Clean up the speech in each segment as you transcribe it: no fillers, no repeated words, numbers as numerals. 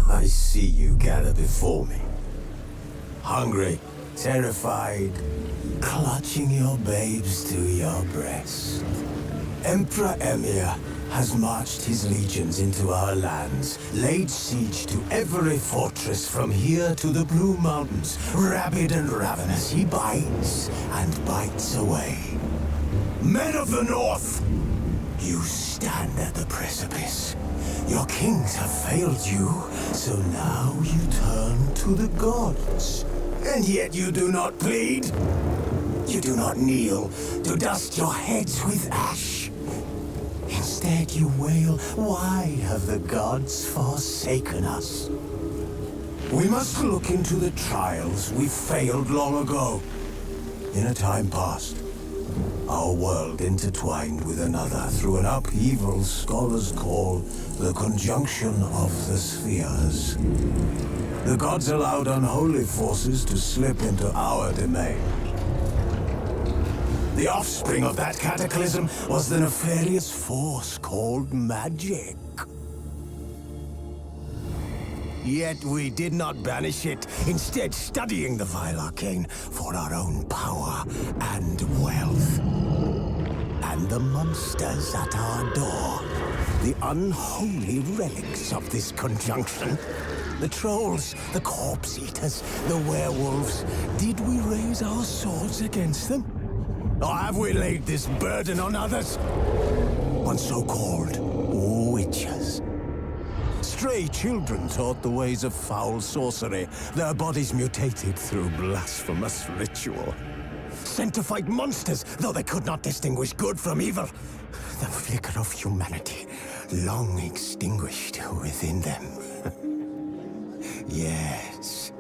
I see you gather before me. Hungry, terrified, clutching your babes to your breast. Emperor Emir has marched his legions into our lands, laid siege to every fortress from here to the Blue Mountains. Rabid and ravenous, he bites and bites away. Men of the North, you stand at the precipice. Your kings have failed you, so now you turn to the gods. And yet you do not plead. You do not kneel to dust your heads with ash. Instead you wail, why have the gods forsaken us? We must look into the trials we failed long ago. In a time past, our world intertwined with another through an upheaval scholars call the conjunction of the spheres. The gods allowed unholy forces to slip into our domain. The offspring of that cataclysm was the nefarious force called magic. Yet we did not banish it, instead studying the vile arcane for our own power and wealth. And the monsters at our door, the unholy relics of this conjunction. The trolls, the corpse-eaters, the werewolves. Did we raise our swords against them? Or have we laid this burden on others? On so-called witches. Stray children taught the ways of foul sorcery, their bodies mutated through blasphemous ritual. Sent to fight monsters, though they could not distinguish good from evil. The flicker of humanity, long extinguished within them. Yes,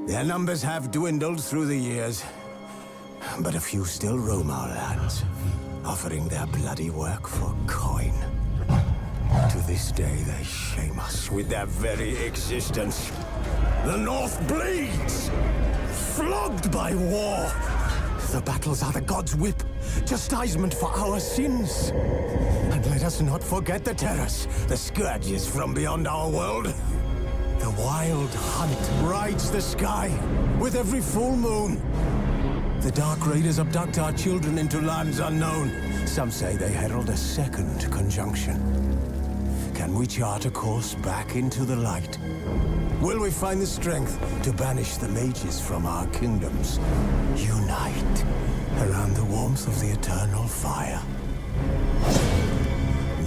their numbers have dwindled through the years. But a few still roam our lands, offering their bloody work for coin. To this day, they shame us with their very existence. The North bleeds, flogged by war. The battles are the gods' whip, chastisement for our sins. And let us not forget the terrors, the scourges from beyond our world. The wild hunt rides the sky with every full moon. The Dark Raiders abduct our children into lands unknown. Some say they herald a second conjunction. Can we chart a course back into the light? Will we find the strength to banish the mages from our kingdoms? Unite around the warmth of the eternal fire.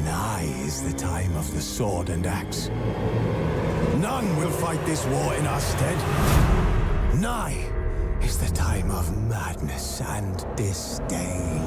Nigh is the time of the sword and axe. None will fight this war in our stead. Nigh is the time of madness and disdain.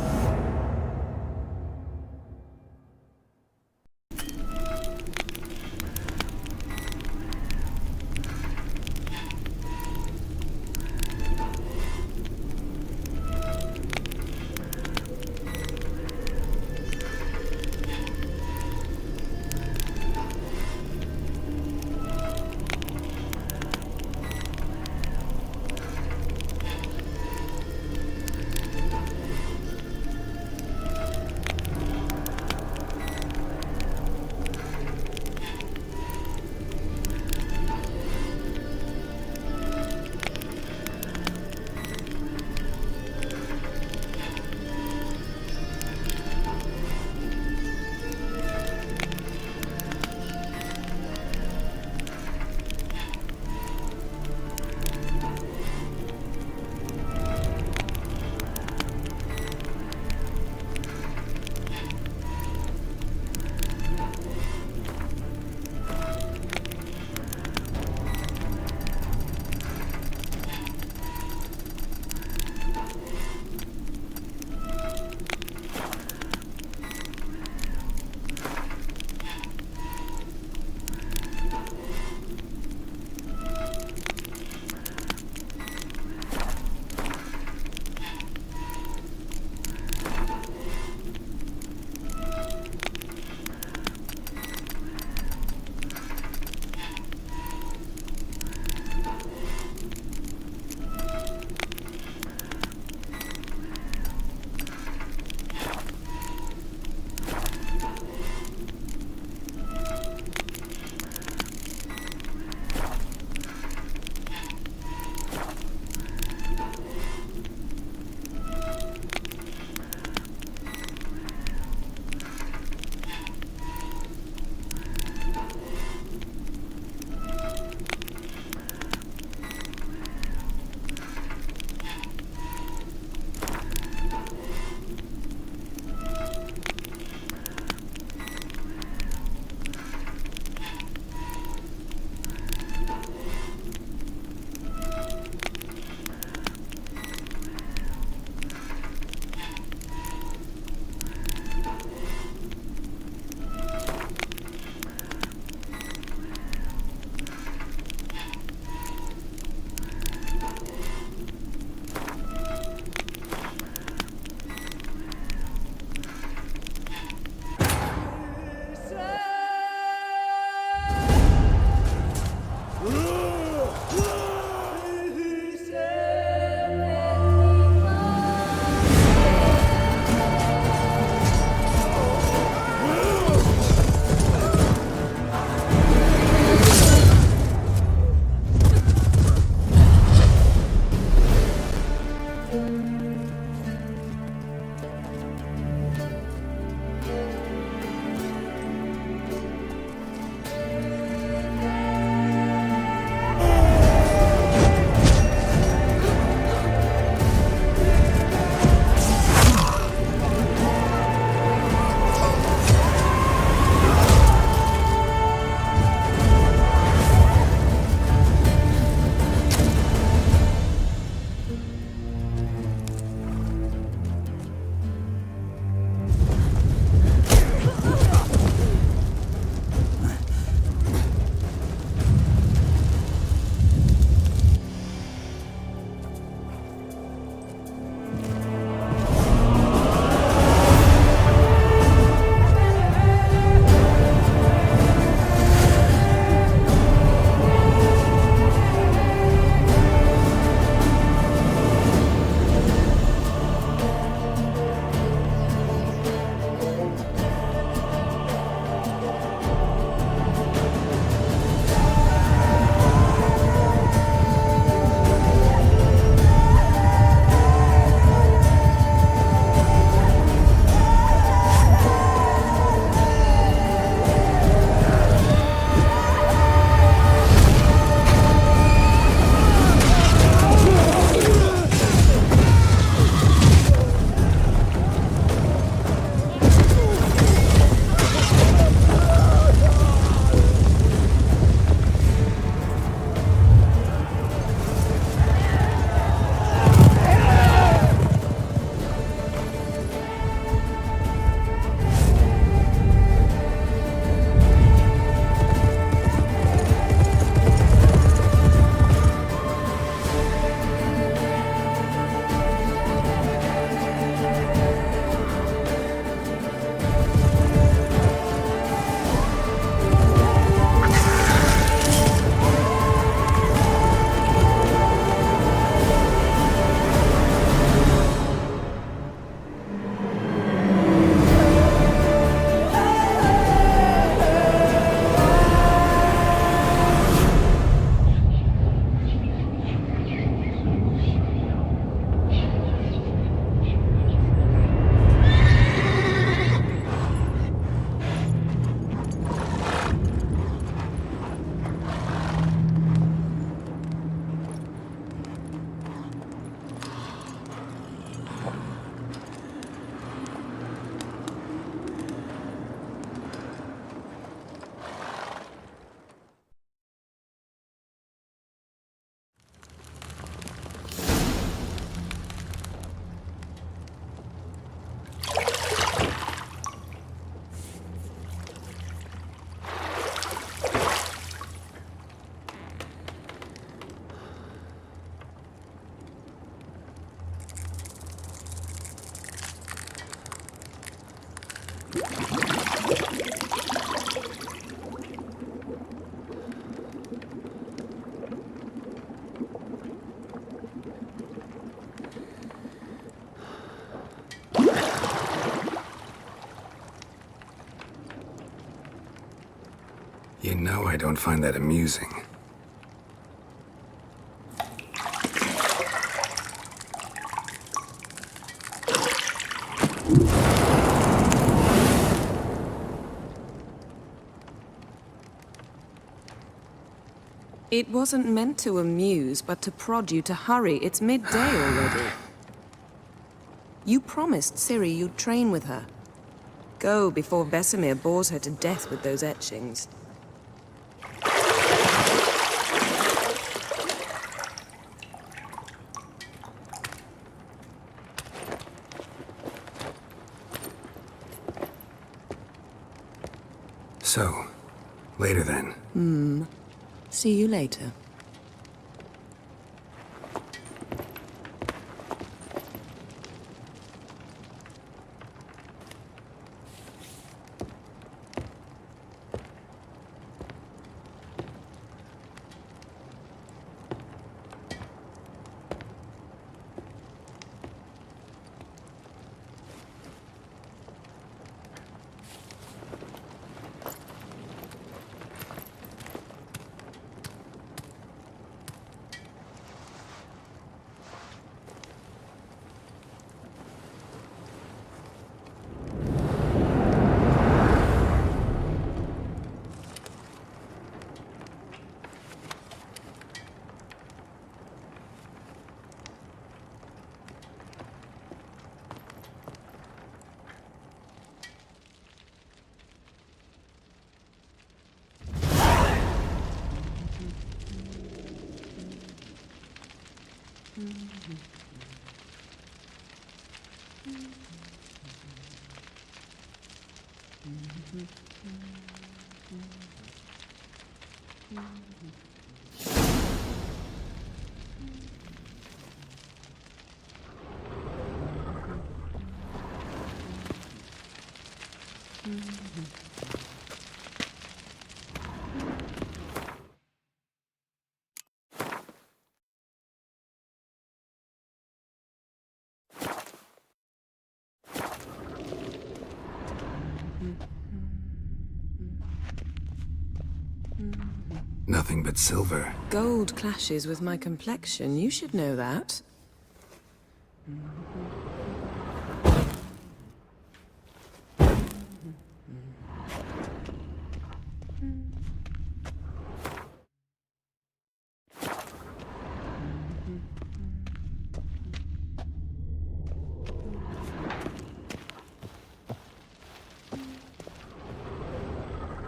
know I don't find that amusing. It wasn't meant to amuse, but to prod you to hurry. It's midday already. You promised Ciri you'd train with her. Go before Vesemir bores her to death with those etchings. So, later then. See you later. Nothing but silver. Gold clashes with my complexion. You should know that.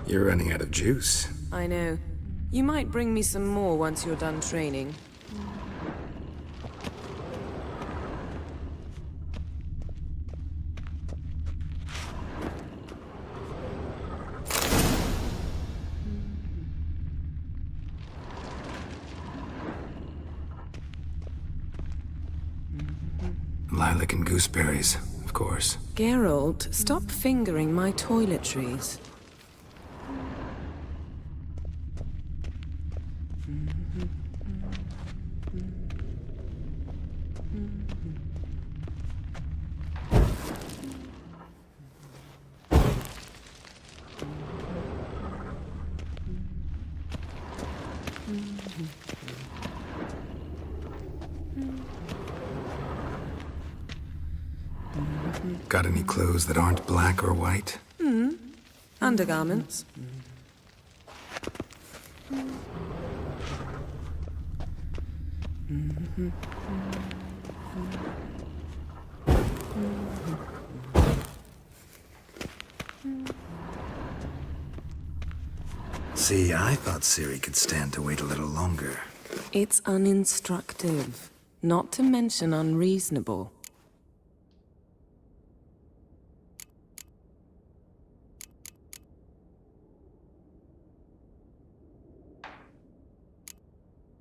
You're running out of juice. I know. You might bring me some more once you're done training. Lilac and gooseberries, of course. Geralt, stop fingering my toiletries. Got any clothes that aren't black or white? Undergarments. See, I thought Ciri could stand to wait a little longer. It's uninstructive, not to mention unreasonable.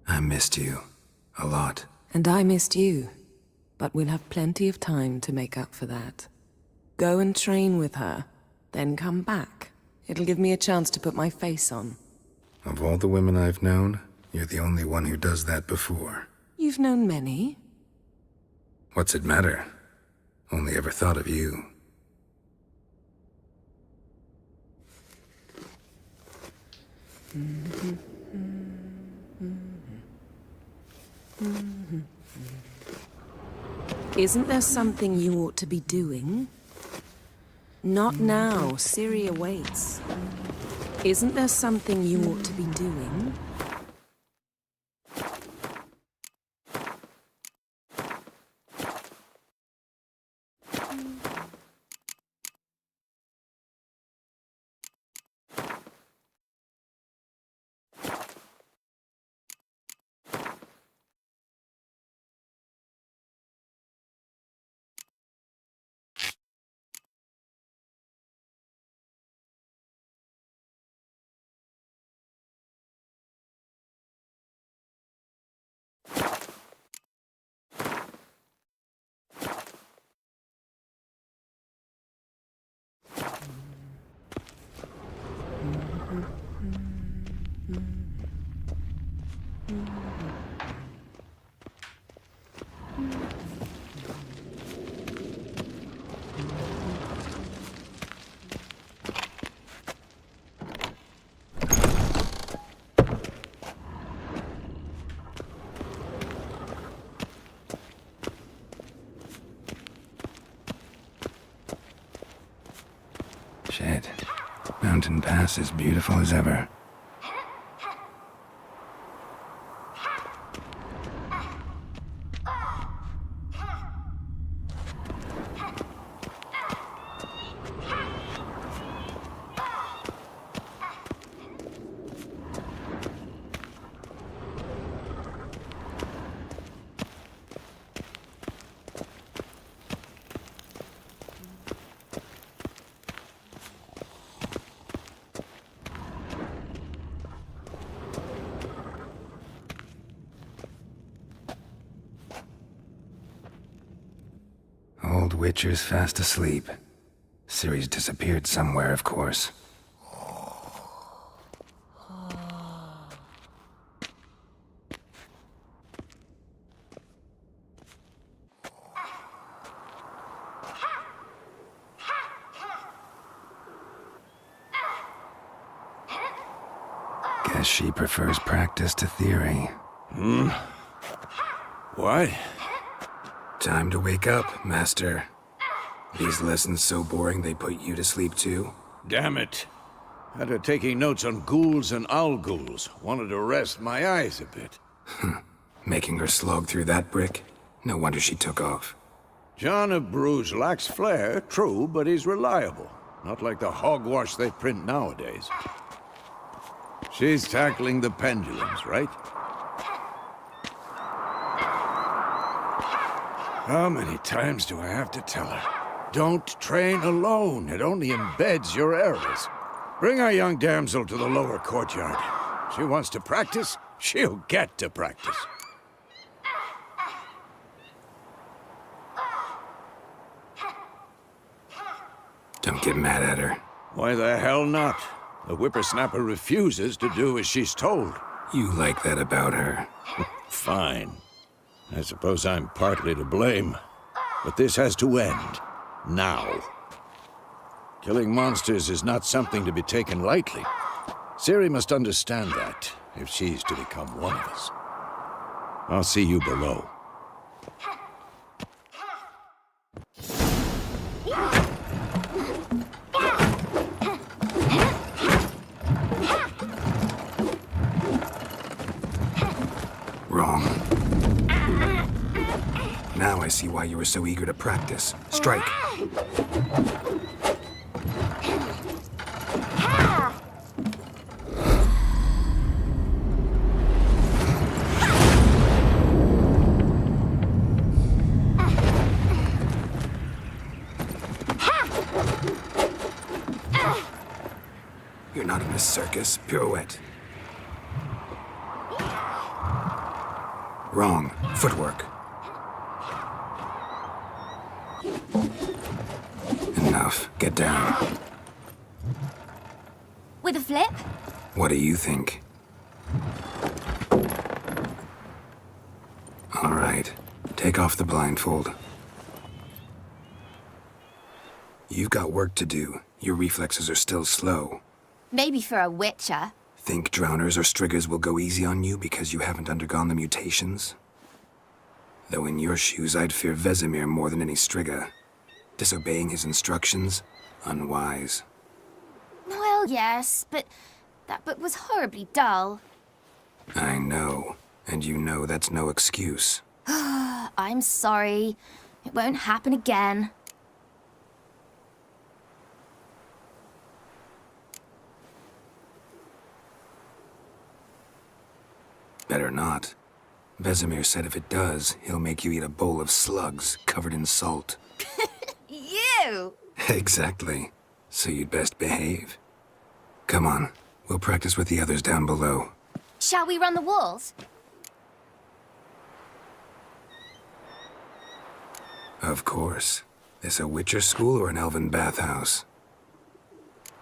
I missed you. A lot. And I missed you. But we'll have plenty of time to make up for that. Go and train with her, then come back. It'll give me a chance to put my face on. Of all the women I've known, you're the only one who does that before. You've known many. What's it matter? Only ever thought of you. Isn't there something you ought to be doing? Not now. Ciri awaits. Isn't there something you ought to be doing? Shit. Mountain Pass is beautiful as ever. Old Witcher's fast asleep. Ciri's disappeared somewhere, of course. Guess she prefers practice to theory. What? Time to wake up, Master. These lessons so boring they put you to sleep too? Damn it. After taking notes on ghouls and owl ghouls, wanted to rest my eyes a bit. Making her slog through that brick? No wonder she took off. John of Bruges lacks flair, true, but he's reliable. Not like the hogwash they print nowadays. She's tackling the pendulums, right? How many times do I have to tell her? Don't train alone. It only embeds your errors. Bring our young damsel to the lower courtyard. She wants to practice, she'll get to practice. Don't get mad at her. Why the hell not? The whippersnapper refuses to do as she's told. You like that about her. Fine. I suppose I'm partly to blame. But this has to end. Now. Killing monsters is not something to be taken lightly. Ciri must understand that, if she's to become one of us. I'll see you below. Wrong. Now I see why you were so eager to practice. Strike. You're not in a circus. Pirouette. Wrong. Footwork. Enough. Get down. With a flip? What do you think? All right. Take off the blindfold. You've got work to do. Your reflexes are still slow. Maybe for a witcher. Think drowners or striggers will go easy on you because you haven't undergone the mutations? Though in your shoes, I'd fear Vesemir more than any strigger. Disobeying his instructions? Unwise. Well, yes, but that book was horribly dull. I know. And you know that's no excuse. I'm sorry. It won't happen again. Better not. Vesemir said if it does, he'll make you eat a bowl of slugs covered in salt. You! Exactly. So you'd best behave. Come on, we'll practice with the others down below. Shall we run the walls? Of course. This a Witcher school or an elven bathhouse?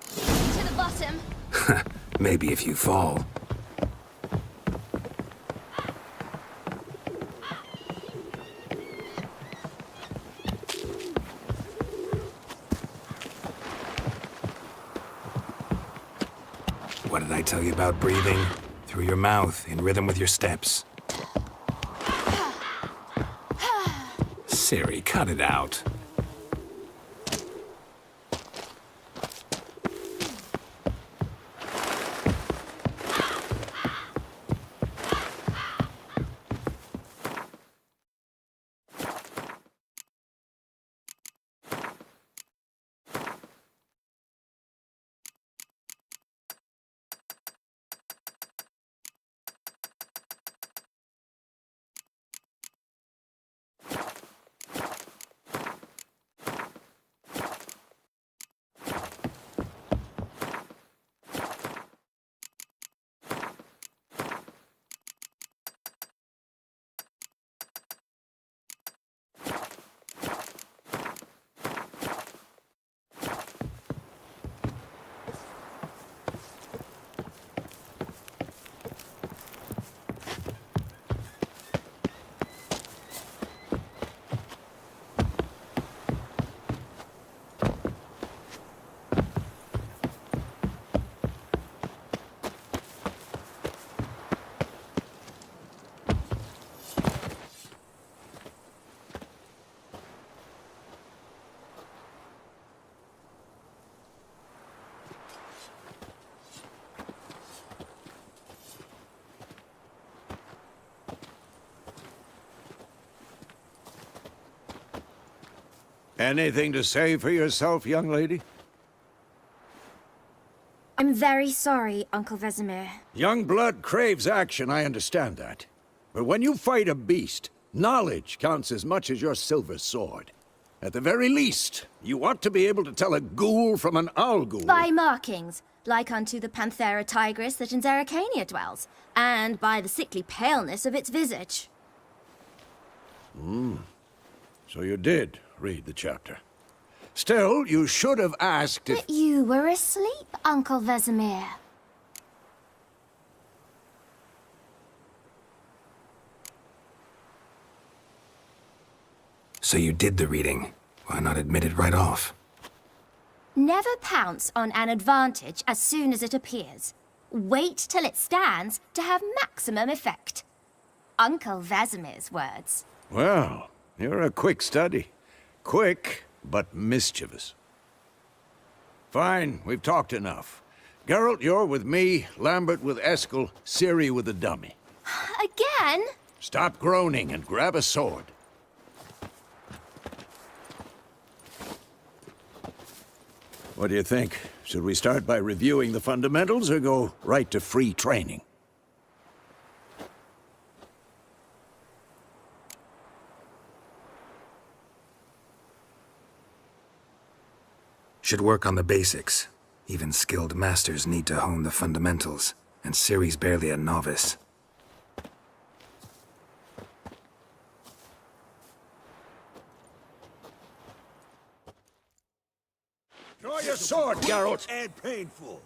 To the bottom. Maybe if you fall. What did I tell you about breathing? Through your mouth, in rhythm with your steps. Siri, cut it out. Anything to say for yourself, young lady? I'm very sorry, Uncle Vesemir. Young blood craves action, I understand that. But when you fight a beast, knowledge counts as much as your silver sword. At the very least, you ought to be able to tell a ghoul from an owl ghoul. By markings, like unto the Panthera tigris that in Zerrikania dwells, and by the sickly paleness of its visage. So you did read the chapter. Still, you should have asked if... But you were asleep, Uncle Vesemir. So you did the reading. Why not admit it right off? Never pounce on an advantage as soon as it appears. Wait till it stands to have maximum effect. Uncle Vesemir's words. Well, you're a quick study. Quick, but mischievous. Fine, we've talked enough. Geralt, you're with me, Lambert with Eskel, Ciri with the dummy. Again? Stop groaning and grab a sword. What do you think? Should we start by reviewing the fundamentals or go right to free training? Should work on the basics. Even skilled masters need to hone the fundamentals, and Ciri's barely a novice. Draw your sword, Geralt! And painful.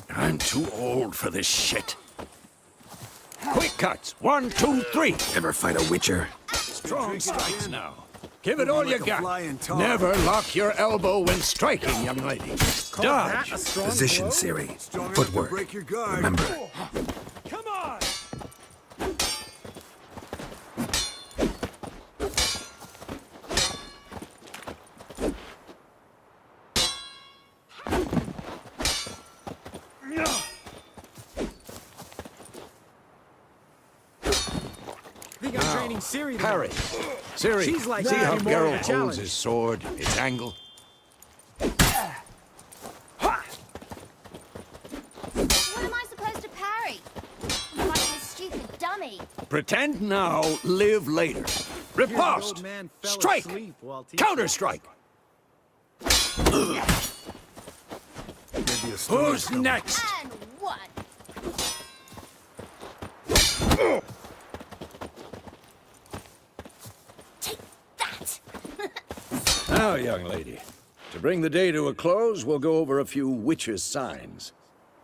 I'm too old for this shit. Quick cuts. 1, 2, 3. Ever fight a witcher? Strong strikes now. Give it all you like a got. flying tar. Never lock your elbow when striking, young lady. Dodge. Position, Siri. Strong enough to Footwork. break your guard. Remember. Come on. Think I'm training Siri now. Parry. Siri, She's like see that. how You're more of a Geralt holds challenge. his sword, its angle? What am I supposed to parry? I'm like this stupid dummy. Pretend now, live later. Here's the Riposte. old man fell Strike. asleep while teaching. Counter-strike. Maybe a storm Who's coming. next? And one. Take that! Now, young lady, to bring the day to a close, we'll go over a few witches' signs.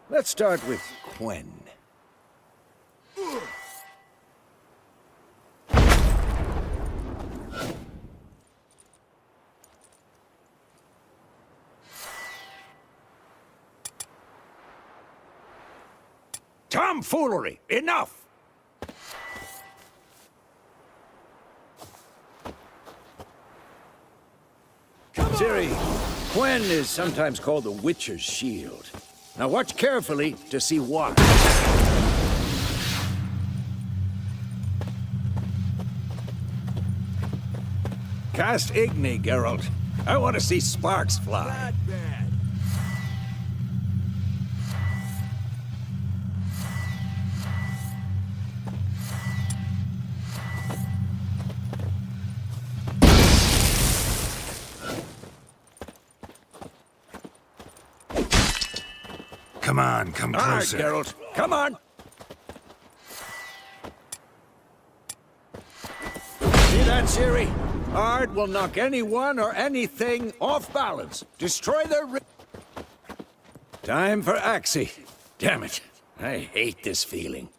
Let's start with Quen. Tomfoolery! Enough! Ciri, Quen is sometimes called the Witcher's Shield. Now watch carefully to see why. Cast Igni, Geralt. I want to see sparks fly. Not bad. Come on, come All right, closer. Geralt. Come on. See that, Ciri? Ard will knock anyone or anything off balance. Destroy their... Time for Axie. Damn it. I hate this feeling.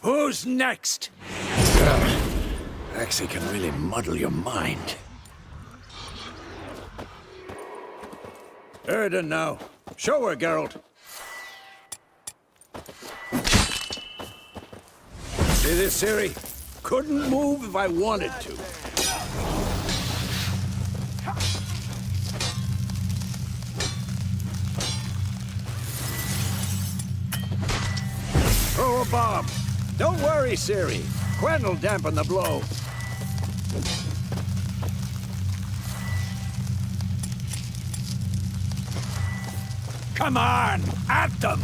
Who's next? Axie can really muddle your mind. Erden now. Show her, Geralt. See this, Ciri? Couldn't move if I wanted to. Throw a bomb. Don't worry, Ciri. Quen will dampen the blow. Come on! At them!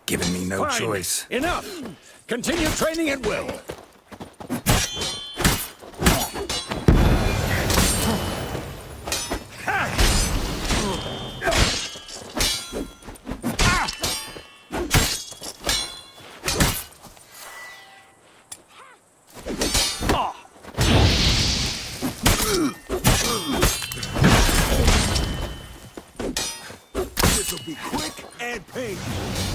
Giving me no Fine. choice. Enough! Continue training at will. This'll be quick and painless.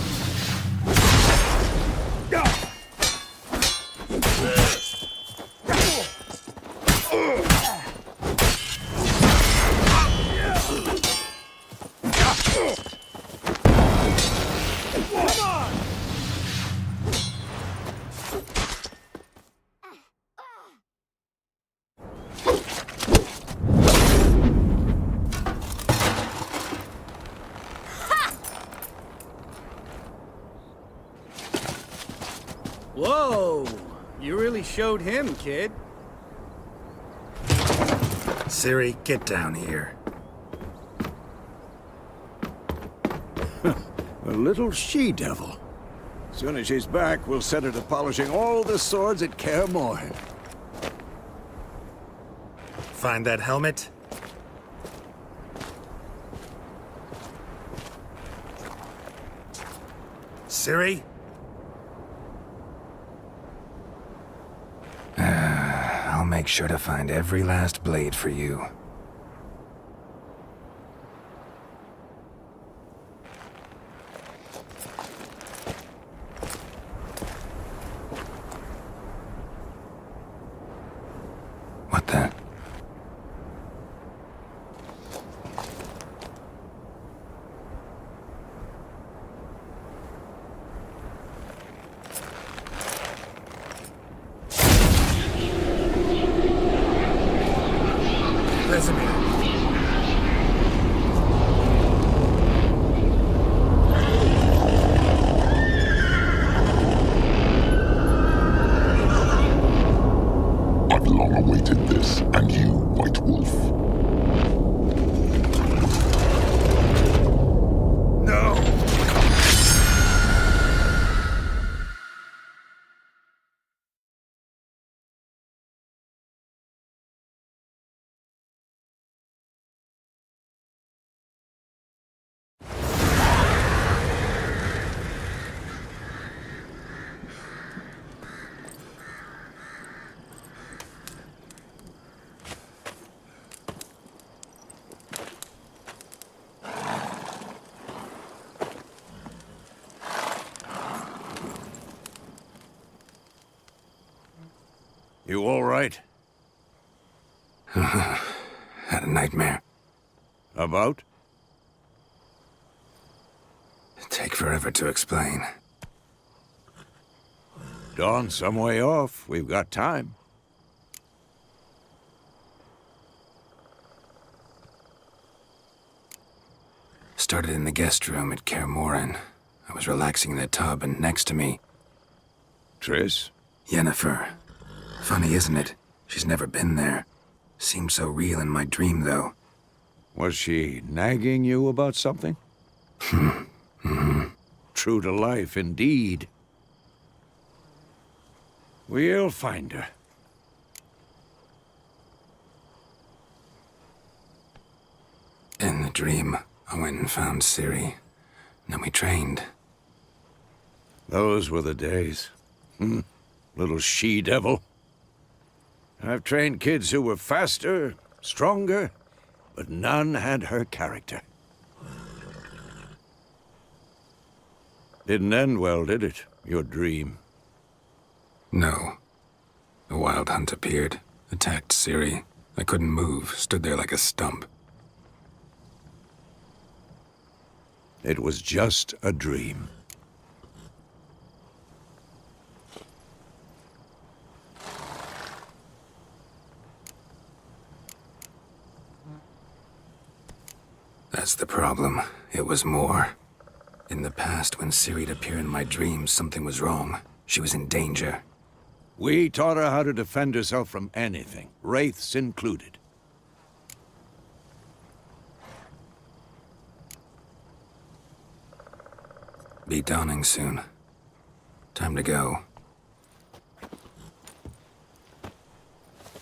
Whoa! You really showed him, kid. Ciri, get down here. A little she-devil. Soon as she's back, we'll set her to polishing all the swords at Kaer Morhen. Find that helmet? Ciri? I'll make sure to find every last blade for you. What the? Vesemir. I've long awaited this, and you, White Wolf. No! You all right? Had a nightmare. About? Take forever to explain. Dawn's some way off. We've got time. Started in the guest room at Kaer Morhen. I was relaxing in the tub, and next to me, Triss? Yennefer. Funny, isn't it? She's never been there. Seemed so real in my dream, though. Was she nagging you about something? True to life, indeed. We'll find her. In the dream, I went and found Ciri. Then we trained. Those were the days. Little she-devil. I've trained kids who were faster, stronger, but none had her character. Didn't end well, did it? Your dream? No. The Wild Hunt appeared, attacked Ciri. I couldn't move, stood there like a stump. It was just a dream. That's the problem. It was more. In the past, when Ciri'd appear in my dreams, something was wrong. She was in danger. We taught her how to defend herself from anything, wraiths included. Be dawning soon. Time to go.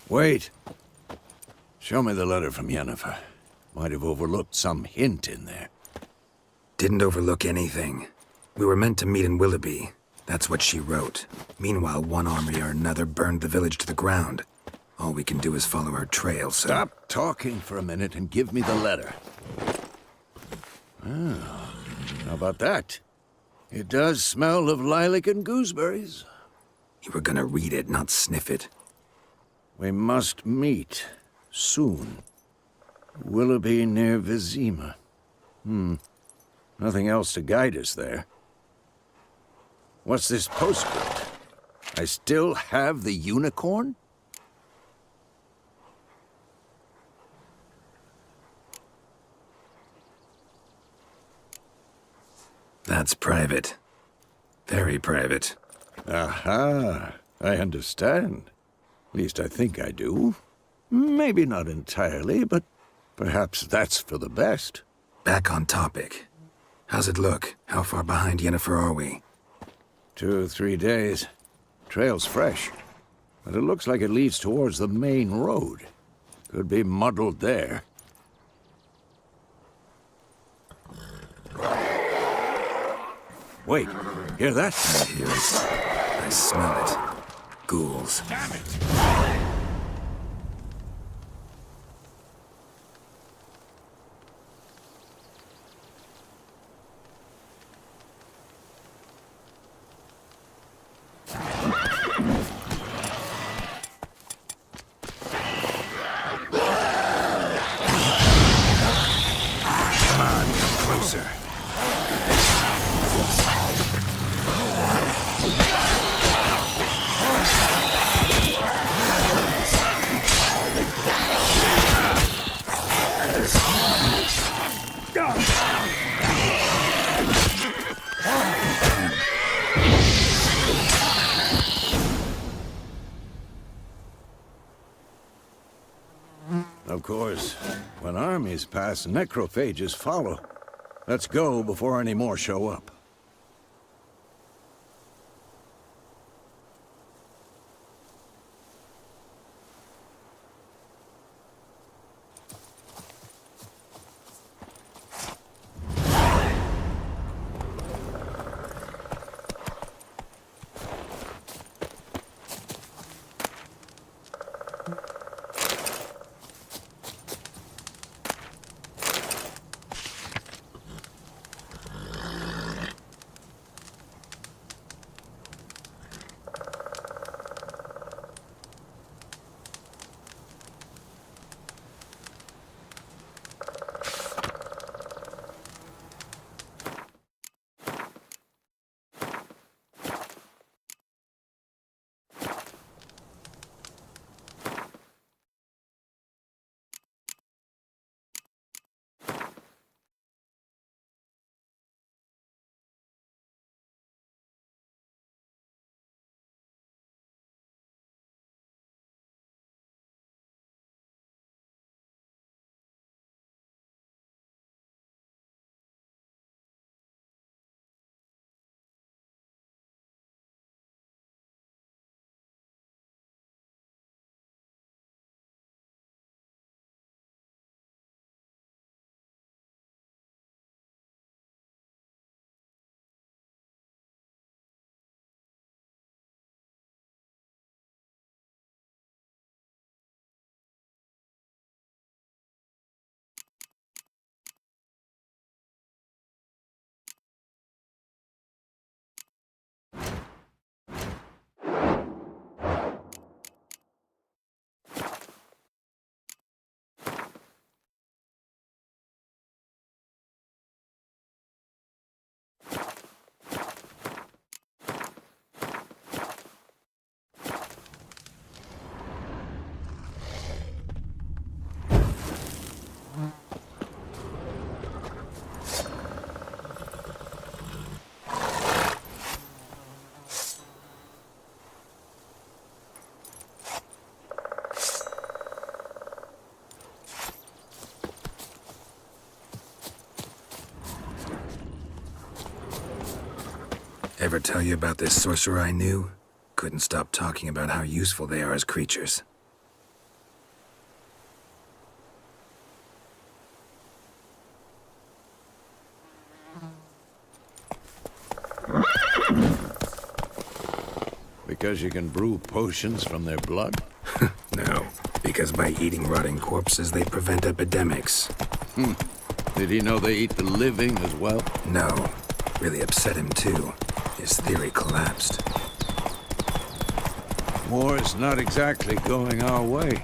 Wait. Show me the letter from Yennefer. Might have overlooked some hint in there. Didn't overlook anything. We were meant to meet in Willoughby. That's what she wrote. Meanwhile, one army or another burned the village to the ground. All we can do is follow her trail, so... Stop talking for a minute and give me the letter. Oh, how about that? It does smell of lilac and gooseberries. You were gonna read it, not sniff it. We must meet. Soon. Willoughby near Vizima. Nothing else to guide us there. What's this postscript? I still have the unicorn? That's private. Very private. Aha, I understand. At least I think I do. Maybe not entirely, but perhaps that's for the best. Back on topic. How's it look? How far behind Yennefer are we? 2 or 3 days. Trail's fresh, but it looks like it leads towards the main road. Could be muddled there. Wait, hear that? I hear it. I smell it. Ghouls. Damn it! Come on, come closer. Of course, when armies pass, necrophages follow. Let's go before any more show up. Ever tell you about this sorcerer I knew? Couldn't stop talking about how useful they are as creatures. Because you can brew potions from their blood? No, because by eating rotting corpses, they prevent epidemics. Did he know they eat the living as well? No, really upset him too. His theory collapsed. War's not exactly going our way.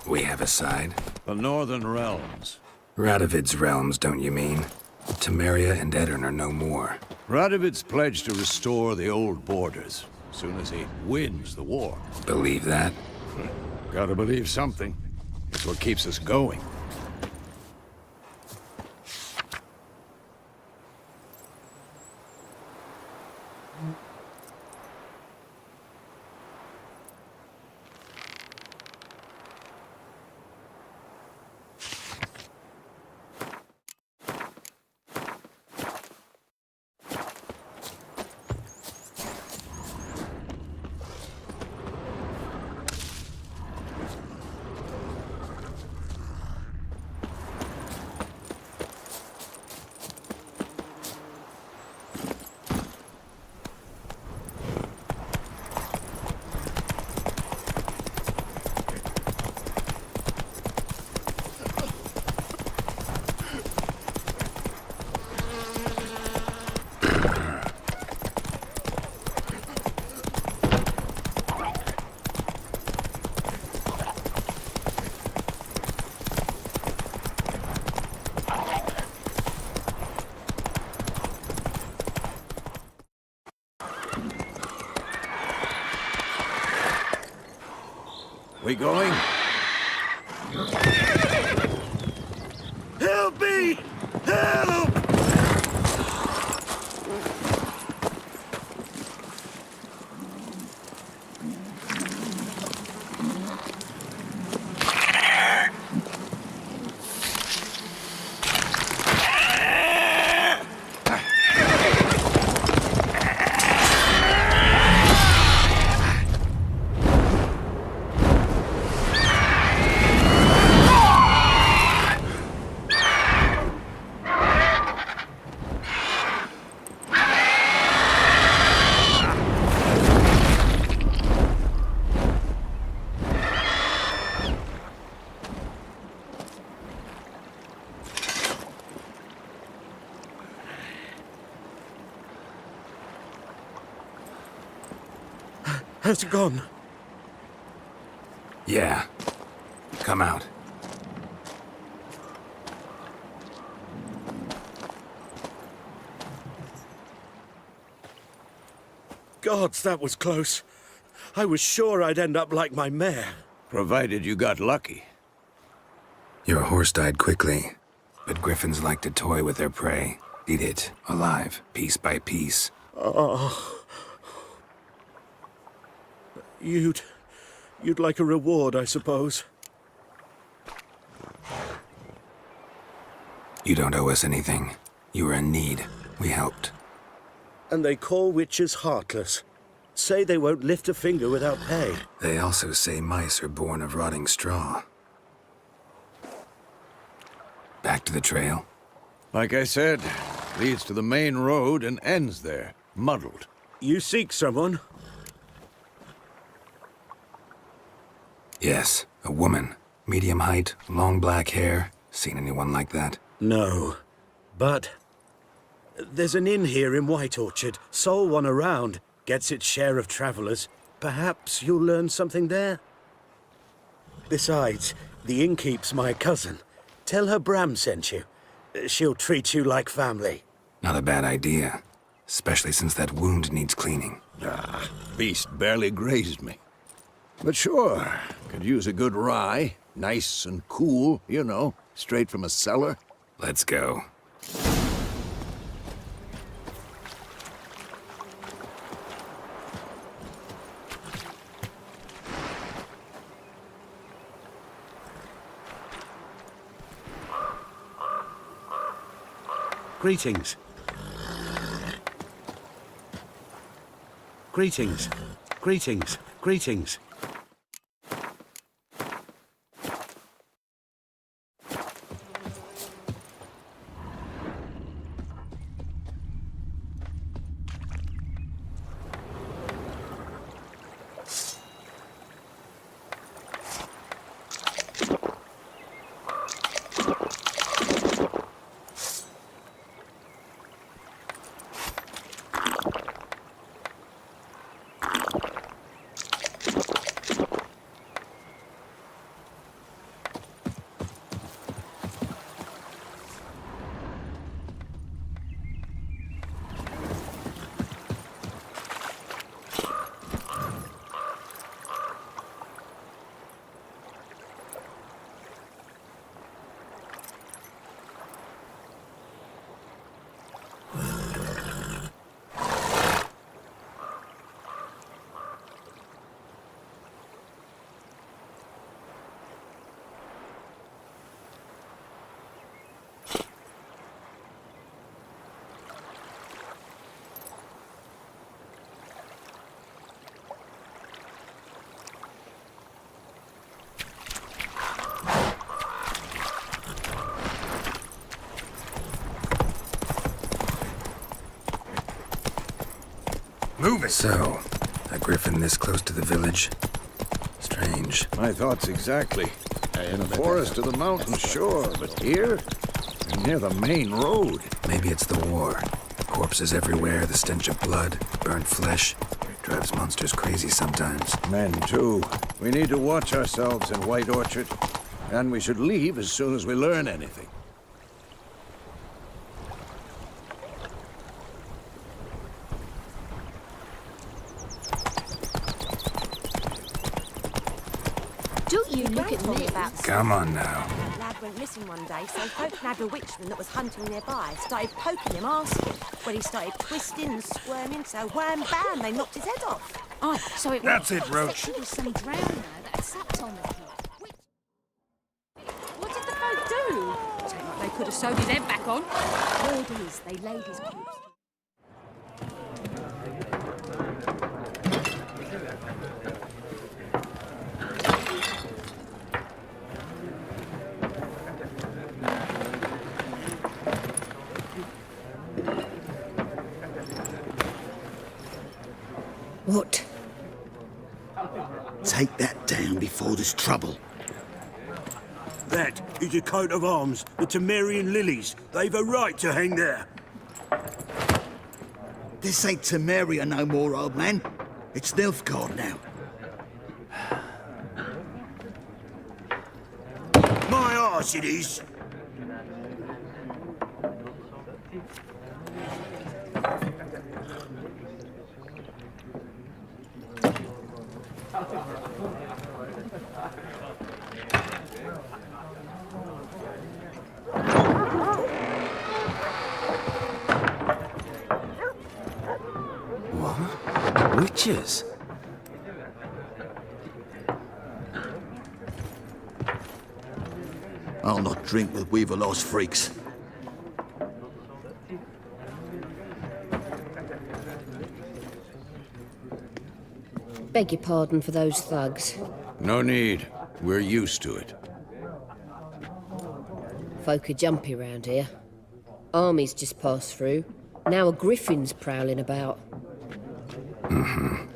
We have a side. The Northern Realms. Radovid's realms, don't you mean? Temeria and Edirn are no more. Radovid's pledged to restore the old borders, as soon as he wins the war. Believe that? Gotta believe something. It's what keeps us going. we going? Help me! Help! Has it gone? Yeah. Come out. Gods, that was close. I was sure I'd end up like my mare. Provided you got lucky. Your horse died quickly, but griffins like to toy with their prey. Eat it, alive, piece by piece. You'd like a reward, I suppose. You don't owe us anything. You were in need. We helped. And they call witches heartless. Say they won't lift a finger without pay. They also say mice are born of rotting straw. Back to the trail. Like I said, leads to the main road and ends there, muddled. You seek someone? Yes, a woman. Medium height, long black hair. Seen anyone like that? No. But there's an inn here in White Orchard. Sole one around. Gets its share of travelers. Perhaps you'll learn something there? Besides, the innkeep's my cousin. Tell her Bram sent you. She'll treat you like family. Not a bad idea. Especially since that wound needs cleaning. Beast barely grazed me. But sure, could use a good rye. Nice and cool, you know, straight from a cellar. Let's go. Greetings. Greetings. Greetings. Greetings. Move it! So, a griffin this close to the village? Strange. My thoughts exactly. In the forest or the mountain, sure, but here? Near the main road. Maybe it's the war. Corpses everywhere, the stench of blood, burnt flesh. Drives monsters crazy sometimes. Men, too. We need to watch ourselves in White Orchard. And we should leave as soon as we learn anything. Come on now. That lad went missing one day, so folk nabbed a witchman that was hunting nearby, started poking him, asking. Well, he started twisting and squirming, so wham bam, they knocked his head off. Oh, so it That's it, Roach. It was some drowner that had sucked on the kid. What did the folk do? Don't like they could have sewed his head back on. Word is, they laid his corpse. What? Take that down before there's trouble. That is a coat of arms, the Temerian lilies. They've a right to hang there. This ain't Temeria no more, old man. It's Nilfgaard now. My arse it is. What? Witches? I'll not drink with Weaverlaw's freaks. Beg your pardon for those thugs. No need. We're used to it. Folk are jumpy round here. Armies just passed through. Now a griffin's prowling about.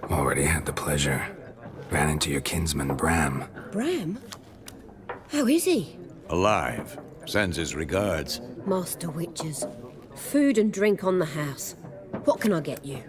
Already had the pleasure. Ran into your kinsman, Bram. Bram? How is he? Alive. Sends his regards. Master Witches. Food and drink on the house. What can I get you?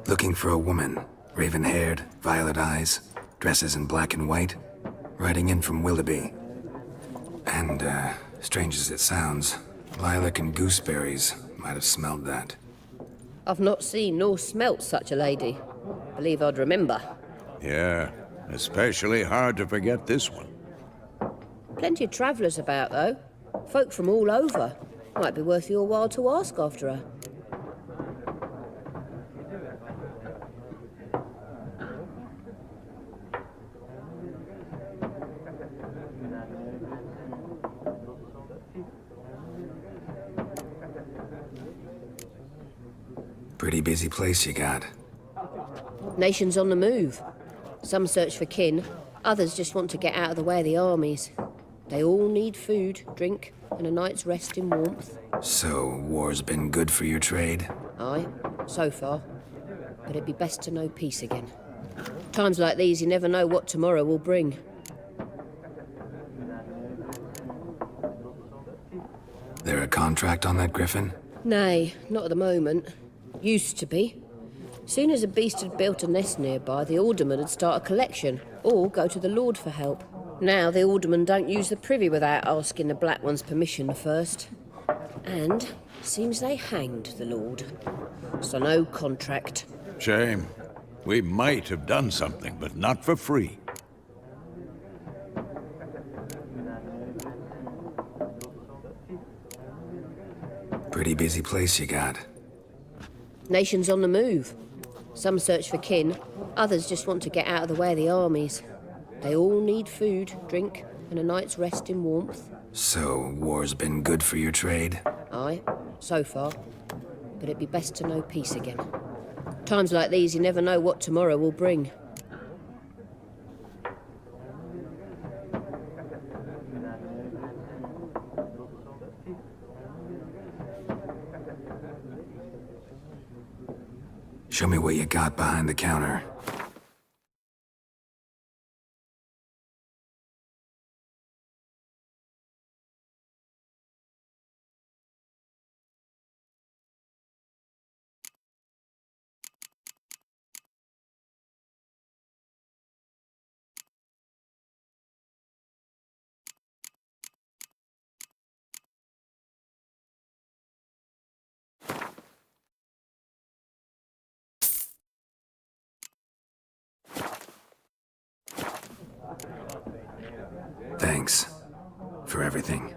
Looking for a woman. Raven-haired, violet eyes, dresses in black and white. Riding in from Willoughby. And, strange as it sounds, lilac and gooseberries might have smelled that. I've not seen nor smelt such a lady. Believe I'd remember. Yeah, especially hard to forget this one. Plenty of travellers about, though. Folk from all over. Might be worth your while to ask after her. Pretty busy place you got. Nations on the move. Some search for kin, others just want to get out of the way of the armies. They all need food, drink, and a night's rest in warmth. So, war's been good for your trade? Aye, so far. But it'd be best to know peace again. Times like these, you never know what tomorrow will bring. There a contract on that griffin? Nay, not at the moment. Used to be. Soon as a beast had built a nest nearby, the alderman would start a collection, or go to the Lord for help. Now the aldermen don't use the privy without asking the Black One's permission first. And seems they hanged the Lord. So no contract. Shame. We might have done something, but not for free. Pretty busy place you got. Nations on the move. Some search for kin, others just want to get out of the way of the armies. They all need food, drink, and a night's rest in warmth. So, war's been good for your trade? Aye, so far. But it'd be best to know peace again. Times like these, you never know what tomorrow will bring. Show me what you got behind the counter. Thanks for everything.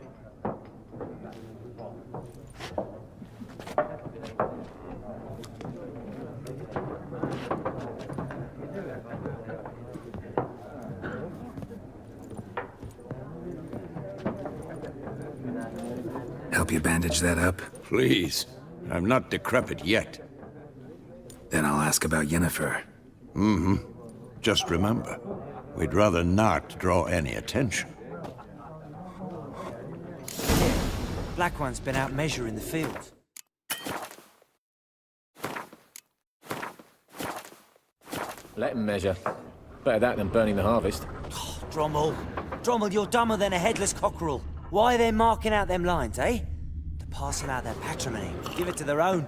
Help you bandage that up? Please. I'm not decrepit yet. Then I'll ask about Yennefer. Just remember, we'd rather not draw any attention. Black One's been out measuring the fields. Let him measure. Better that than burning the harvest. Drommel. Drommel, you're dumber than a headless cockerel. Why are they marking out them lines, eh? To parcel out their patrimony. Give it to their own.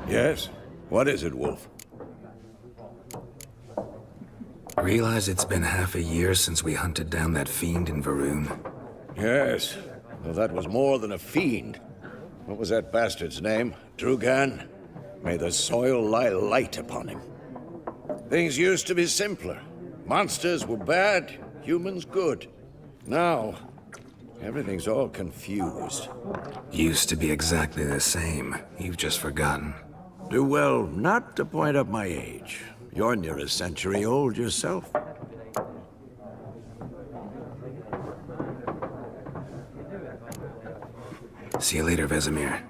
Yes? What is it, Wolf? Realize it's been half a year since we hunted down that fiend in Varun. Yes. Well, that was more than a fiend. What was that bastard's name? Drugan? May the soil lie light upon him. Things used to be simpler. Monsters were bad, humans good. Now, everything's all confused. Used to be exactly the same. You've just forgotten. Do well not to point up my age. You're near a century old yourself. See you later, Vesemir.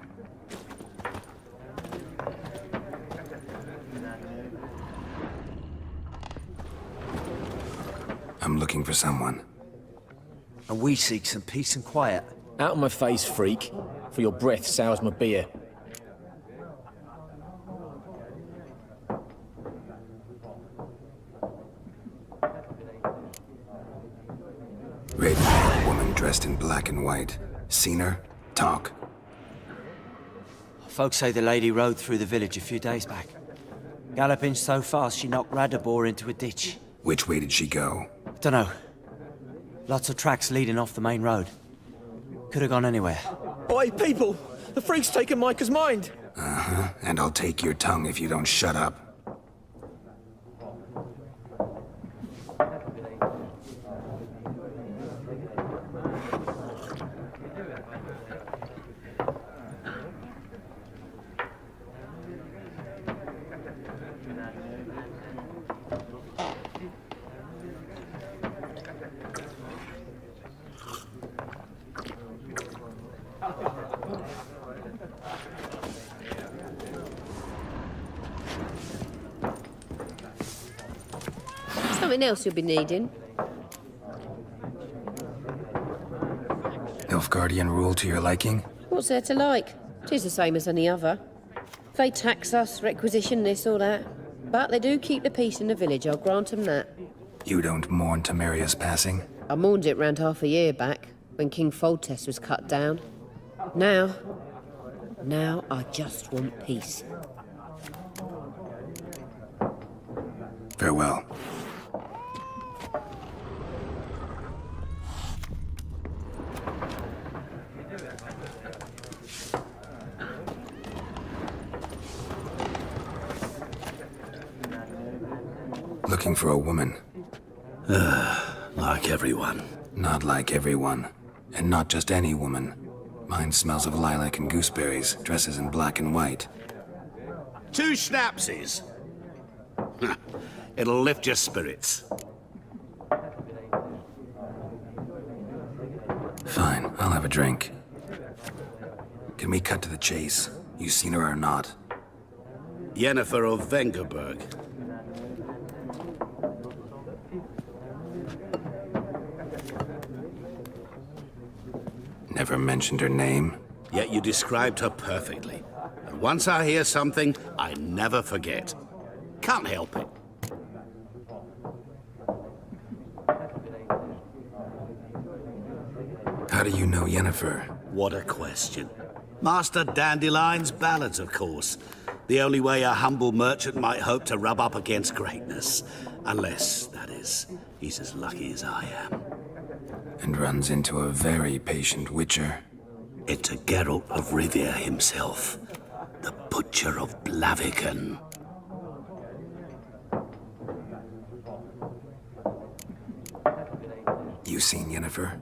I'm looking for someone. And we seek some peace and quiet. Out of my face, freak. For your breath sours my beer. Red-haired woman dressed in black and white. Seen her? Talk. Folks say the lady rode through the village a few days back. Galloping so fast she knocked Radabor into a ditch. Which way did she go? Dunno. Lots of tracks leading off the main road. Could have gone anywhere. Oi, people! The freak's taken Micah's mind! Uh-huh. And I'll take your tongue if you don't shut up. Something else you'll be needing. Nilfgaardian rule to your liking? What's there to like? 'Tis the same as any other. They tax us, requisition this or that. But they do keep the peace in the village, I'll grant them that. You don't mourn Temeria's passing? I mourned it round half a year back, when King Foltest was cut down. Now I just want peace. Farewell. Looking for a woman. Like everyone. Not like everyone. And not just any woman. Mine smells of lilac and gooseberries, dresses in black and white. 2 schnapsies. It'll lift your spirits. Fine, I'll have a drink. Can we cut to the chase? You seen her or not? Yennefer of Vengerberg. Never mentioned her name. Yet you described her perfectly. And once I hear something, I never forget. Can't help it. How do you know Yennefer? What a question. Master Dandelion's ballads, of course. The only way a humble merchant might hope to rub up against greatness. Unless, that is, he's as lucky as I am. and runs into a very patient witcher. It's a Geralt of Rivia himself, the Butcher of Blaviken. You seen Yennefer?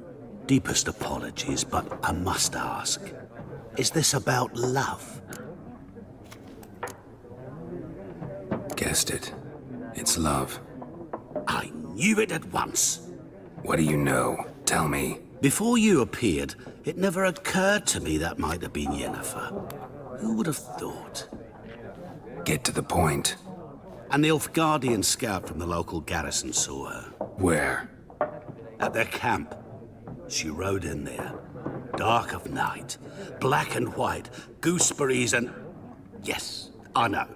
Deepest apologies, but I must ask. Is this about love? Guessed it. It's love. I knew it at once. What do you know? Tell me. Before you appeared, it never occurred to me that might have been Yennefer. Who would have thought? Get to the point. An Nilfgaardian scout from the local garrison saw her. Where? At their camp. She rode in there. Dark of night. Black and white. Gooseberries and... Yes, I know.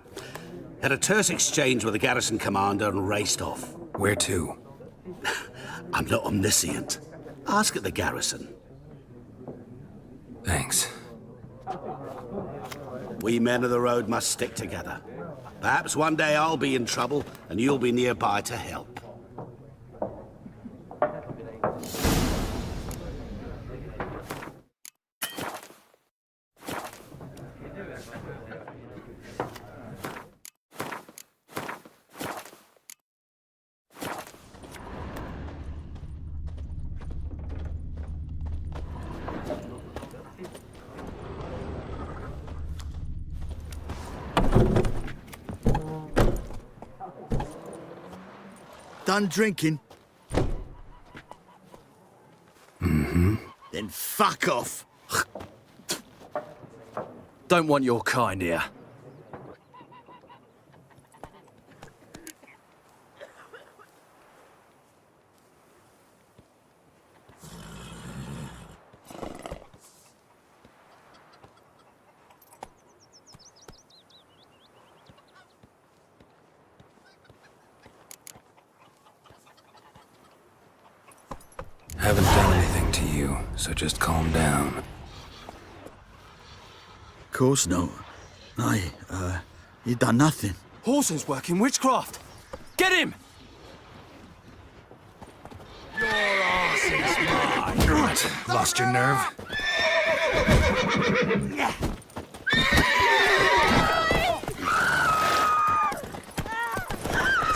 Had a terse exchange with the garrison commander and raced off. Where to? I'm not omniscient. Ask at the garrison. Thanks. We men of the road must stick together. Perhaps one day I'll be in trouble and you'll be nearby to help. Done drinking? Mm-hmm. Then fuck off. Don't want your kind here. Haven't done anything to you, so just calm down. Course no. You done nothing. Horses working witchcraft. Get him! Your ass is mine. What? Lost your nerve?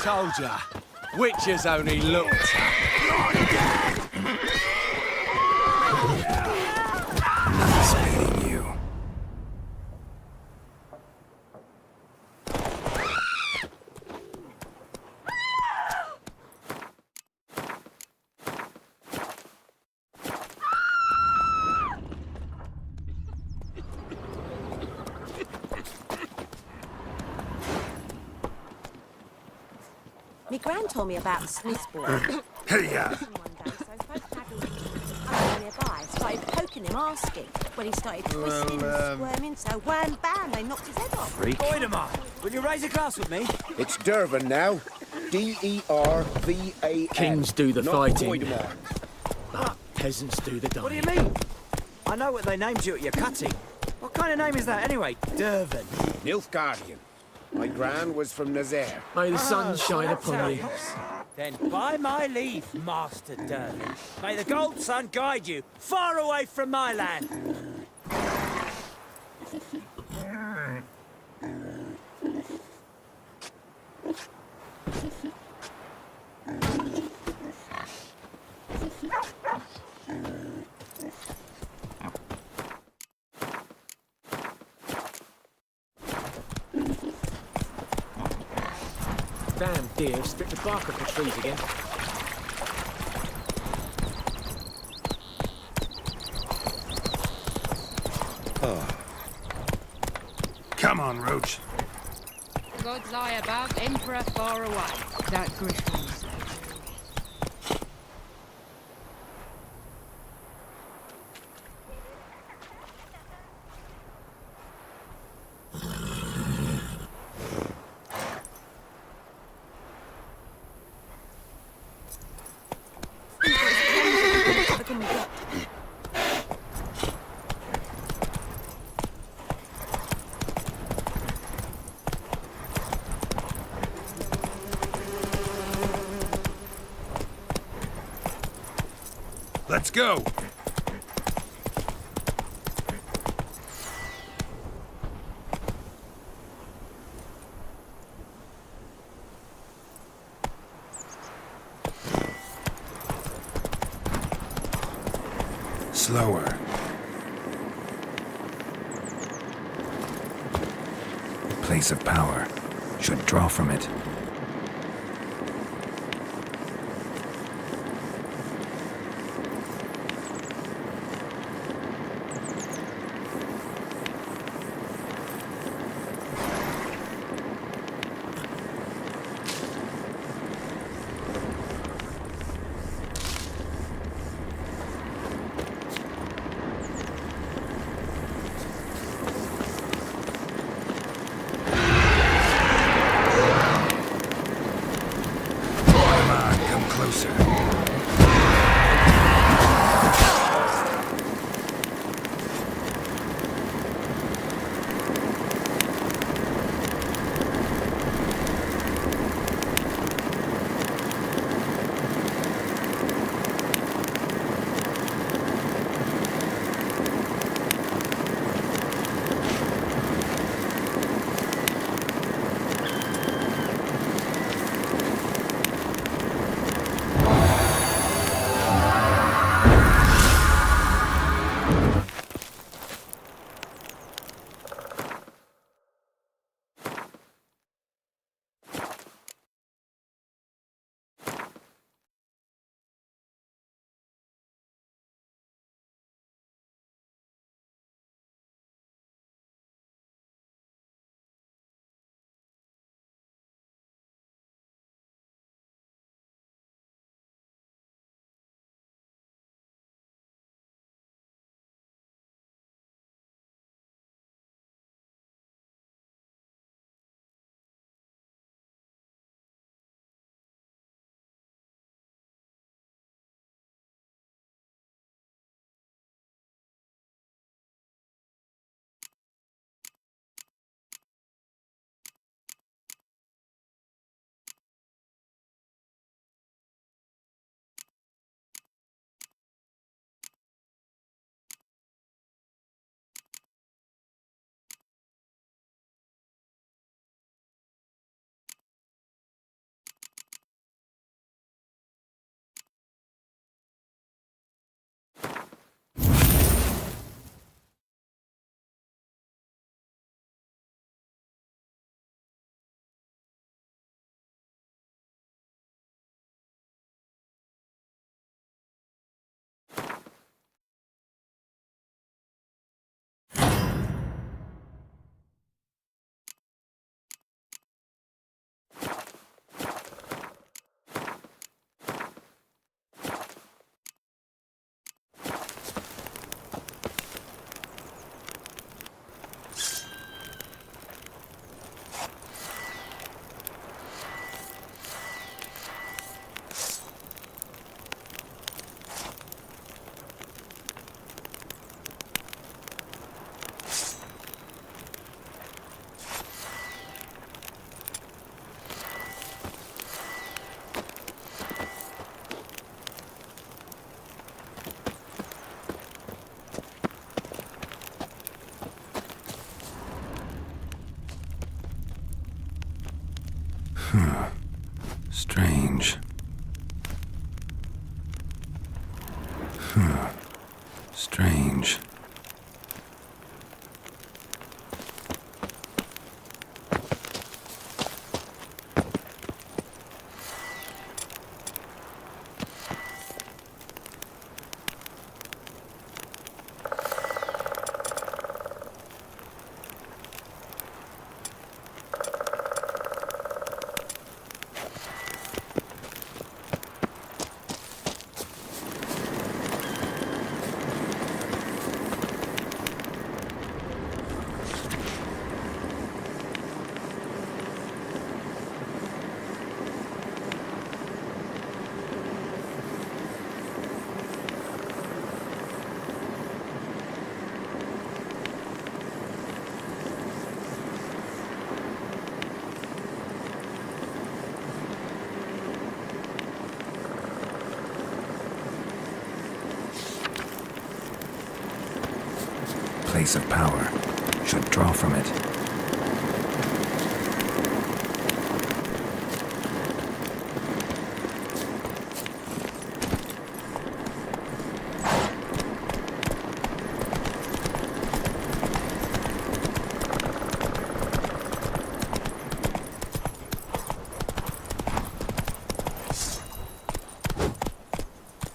Told ya. Witches only looked. Nice meeting you. Me gran told me about the Smith's boy. Hey, Nearby, started poking him, asking. When he started twisting and squirming, so wham bam, they knocked his head off. Freak. Voidemar, will you raise a glass with me? It's Dervin now. D-E-R-V-A-N. Kings do the not fighting. Voidemar. Peasants do the dying. What do you mean? I know what they named you at your cutting. What kind of name is that anyway? Dervin. Nilfgaardian. My gran was from Nazaire. May the sun shine upon you. Then by my leave, Master Dervin, may the gold sun guide you far away from my land. Damn deer stripped the bark off the trees again. Come on, Roach. Gods lie above, Emperor far away. That Griffin said. Let's go! Slower. Place of power. Should draw from it. Strange. Strange. place of power should draw from it.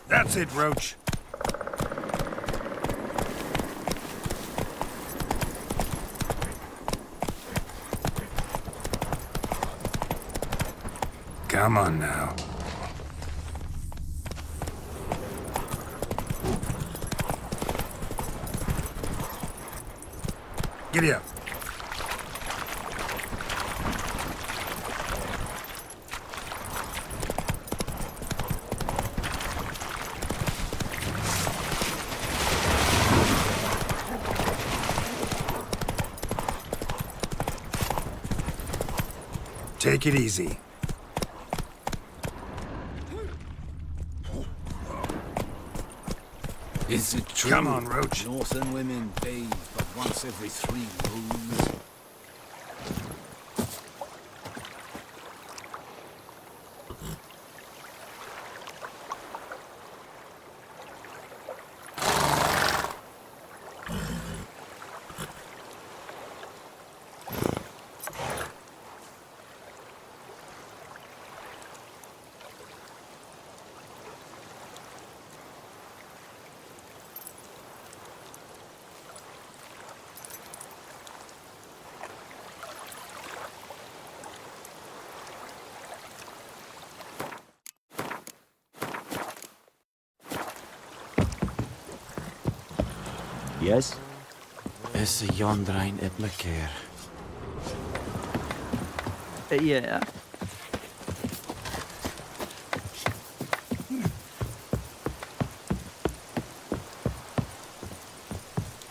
That's it, Roach. Come on now. Giddy up. Take it easy. Is it true? Come on, Roach. Northern women bathe but once every 3 moons. Yes? Is yonder ein Iblekeer? Yeah.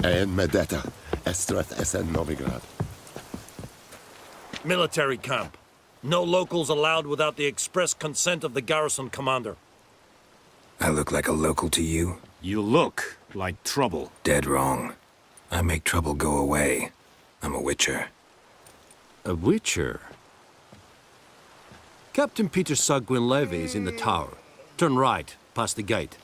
En Medetta, Estrath Essen Novigrad. Military camp. No locals allowed without the express consent of the garrison commander. I look like a local to you? You look like trouble. Dead wrong. I make trouble go away. I'm a witcher. A witcher? Captain Peter Sagwin Levy is in the tower. Turn right, past the gate.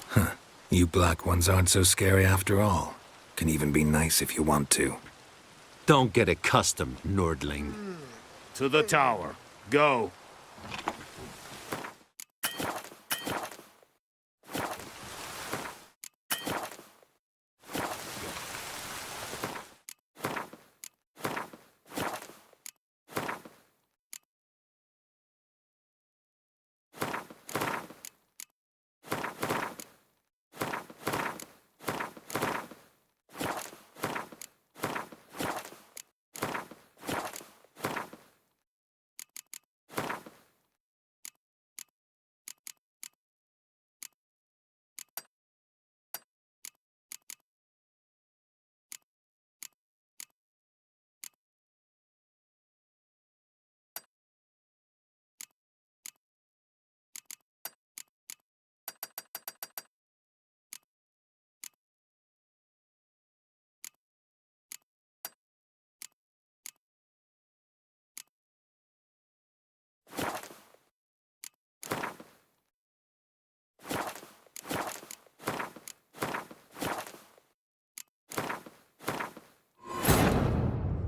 Huh. You black ones aren't so scary after all. Can even be nice if you want to. Don't get accustomed, Nordling. To the tower. Go.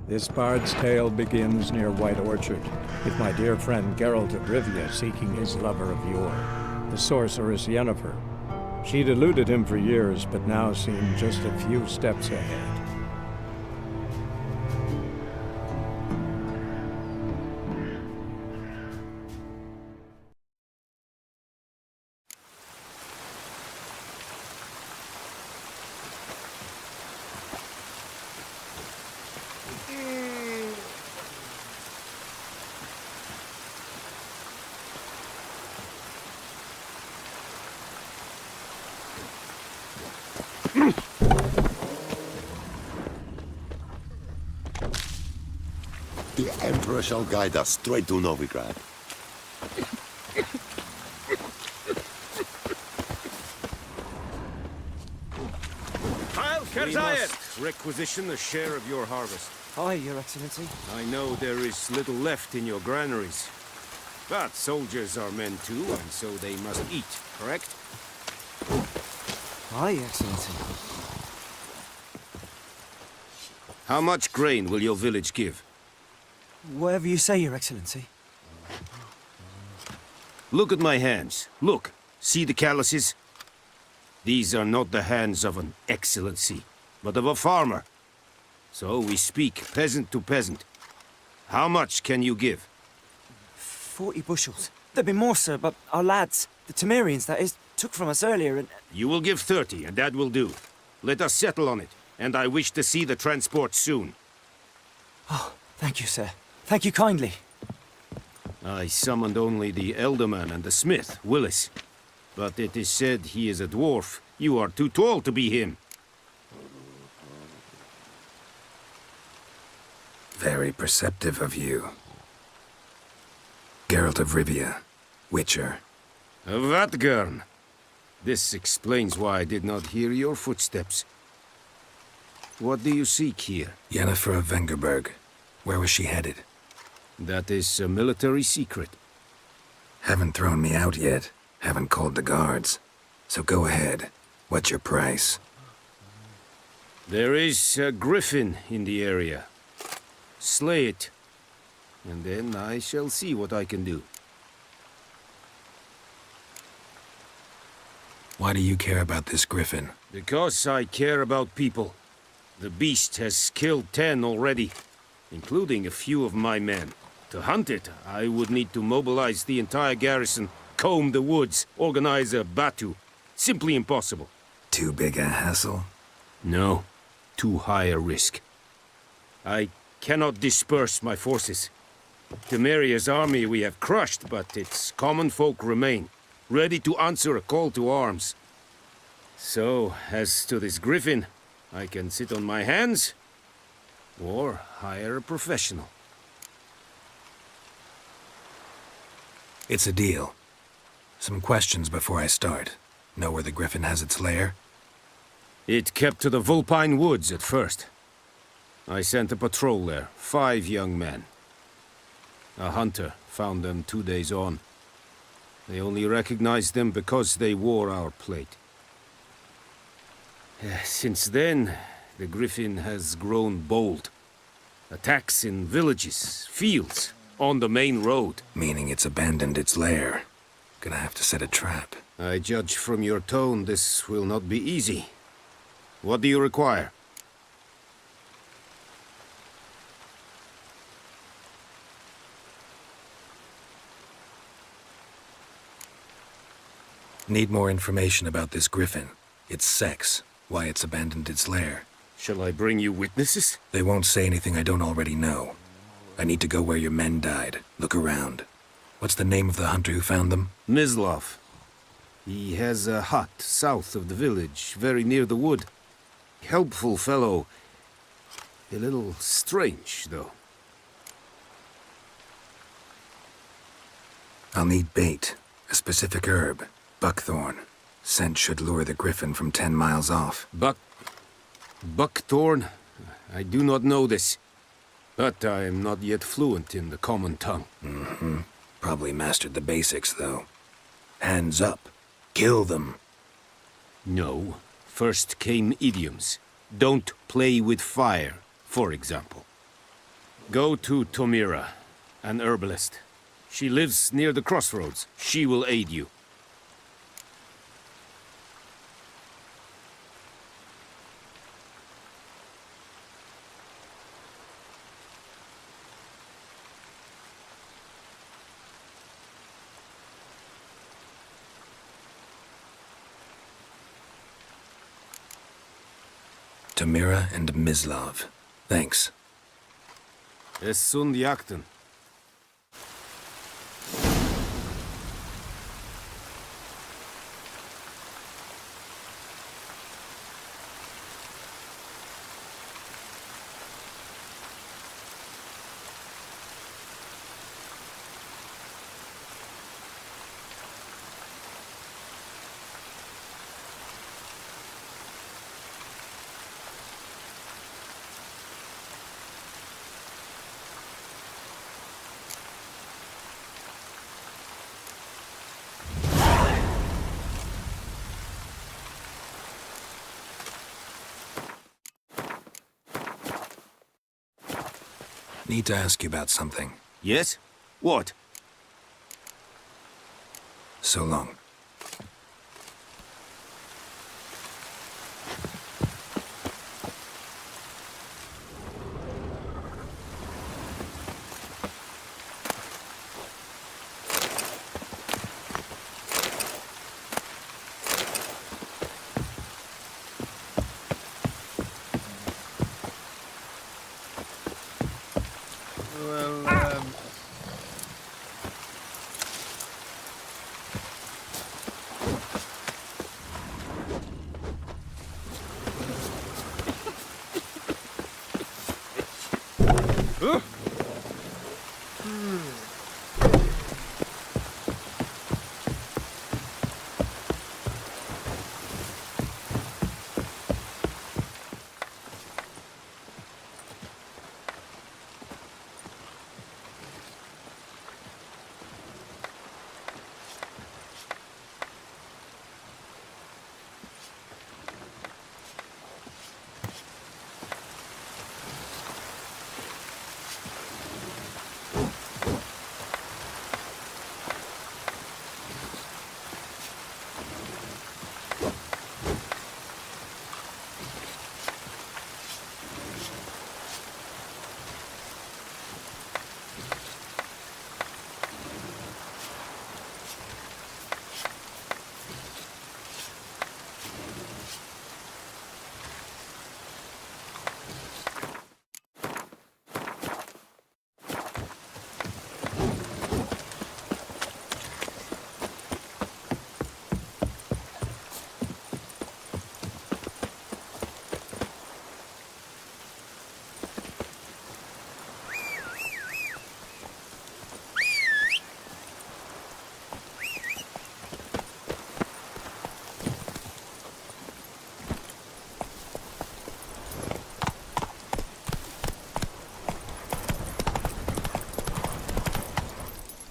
This bard's tale begins near White Orchard, with my dear friend Geralt of Rivia seeking his lover of yore, the sorceress Yennefer. She'd eluded him for years, but now seemed just a few steps ahead. The Emperor shall guide us straight to Novigrad. We must requisition a share of your harvest. Aye, Your Excellency. I know there is little left in your granaries. But soldiers are men too, and so they must eat, correct? Aye, Excellency. How much grain will your village give? Whatever you say, Your Excellency. Look at my hands. Look. See the calluses? These are not the hands of an excellency, but of a farmer. So we speak peasant to peasant. How much can you give? 40 bushels. There'd be more, sir, but our lads, the Temerians, that is, took from us earlier and... You will give 30, and that will do. Let us settle on it, and I wish to see the transport soon. Oh, thank you, sir. Thank you kindly. I summoned only the elderman and the smith, Willis. But it is said he is a dwarf. You are too tall to be him. Very perceptive of you. Geralt of Rivia, Witcher. Vatgern. This explains why I did not hear your footsteps. What do you seek here? Yennefer of Vengerberg. Where was she headed? That is a military secret. Haven't thrown me out yet. Haven't called the guards. So go ahead. What's your price? There is a griffin in the area. Slay it. And then I shall see what I can do. Why do you care about this griffin? Because I care about people. The beast has killed 10 already, including a few of my men. To hunt it, I would need to mobilize the entire garrison, comb the woods, organize a batu. Simply impossible. Too big a hassle? No. Too high a risk. I cannot disperse my forces. Temeria's army we have crushed, but its common folk remain, ready to answer a call to arms. So, as to this griffin, I can sit on my hands, or hire a professional. It's a deal. Some questions before I start. Know where the griffin has its lair? It kept to the Vulpine Woods at first. I sent a patrol there, 5 young men. A hunter found them 2 days on. They only recognized them because they wore our plate. Since then, the griffin has grown bold. Attacks in villages, fields, on the main road. Meaning it's abandoned its lair. Gonna have to set a trap. I judge from your tone this will not be easy. What do you require? Need more information about this griffin. Its sex, why it's abandoned its lair. Shall I bring you witnesses? They won't say anything I don't already know. I need to go where your men died. Look around. What's the name of the hunter who found them? Mislav. He has a hut south of the village, very near the wood. Helpful fellow. A little strange, though. I'll need bait. A specific herb. Buckthorn. Scent should lure the griffin from 10 miles off. Buckthorn? I do not know this. But I am not yet fluent in the common tongue. Mm-hmm. Probably mastered the basics, though. Hands up. Kill them. No. First came idioms. Don't play with fire, for example. Go to Tomira, an herbalist. She lives near the crossroads. She will aid you. Tomira and Mislav. Thanks. Es sunt jakten. Need to ask you about something. Yes? What? So long.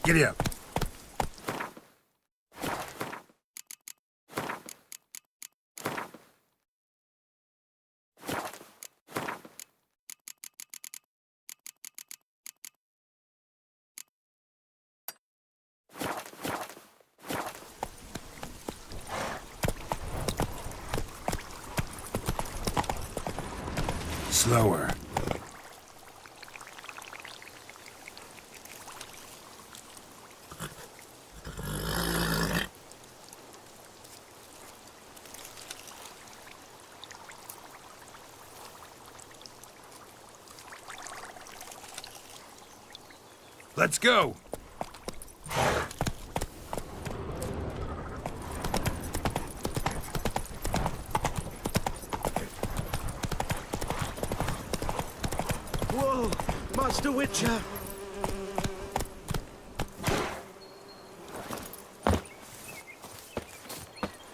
Giddy up. Slower. Let's go. Whoa, Master Witcher!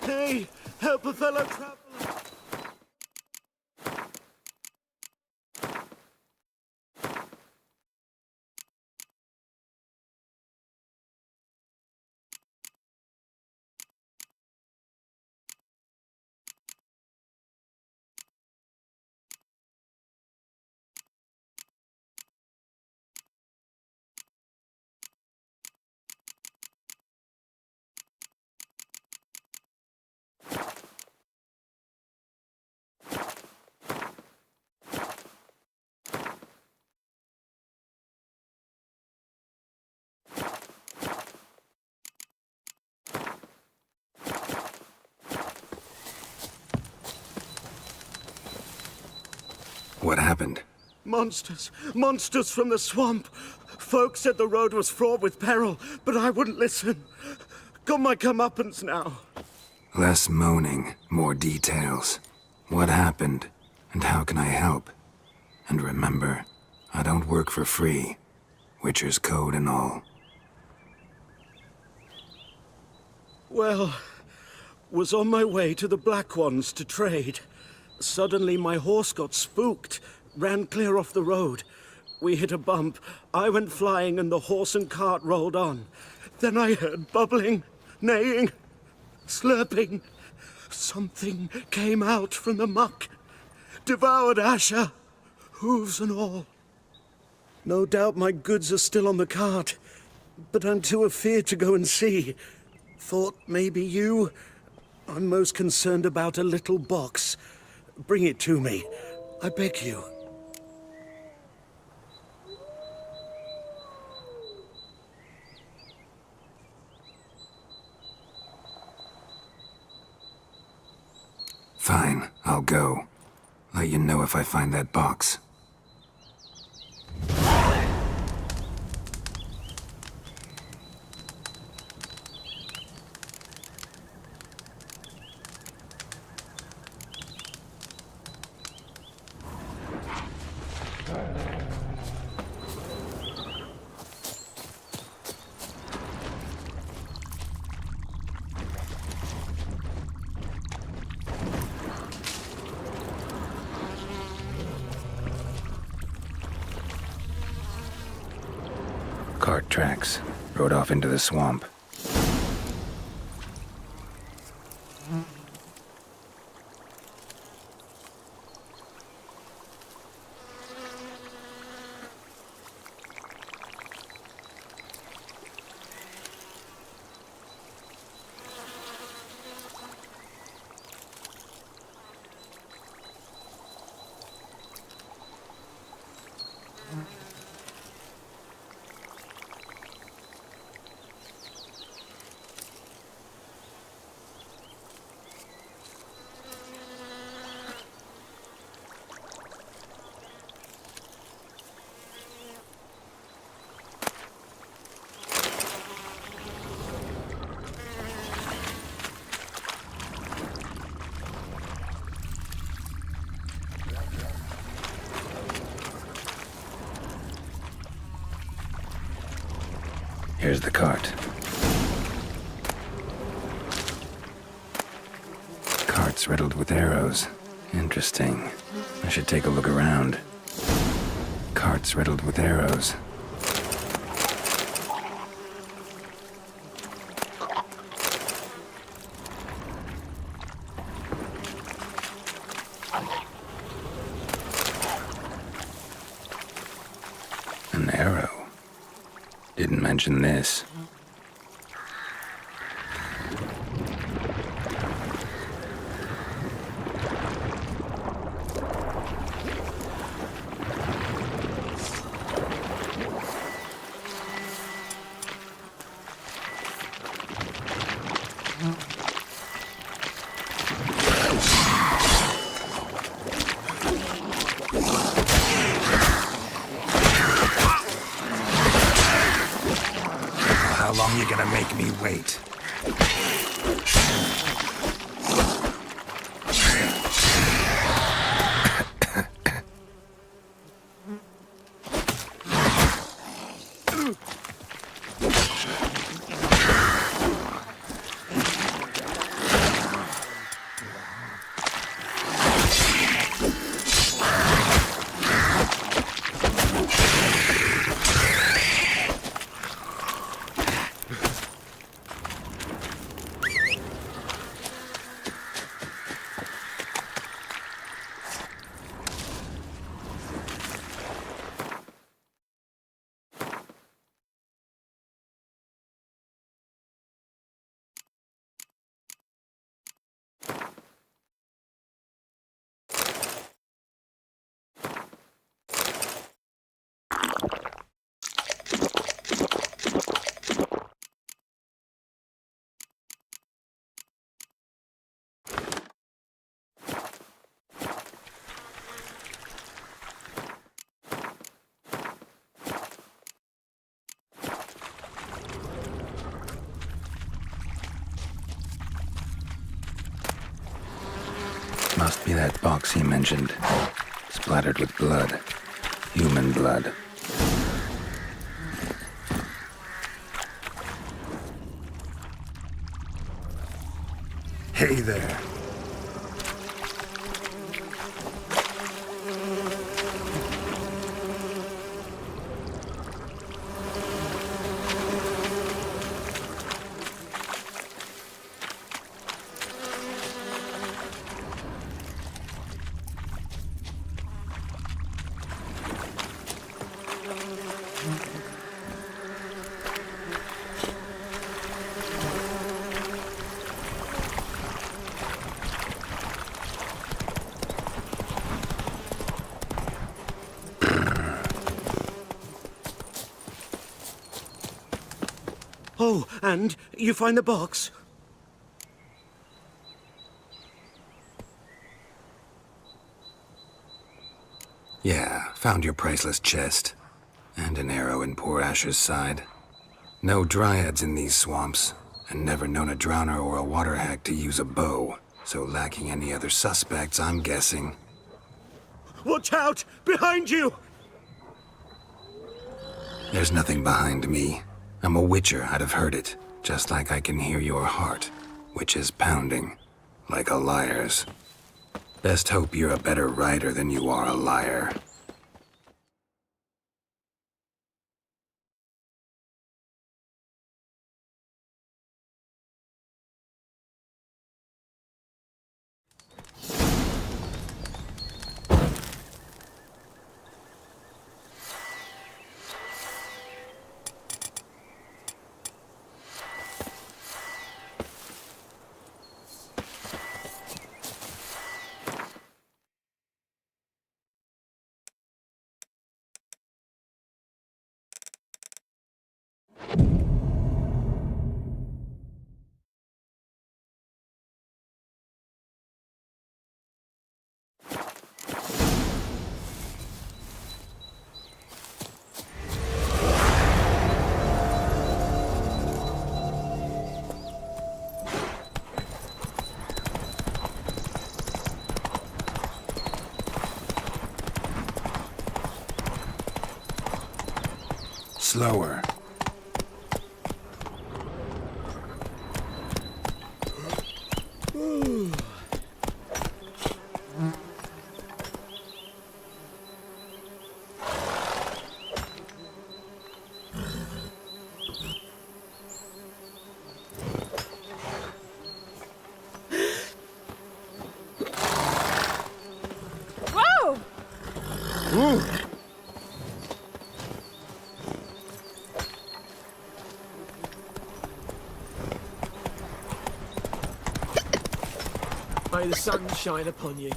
Hey, help a fellow traveler! What happened? Monsters! Monsters from the swamp! Folk said the road was fraught with peril, but I wouldn't listen. Got my comeuppance now. Less moaning, more details. What happened, and how can I help? And remember, I don't work for free. Witcher's code and all. Well, was on my way to the Black Ones to trade. Suddenly my horse got spooked, ran clear off the road. We hit a bump, I went flying and the horse and cart rolled on. Then I heard bubbling, neighing, slurping. Something came out from the muck, devoured Asher, hooves and all. No doubt my goods are still on the cart, but I'm too afeard to go and see. Thought maybe you... I'm most concerned about a little box. Bring it to me. I beg you. Fine, I'll go. Let you know if I find that box. Cart tracks. Rode off into the swamp. Here's the cart. Cart's riddled with arrows. Interesting. I should take a look around. Cart's riddled with arrows. An arrow. Didn't mention this. How long you gonna make me wait? Must be that box he mentioned. Splattered with blood. Human blood. Hey there. And you find the box? Yeah, found your priceless chest. And an arrow in poor Asher's side. No dryads in these swamps, and never known a drowner or a water hack to use a bow. So lacking any other suspects, I'm guessing. Watch out! Behind you! There's nothing behind me. I'm a witcher, I'd have heard it. Just like I can hear your heart, which is pounding, like a liar's. Best hope you're a better rider than you are a liar. Slower. Whoa! May the sun shine upon you.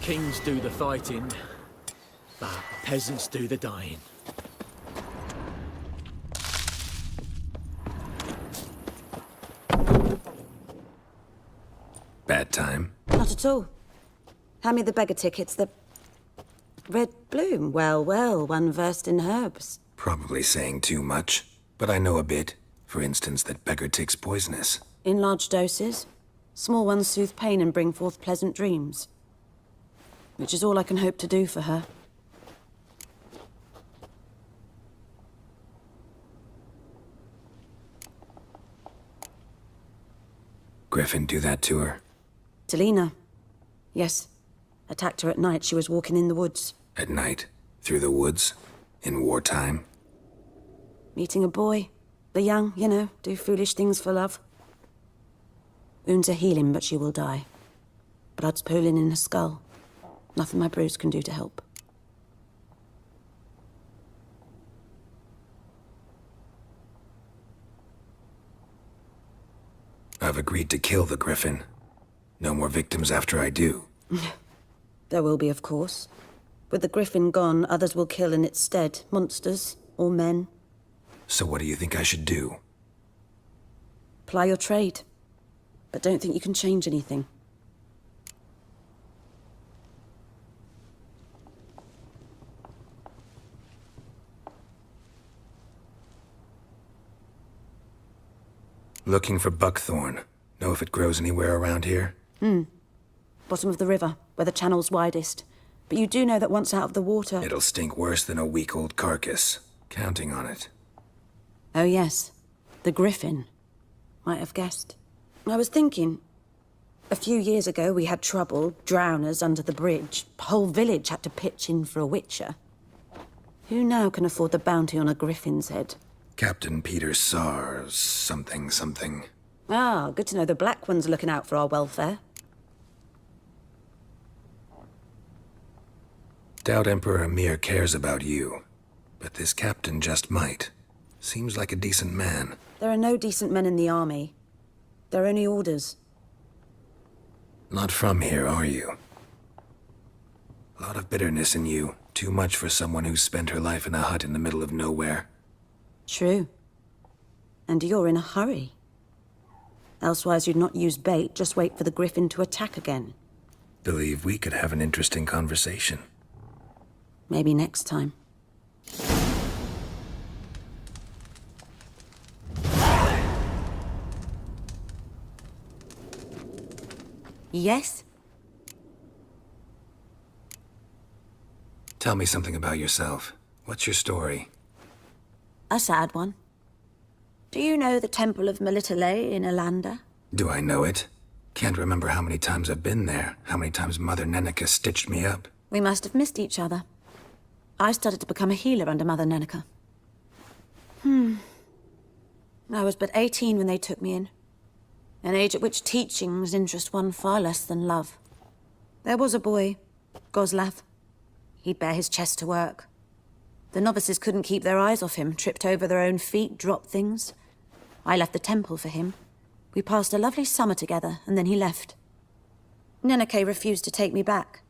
Kings do the fighting, but peasants do the dying. Bad time? Not at all. Hand me the beggar tickets, the... Red bloom. Well, well, one versed in herbs. Probably saying too much, but I know a bit. For instance, that beggar tick's poisonous. In large doses. Small ones soothe pain and bring forth pleasant dreams. Which is all I can hope to do for her. Griffin do that to her? Talina. Yes. Attacked her at night. She was walking in the woods. At night? Through the woods? In wartime? Meeting a boy. The young, you know, do foolish things for love. Wounds are healing, but she will die. Blood's pooling in her skull. Nothing my brews can do to help. I've agreed to kill the Griffin. No more victims after I do. There will be, of course. With the Griffin gone, others will kill in its stead. Monsters, or men. So what do you think I should do? Ply your trade. But don't think you can change anything. Looking for buckthorn. Know if it grows anywhere around here? Bottom of the river, where the channel's widest. But you do know that once out of the water... It'll stink worse than a week-old carcass. Counting on it. Oh, yes. The griffin. Might have guessed. I was thinking... A few years ago, we had trouble, drowners under the bridge. The whole village had to pitch in for a witcher. Who now can afford the bounty on a griffin's head? Captain Peter Sars, something. Ah, good to know the Black One's looking out for our welfare. Doubt Emperor Emir cares about you. But this captain just might. Seems like a decent man. There are no decent men in the army. There are only orders. Not from here, are you? A lot of bitterness in you. Too much for someone who spent her life in a hut in the middle of nowhere. True. And you're in a hurry. Elsewise you'd not use bait, just wait for the griffin to attack again. Believe we could have an interesting conversation. Maybe next time. Yes? Tell me something about yourself. What's your story? A sad one. Do you know the Temple of Melitele in Alanda? Do I know it? Can't remember how many times I've been there, how many times Mother Nenica stitched me up. We must have missed each other. I started to become a healer under Mother Nenica. I was but 18 when they took me in. An age at which teachings interest one far less than love. There was a boy, Goslav. He'd bare his chest to work. The novices couldn't keep their eyes off him, tripped over their own feet, dropped things. I left the temple for him. We passed a lovely summer together, and then he left. Nenike refused to take me back.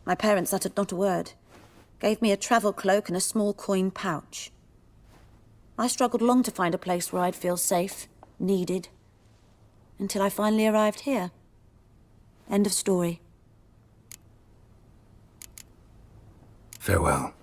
My parents uttered not a word. Gave me a travel cloak and a small coin pouch. I struggled long to find a place where I'd feel safe, needed, until I finally arrived here. End of story. Farewell.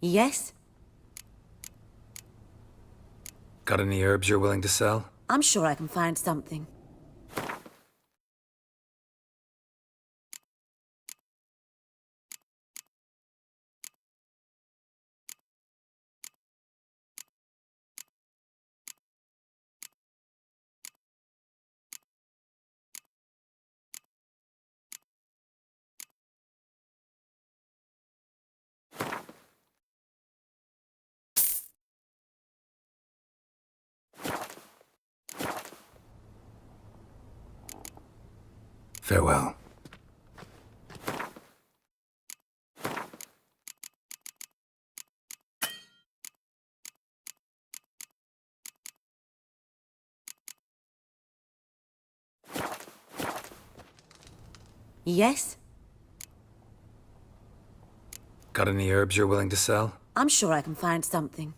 Yes? Got any herbs you're willing to sell? I'm sure I can find something. Farewell. Yes? Got any herbs you're willing to sell? I'm sure I can find something.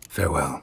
Farewell.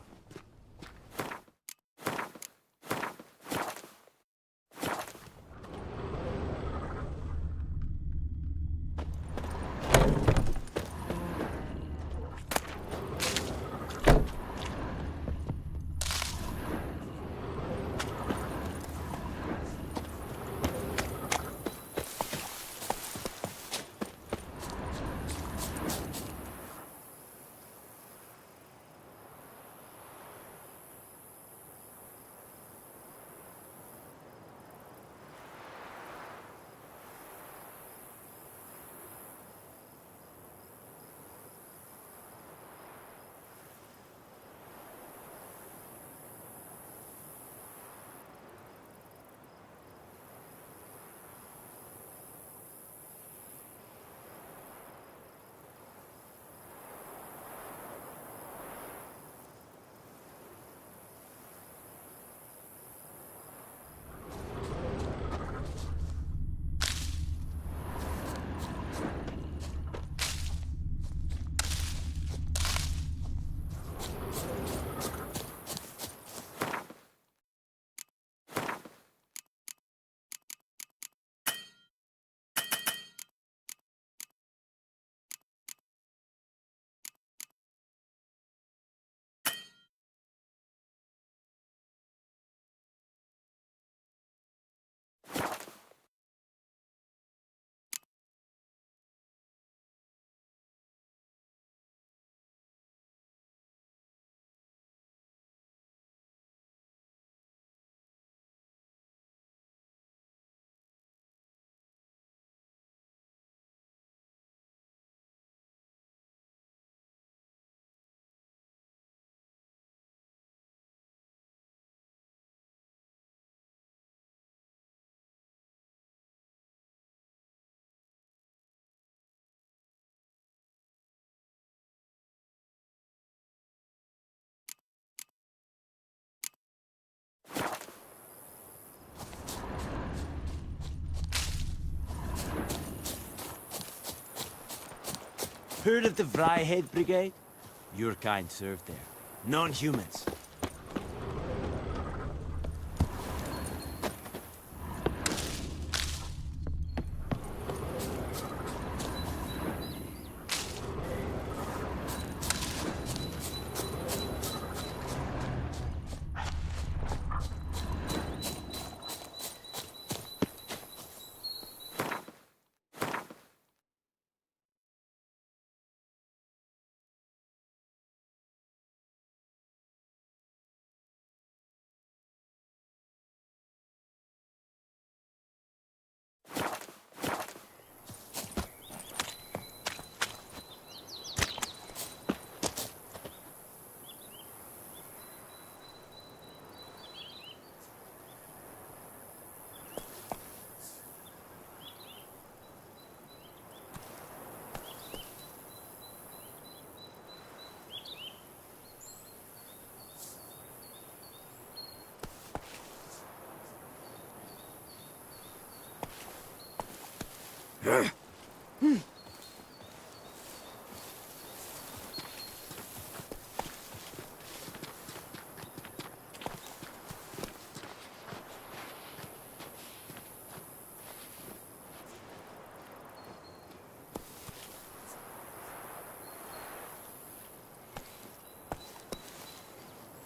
Heard of the Vryhead Brigade? Your kind served there. Non-humans.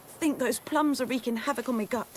I think those plums are wreaking havoc on my gut.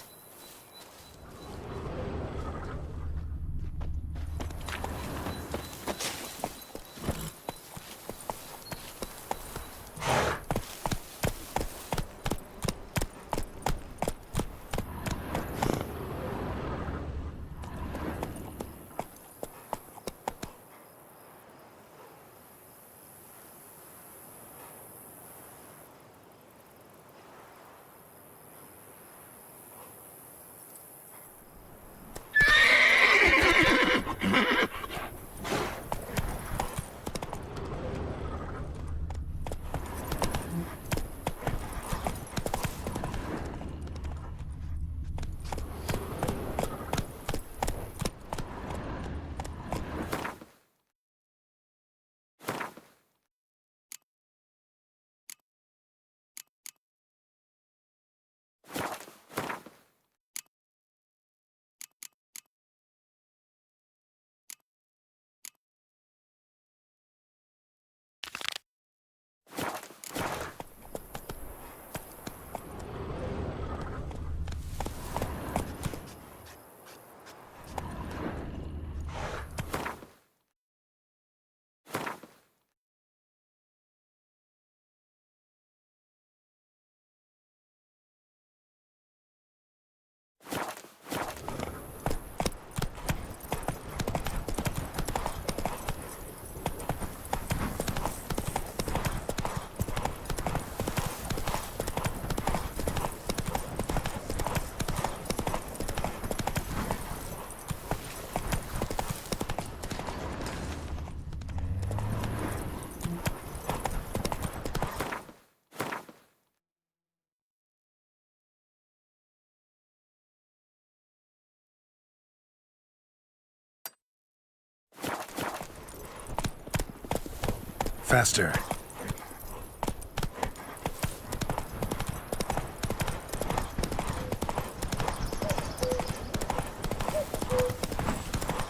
Faster.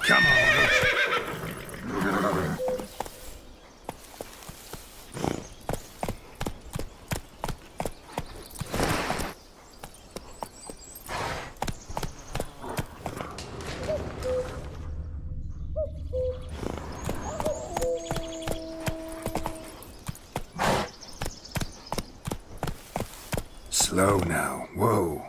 Come on, slow now. Whoa.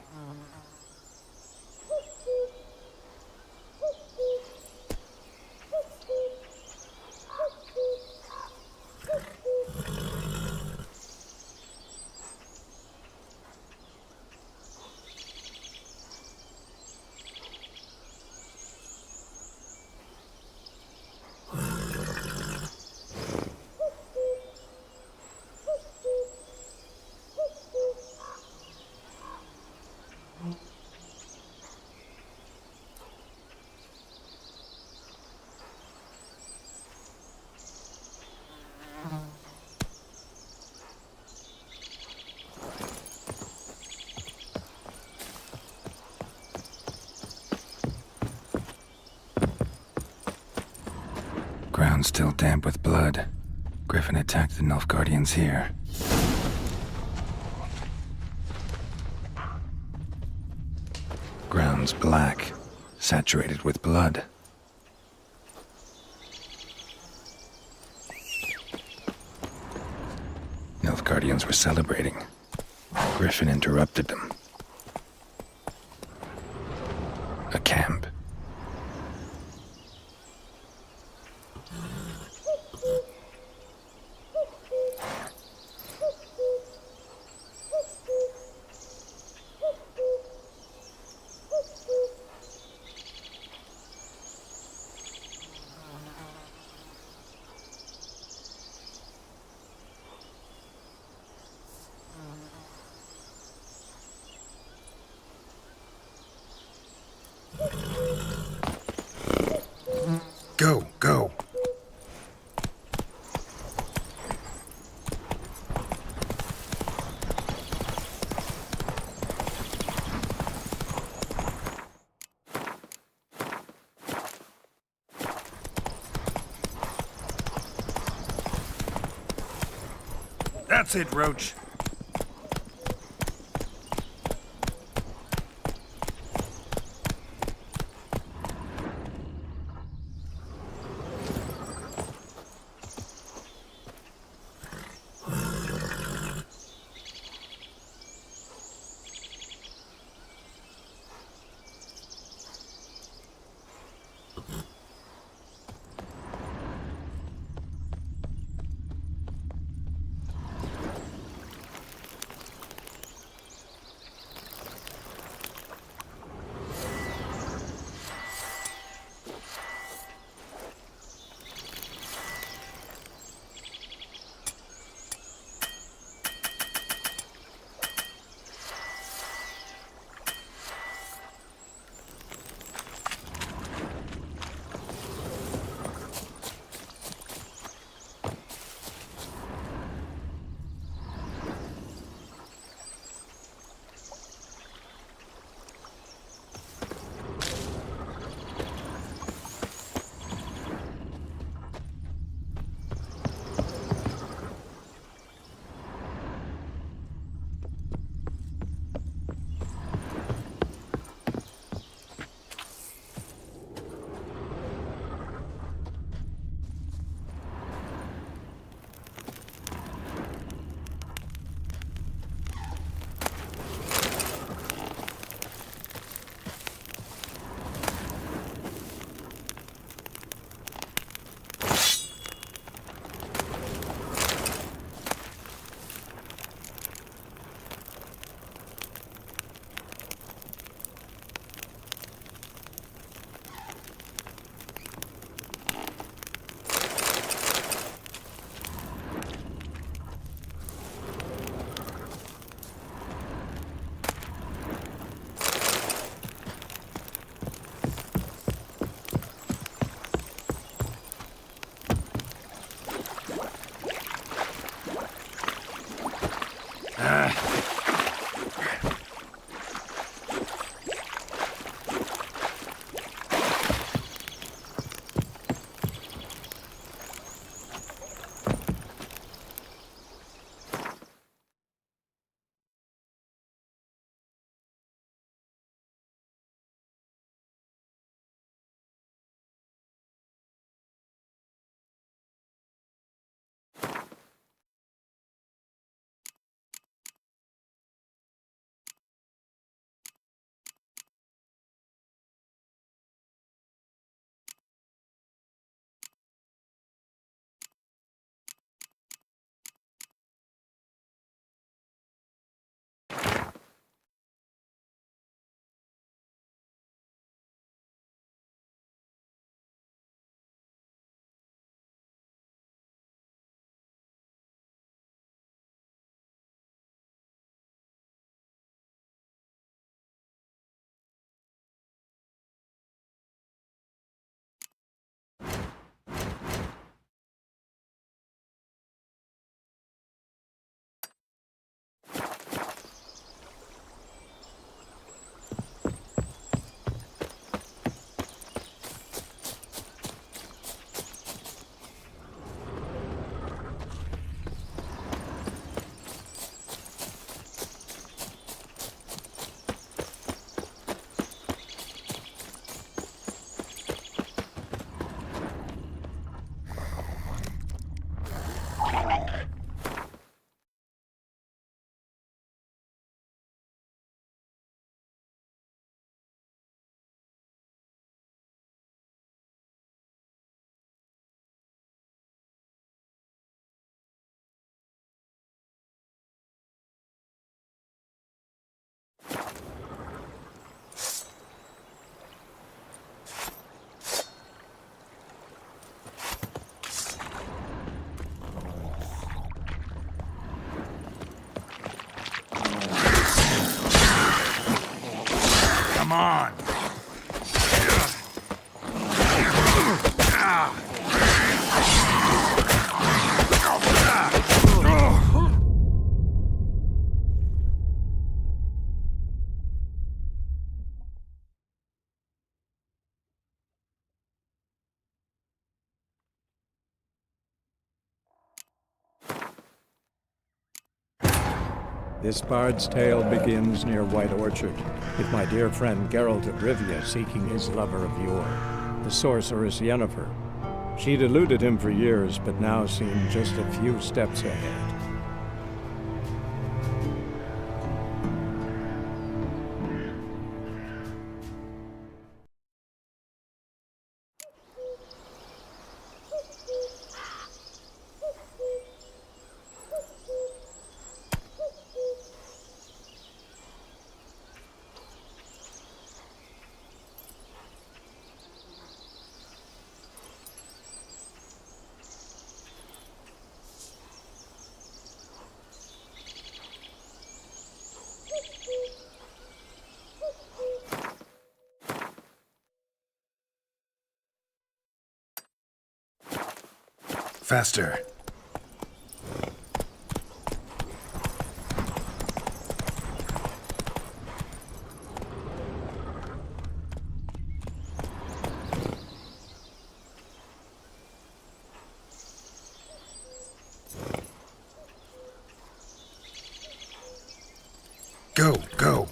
Ground still damp with blood. Griffin attacked the Nilfgaardians here. Ground's black, saturated with blood. Nilfgaardians were celebrating. Griffin interrupted them. A camp. Go, go. That's it, Roach. This bard's tale begins near White Orchard, with my dear friend Geralt of Rivia seeking his lover of yore, the sorceress Yennefer. She'd eluded him for years, but now seemed just a few steps ahead. Faster. Go, go.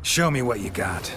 Show me what you got.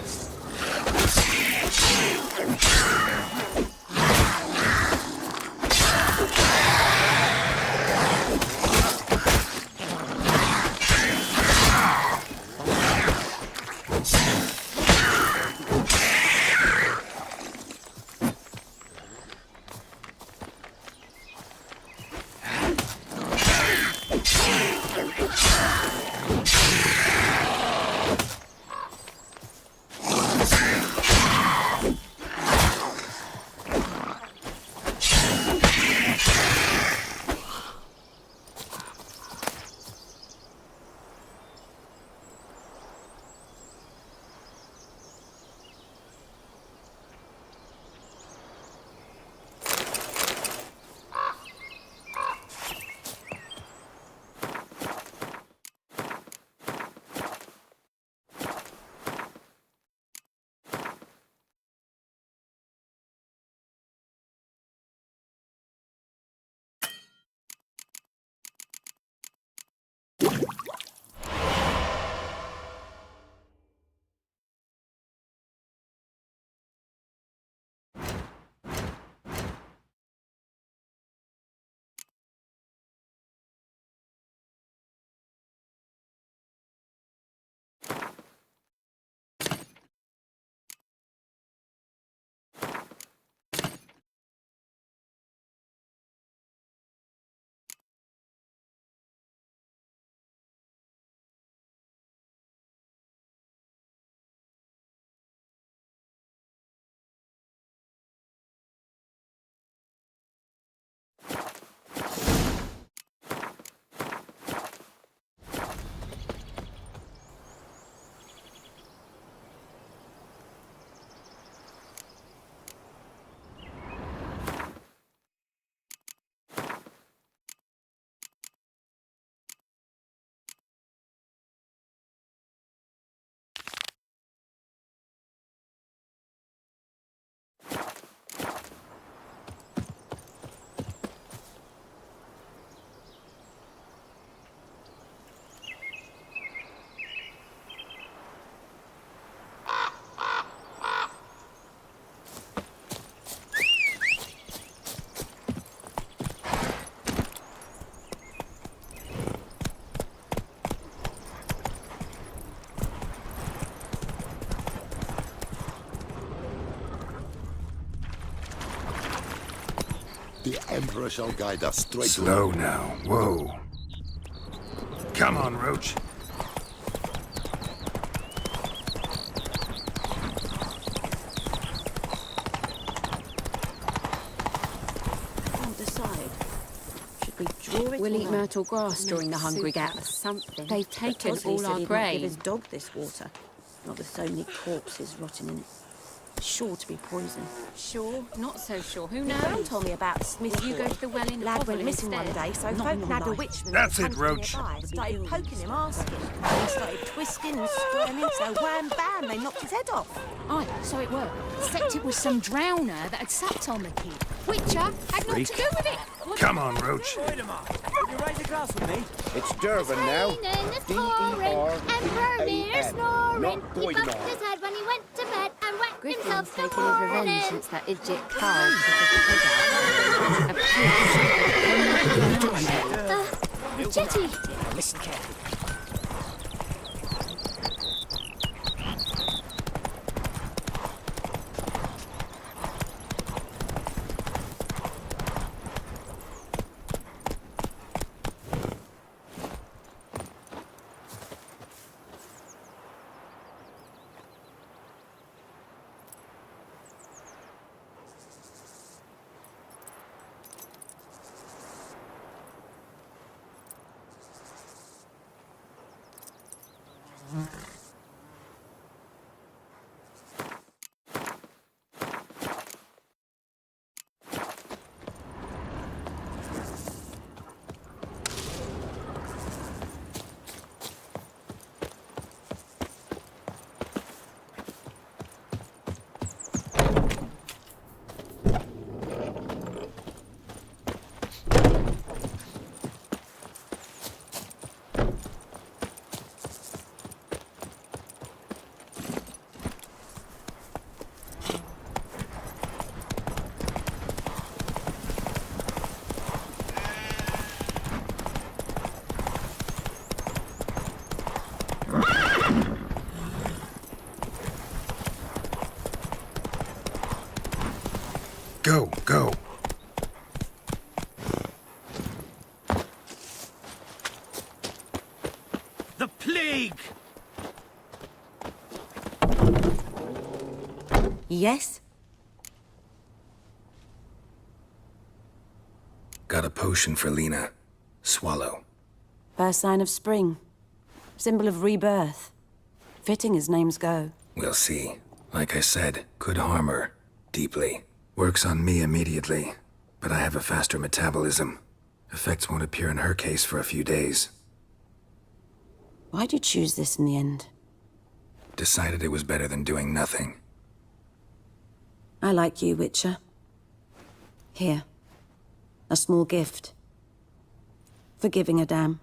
The Emperor shall guide us straight. Slow now. Whoa. Come on, Roach. Can't decide. Should we draw it? We'll or eat not? myrtle grass during the Hungry Soup Gap. or something. They've But taken Tosley all said our he'd not grain. give his dog this water. Not with so many corpses rotting in it. Sure to be poison. Sure, not so sure. Who My gran knows? told me about Smith. You go to the well in Lad Hovel went missing instead. one day, so Not folk in nabbed a life. witchman That's that it, was Roach. hunting nearby, started poking him, asking. And he started twisting and squirming, so wham bam, they knocked his head off. Aye, so it were. Except it was some drowner that had sapped on the kid. Witcher had naught to do with it. Come on, Roach. Would you raise a glass with me? It's Durban now. Emperor snoring. Not He bumped his head when he went to bed and whacked Griffin's himself till taken his revenge morning. since that idiot Carl took his head out. Jetty. Listen carefully. Go, go. The plague! Yes? Got a potion for Lena. Swallow. First sign of spring. Symbol of rebirth. Fitting as names go. We'll see. Like I said, could harm her. Deeply. Works on me immediately. But I have a faster metabolism. Effects won't appear in her case for a few days. Why'd you choose this in the end? Decided it was better than doing nothing. I like you, Witcher. Here. A small gift. For giving a damn.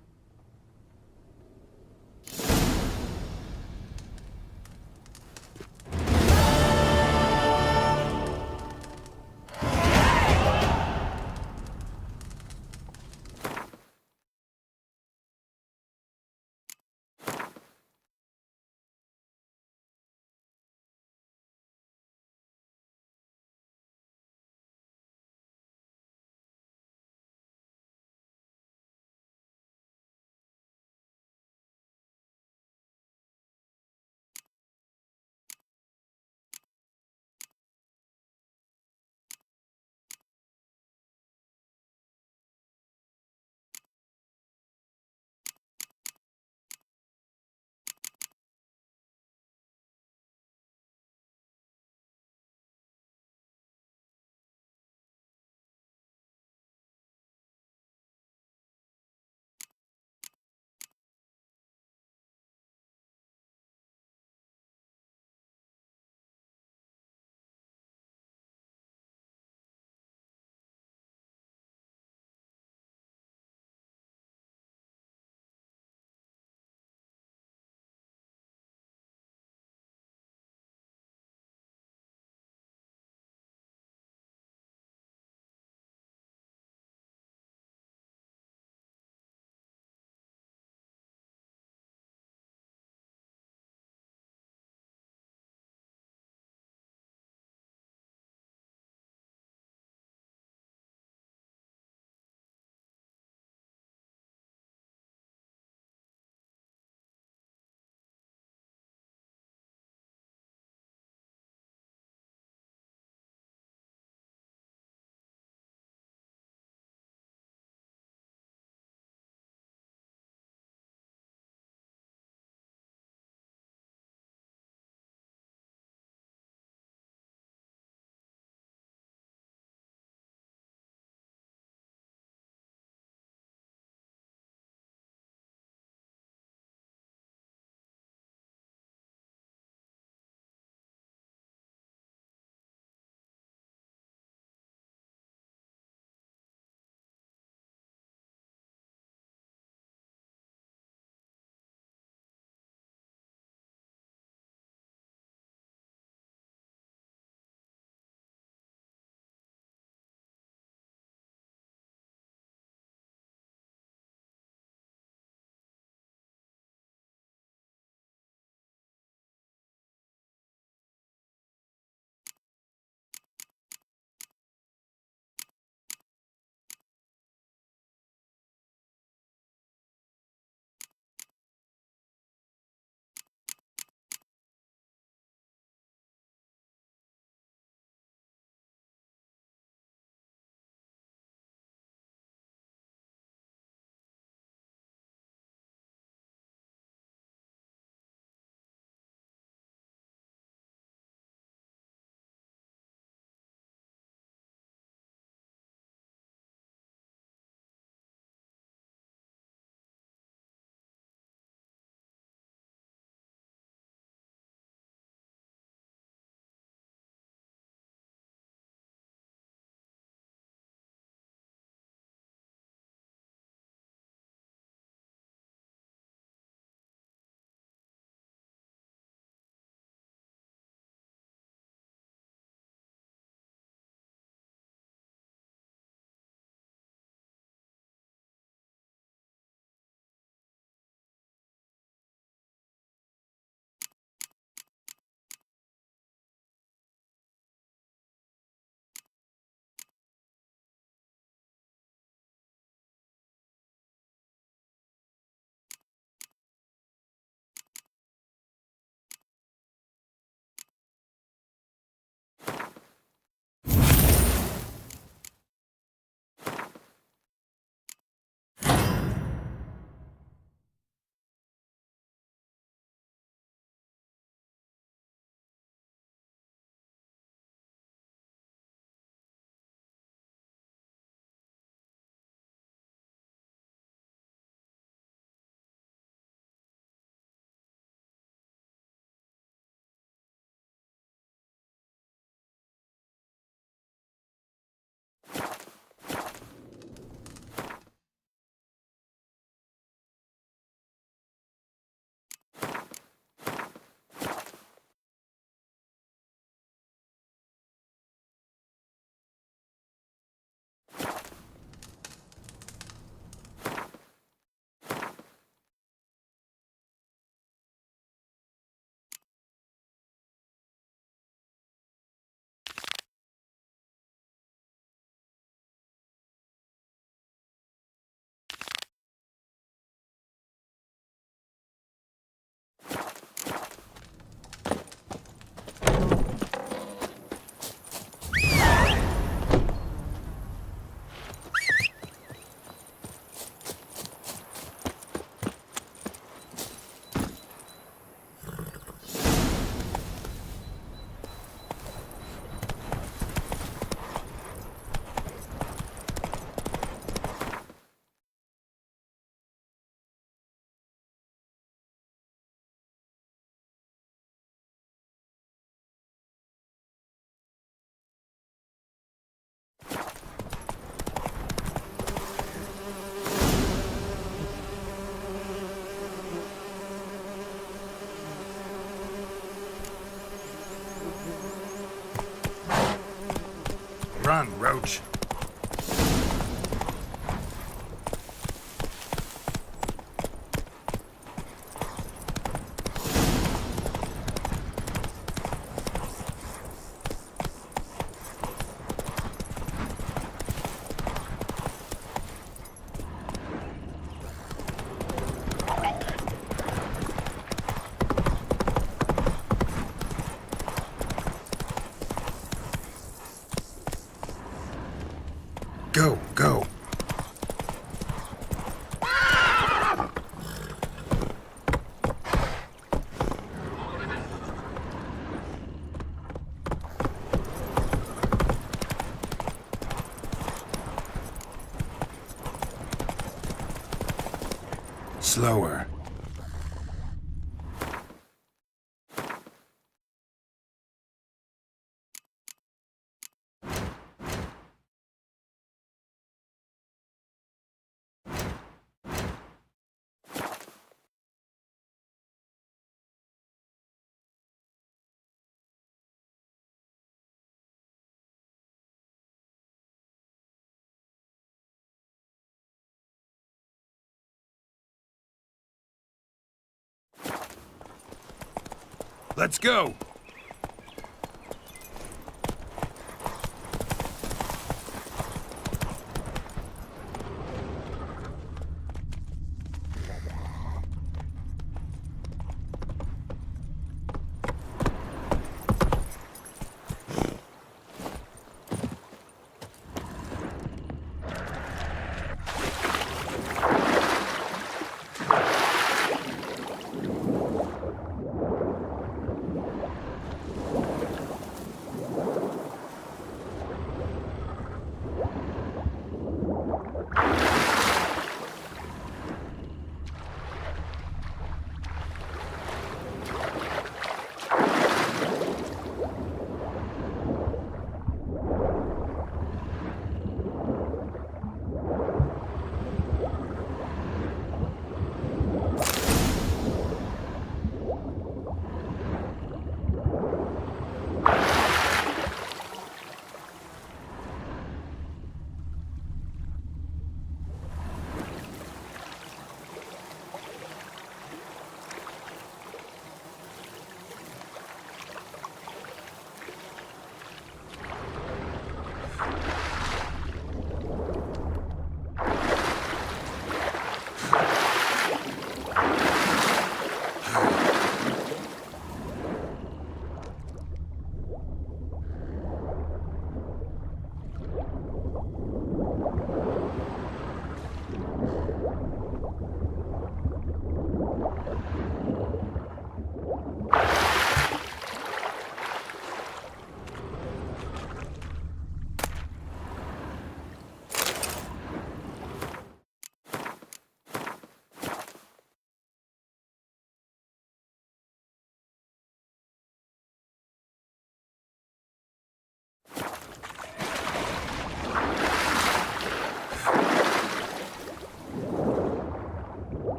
Run, Roach. Go, go. Slower. Let's go!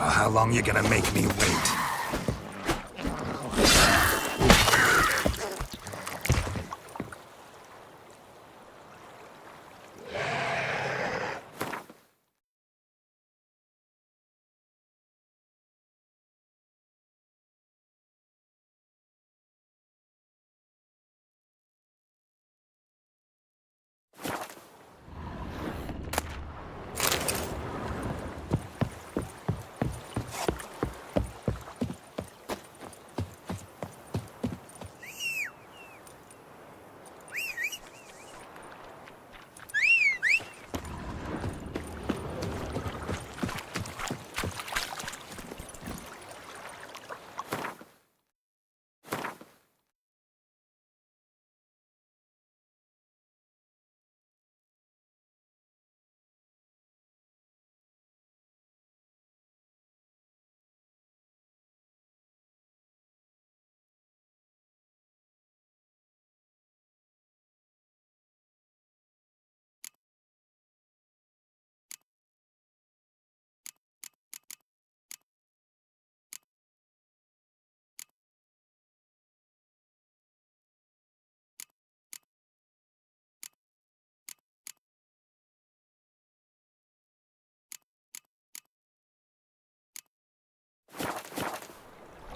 Well, how long you gonna make me wait?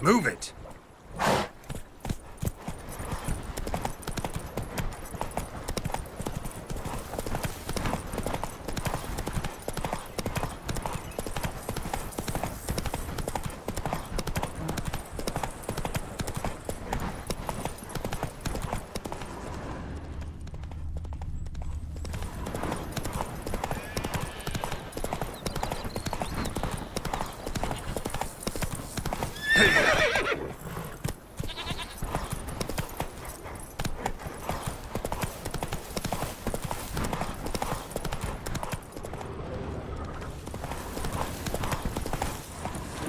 Move it!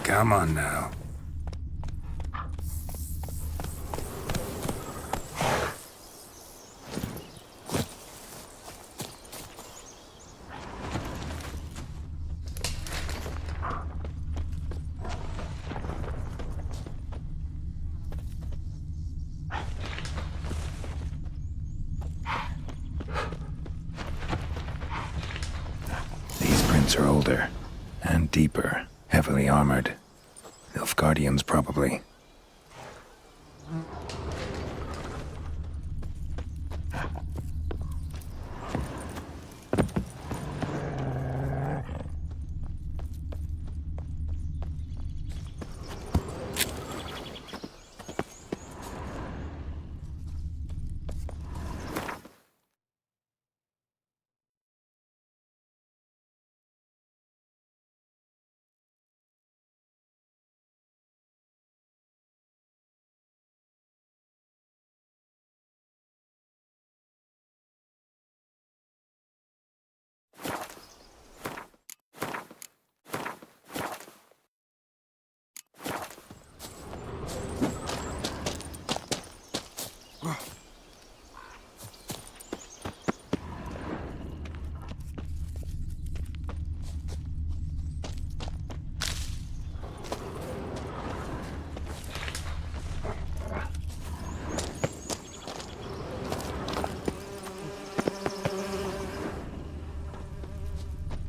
Come on now. These prints are older and deeper, heavily armored. Nilfgaardians, probably.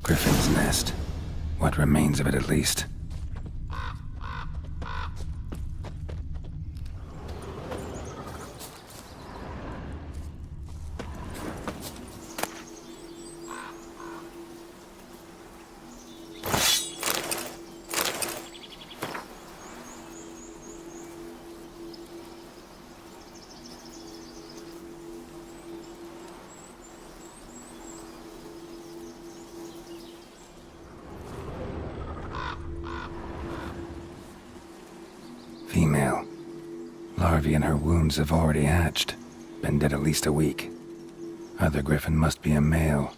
Griffin's nest. What remains of it, at least. Female. Larvae in her wounds have already hatched. Been dead at least a week. Other griffin must be a male.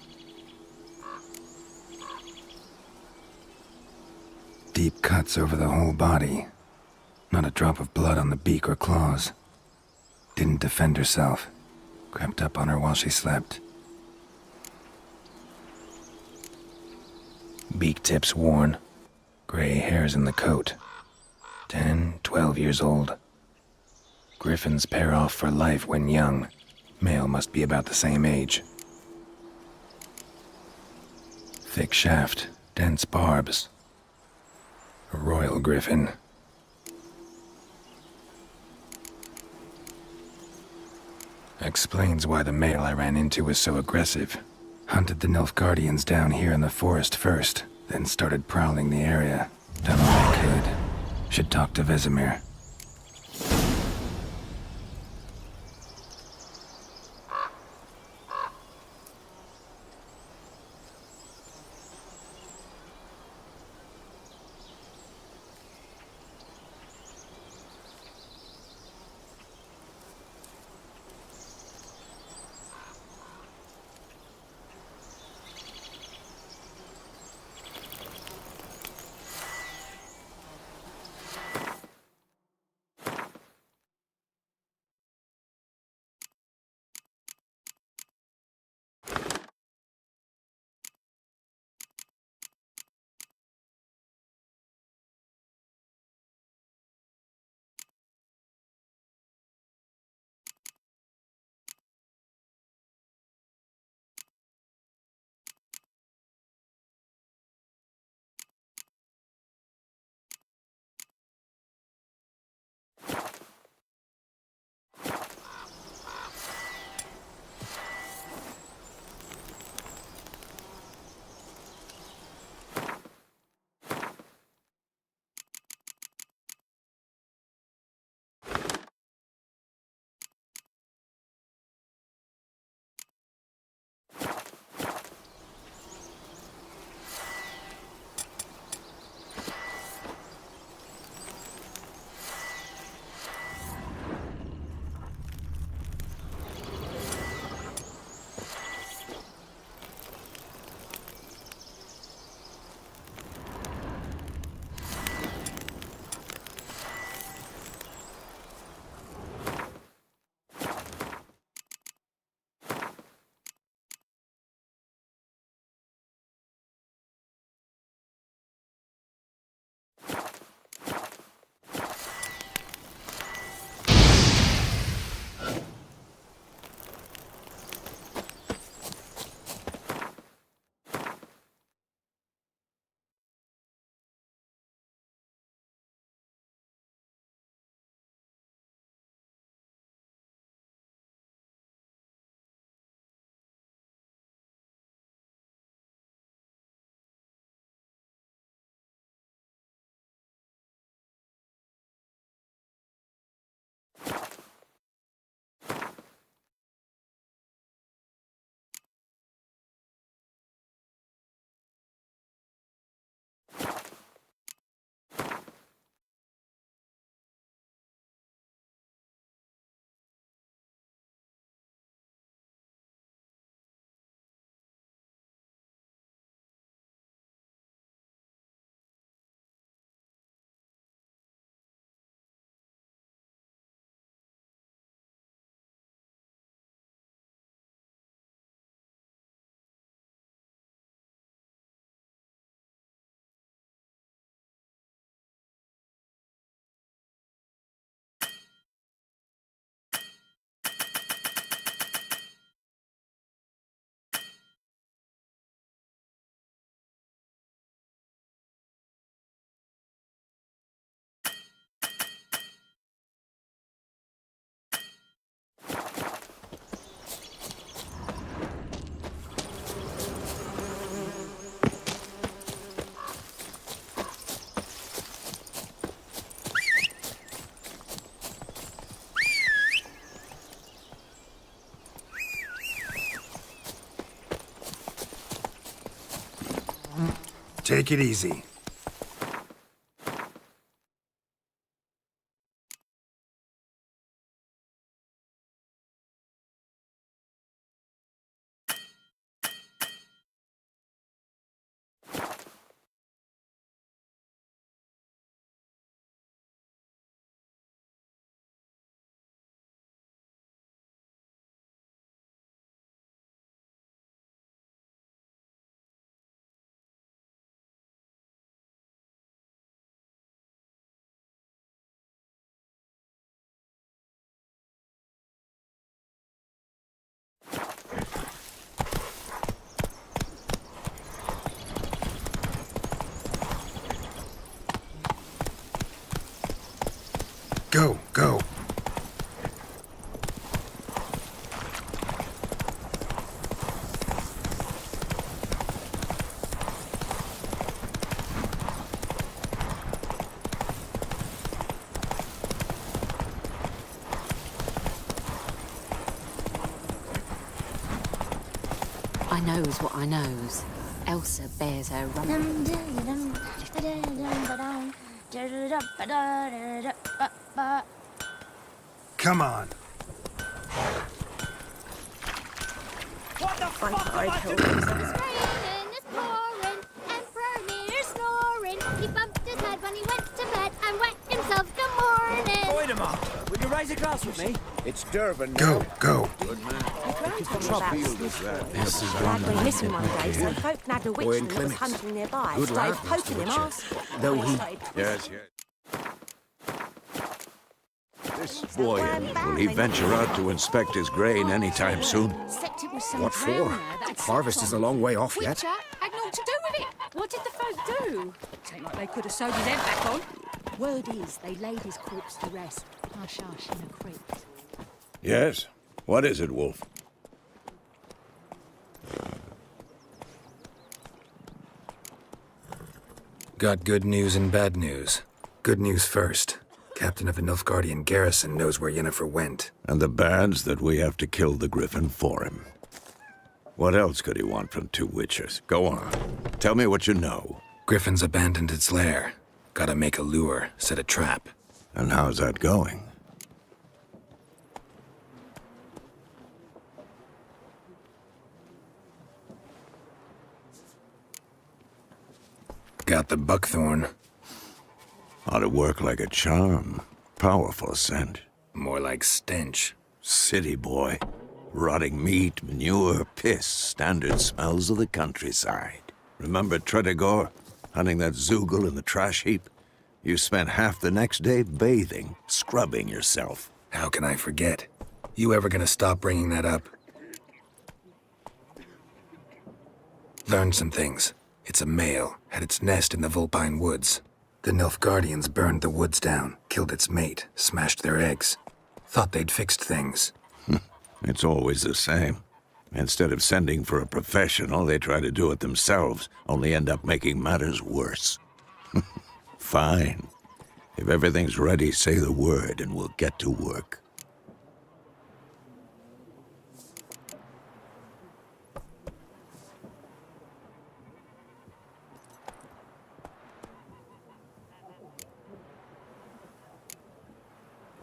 Deep cuts over the whole body. Not a drop of blood on the beak or claws. Didn't defend herself. Crept up on her while she slept. Beak tips worn. Gray hairs in the coat. 10, 12 years old. Griffins pair off for life when young. Male must be about the same age. Thick shaft, dense barbs. A royal griffin. Explains why the male I ran into was so aggressive. Hunted the Nilfgaardians down here in the forest first, then started prowling the area. Done all I could. Should talk to Vesemir. Take it easy. Go, go. I knows what I knows. Elsa bears her rum. Come on. What the fuck am I It's raining, it's pouring, Emperor near snoring. He bumped his head when he went to bed and wet himself good morning. Voidemar, will you raise a glass with me? It's Durban now. Go, go. Good man. This is lad went missing one day, so folk nabbed a Boy in witchman that was clinics. hunting nearby. Good Started lad, Mr. poking him, Witcher. asking. Though he... Yes, yes. This boy, will he venture out to inspect his grain anytime soon? Except it was some What for? drowner that had Harvest is a long way off yet. Witcher had naught to do with it. What did the folk do? Ain't like they could have sewed his head back on. Word is, they laid his corpse to rest. Hush-hush in a creek. Yes? What is it, Wolf? Got good news and bad news. Good news first. Captain of the Nilfgaardian garrison knows where Yennefer went. And the bad's that we have to kill the Griffin for him. What else could he want from two witches? Go on. Tell me what you know. Griffin's abandoned its lair. Gotta make a lure, set a trap. And how's that going? Got the buckthorn. Ought to work like a charm. Powerful scent. More like stench. City boy. Rotting meat, manure, piss. Standard smells of the countryside. Remember Tredegor? Hunting that Zoogle in the trash heap? You spent half the next day bathing, scrubbing yourself. How can I forget? You ever gonna stop bringing that up? Learned some things. It's a male, had its nest in the Vulpine Woods. The Nilfgaardians burned the woods down, killed its mate, smashed their eggs. Thought they'd fixed things. It's always the same. Instead of sending for a professional, they try to do it themselves, only end up making matters worse. Fine. If everything's ready, say the word and we'll get to work.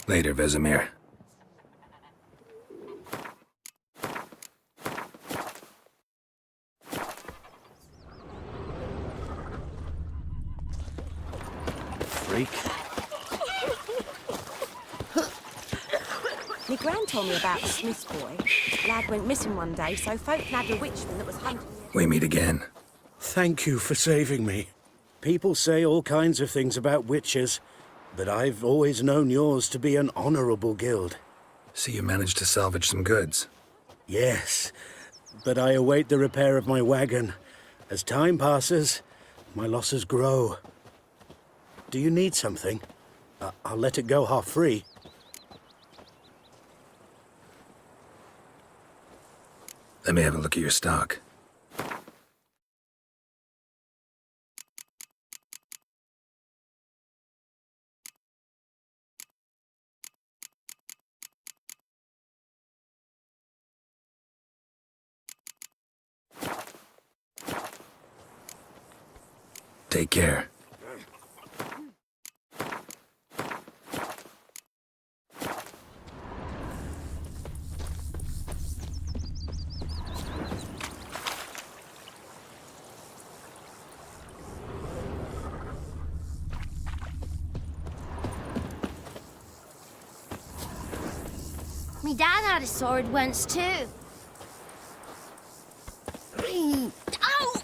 Later, Vesemir. Freak. My gran told me about the Smith's boy. Lad went missing one day, so folk nabbed a witchman that was hunting. We meet again. Thank you for saving me. People say all kinds of things about witches, but I've always known yours to be an honorable guild. So you managed to salvage some goods? Yes, but I await the repair of my wagon. As time passes, my losses grow. Do you need something? I'll let it go half-free. Let me have a look at your stock. Take care. Me dad had a sword once too. Ow!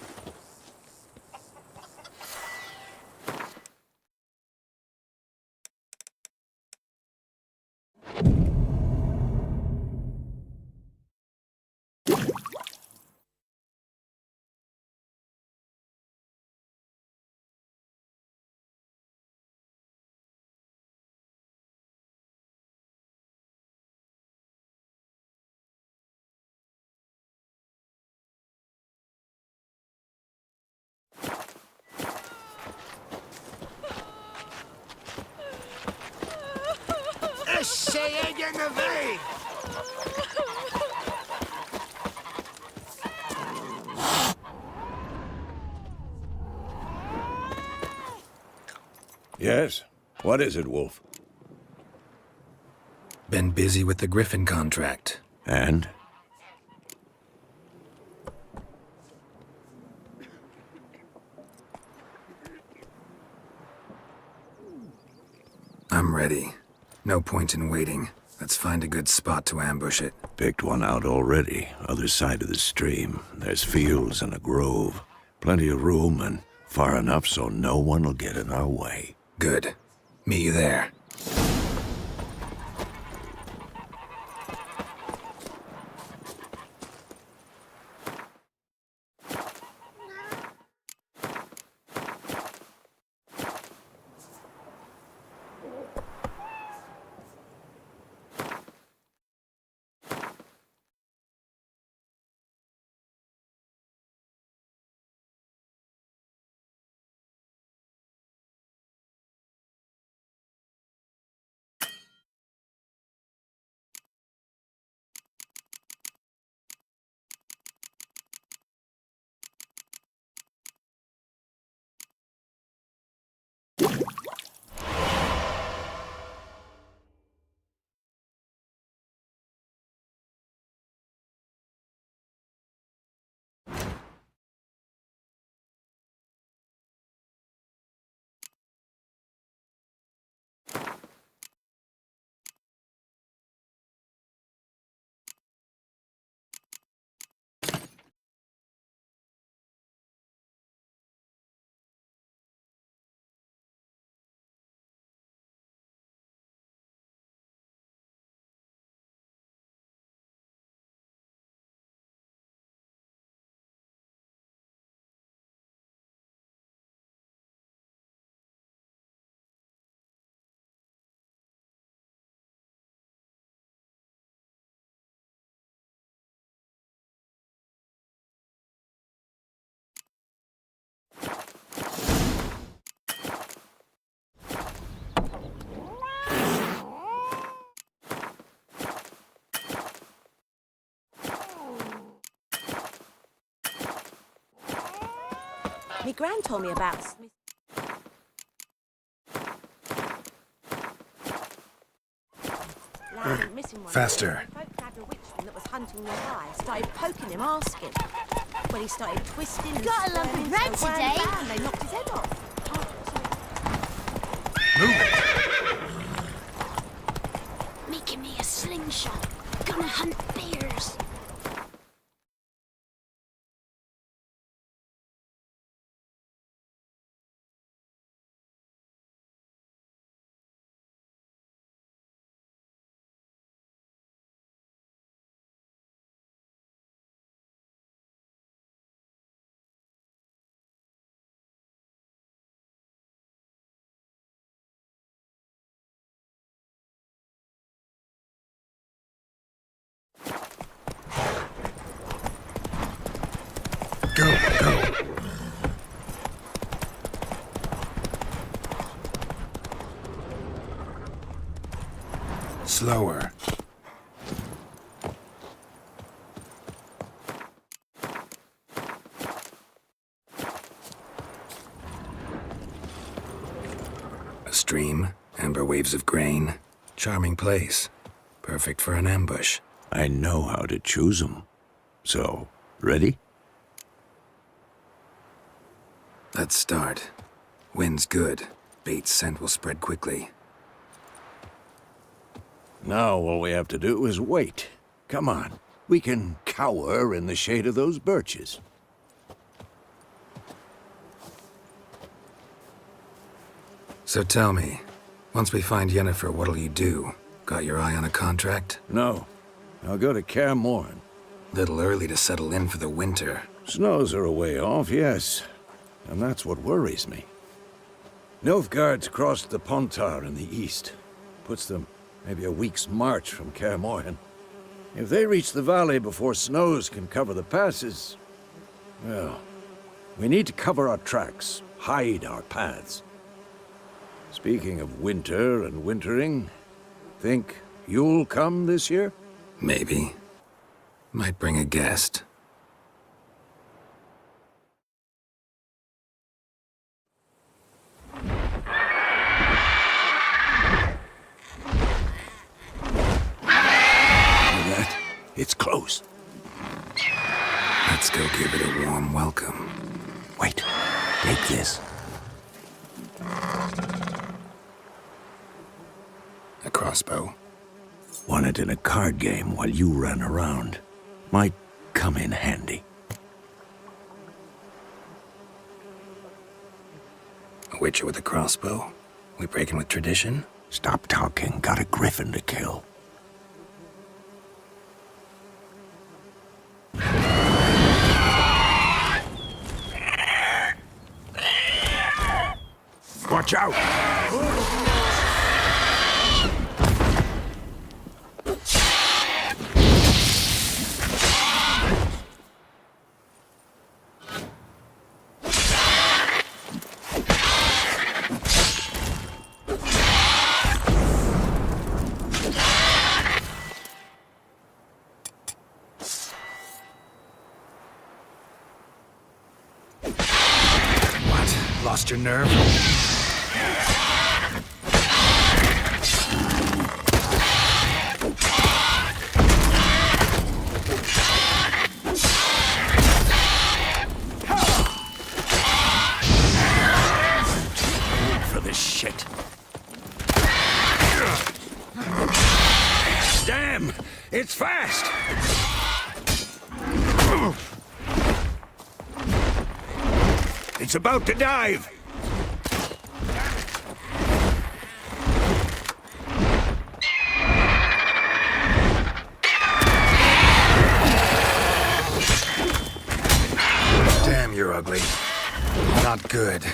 Essayez de veille! Yes? What is it, Wolf? Been busy with the Griffin contract. And? I'm ready. No point in waiting. Let's find a good spot to ambush it. Picked one out already. Other side of the stream. There's fields and a grove. Plenty of room and far enough so no one will get in our way. Good. Meet you there. Me gran told me about Faster. that was hunting nearby. Started poking him, asking. When he started twisting and Got a lump of bread so today. bam, they knocked his head off. Making me a slingshot. Gonna hunt bears. Go, go. Slower. stream, amber waves of grain. Charming place. Perfect for an ambush. I know how to choose them. So, ready? Let's start. Wind's good. Bait's scent will spread quickly. Now all we have to do is wait. Come on. We can cower in the shade of those birches. So tell me, once we find Yennefer, what'll you do? Got your eye on a contract? No. I'll go to Kaer Morhen. Little early to settle in for the winter. Snows are a way off, yes. And that's what worries me. Nilfgaard's crossed the Pontar in the east. Puts them maybe a week's march from Kaer Morhen. If they reach the valley before snows can cover the passes, well, we need to cover our tracks, hide our paths. Speaking of winter and wintering, think you'll come this year? Maybe. Might bring a guest. It's close. Let's go give it a warm welcome. Wait, take this. A crossbow. Won it in a card game while you ran around. Might come in handy. A witcher with a crossbow? We breaking with tradition? Stop talking. Got a griffin to kill. Watch out! What? Lost your nerve? Damn! It's fast! It's about to dive! Damn, you're ugly. Not good.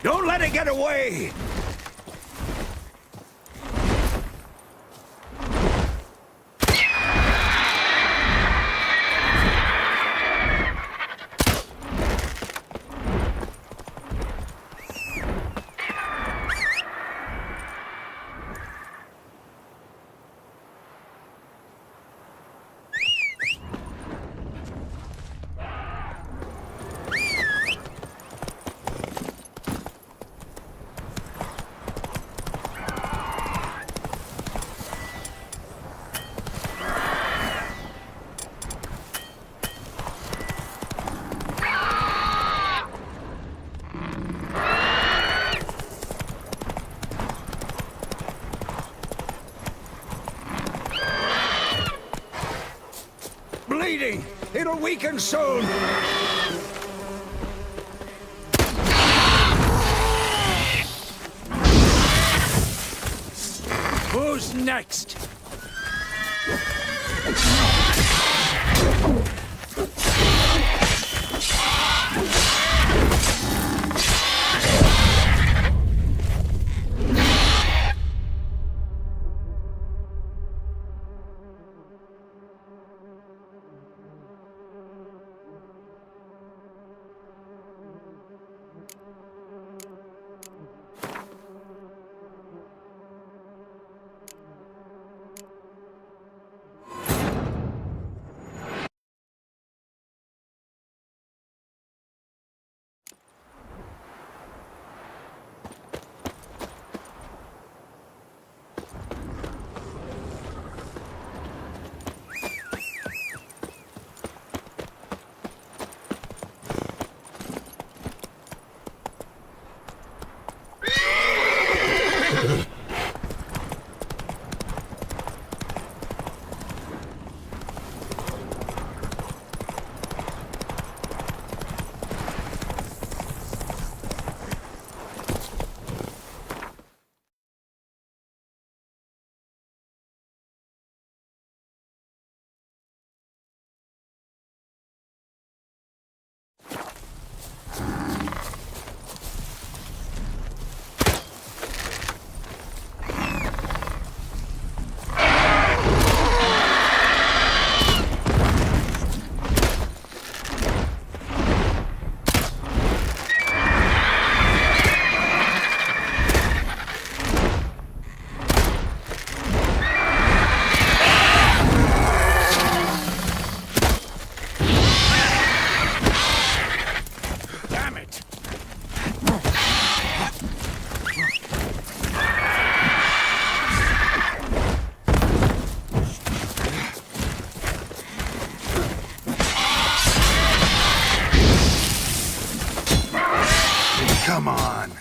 Don't let it get away! bleeding! It'll weaken soon! Who's next? Come on.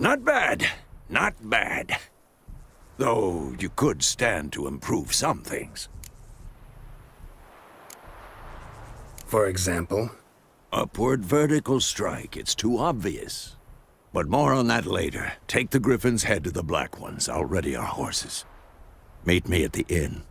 Not bad. Not bad. Though you could stand to improve some things. For example? Upward vertical strike. It's too obvious. But more on that later. Take the Griffin's head to the Black Ones. I'll ready our horses. Meet me at the inn.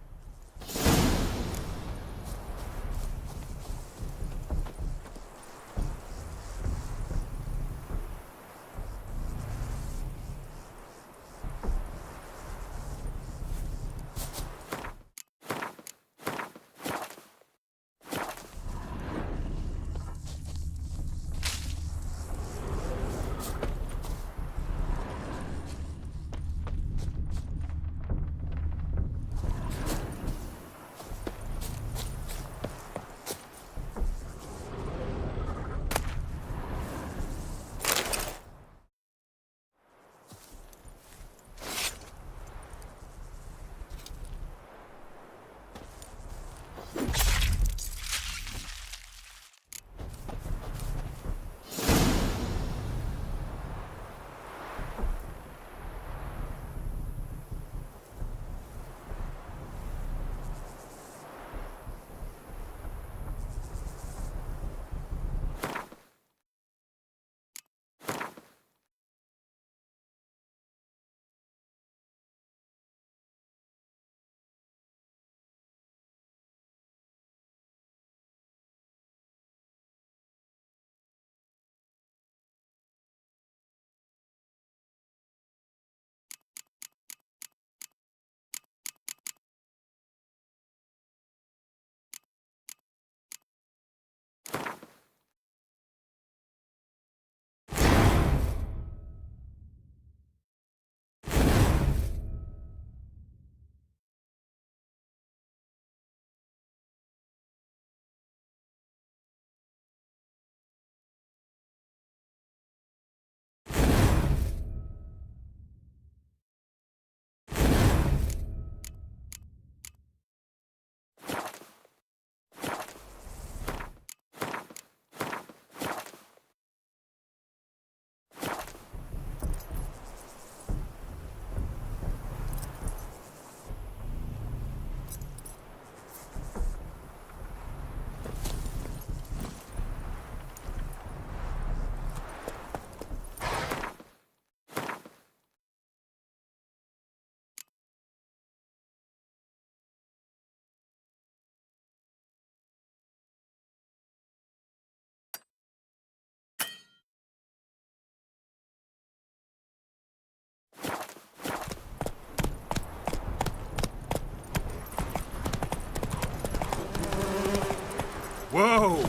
Whoa!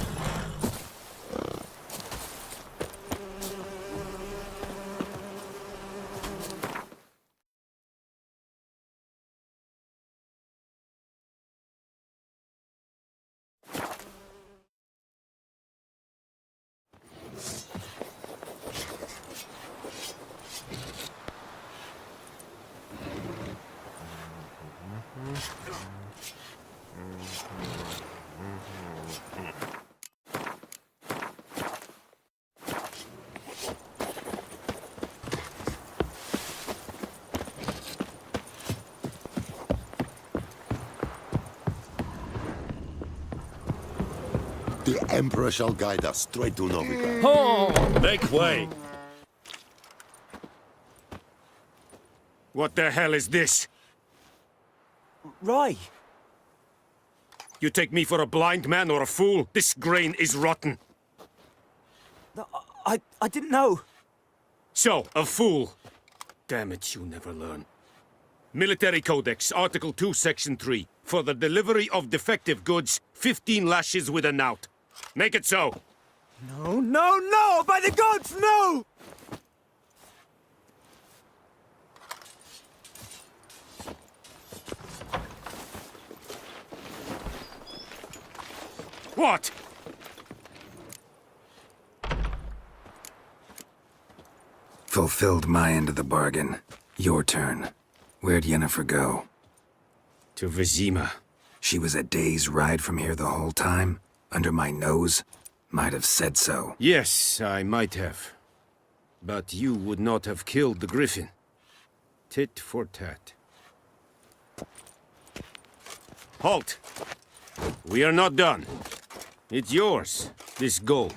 The Emperor shall guide us straight to Novigrad. Oh! Make way! What the hell is this? Rye! You take me for a blind man or a fool? This grain is rotten. I didn't know. So, a fool. Damn it, you never learn. Military Codex, Article 2, Section 3. For the delivery of defective goods, 15 lashes with a knout. Make it so. No, no, no! By the gods, no! What? Fulfilled my end of the bargain. Your turn. Where'd Yennefer go? To Vizima. She was a day's ride from here the whole time? Under my nose? Might have said so. Yes, I might have. But you would not have killed the griffin. Tit for tat. Halt! We are not done. It's yours, this gold.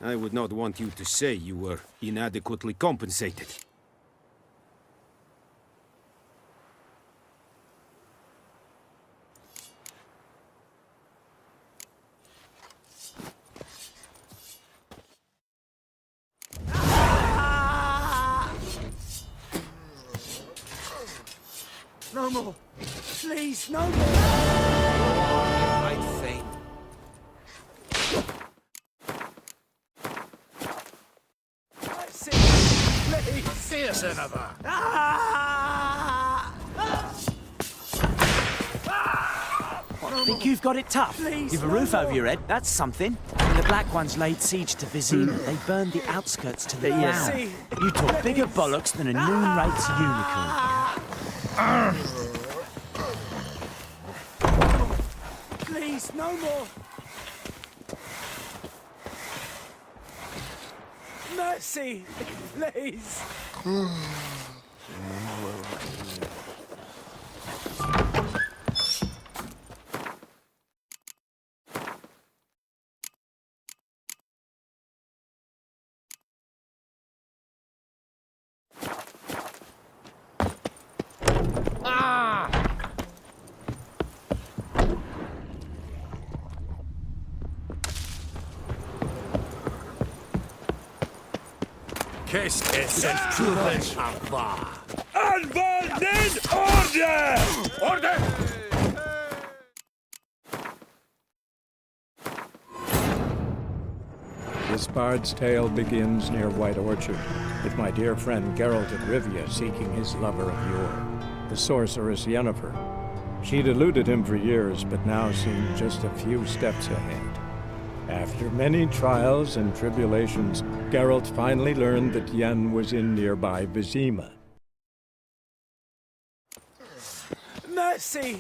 I would not want you to say you were inadequately compensated. No more. Please, no more. Right thing. Please. See us another. I think you've got it tough. You've a roof over your head, that's something. When the Black Ones laid siege to Vizima, they burned the outskirts to the ground. You talk bigger bollocks than a noon-rates unicorn. Please, no more. Mercy, please. Qu'est-ce que c'est que Unbonded order! Order! This bard's tale begins near White Orchard, with my dear friend Geralt of Rivia seeking his lover of yore, the sorceress Yennefer. She'd eluded him for years, but now seemed just a few steps ahead. After many trials and tribulations, Geralt finally learned that Yen was in nearby Vizima. Mercy,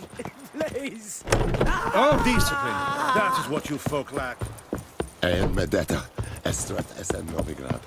please. Oh, discipline. That is what you folk lack. En med detta, Estrat SN Novigrad.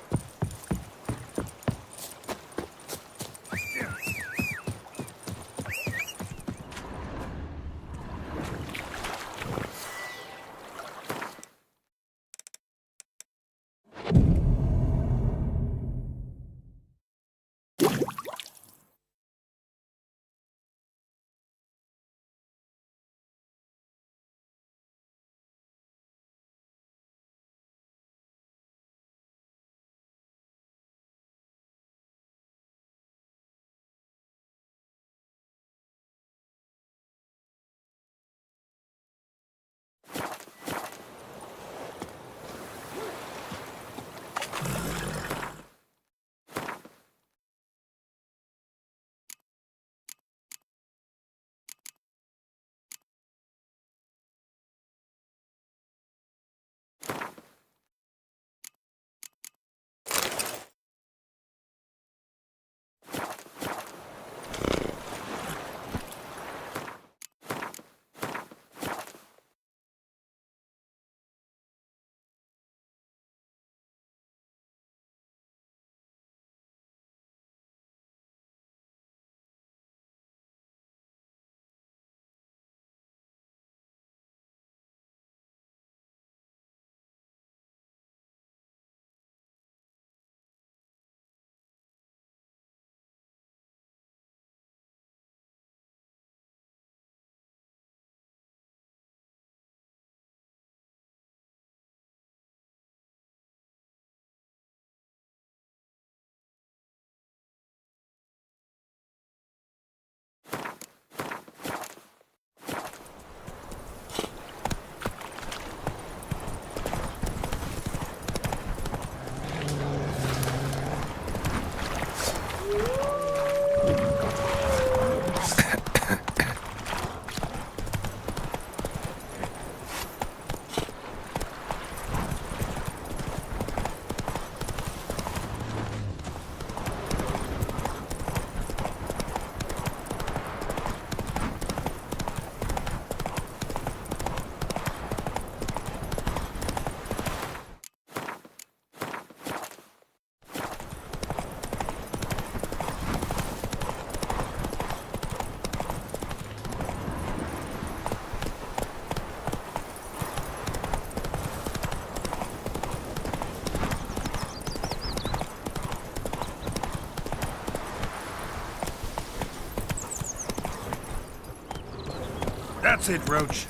That's it, Roach.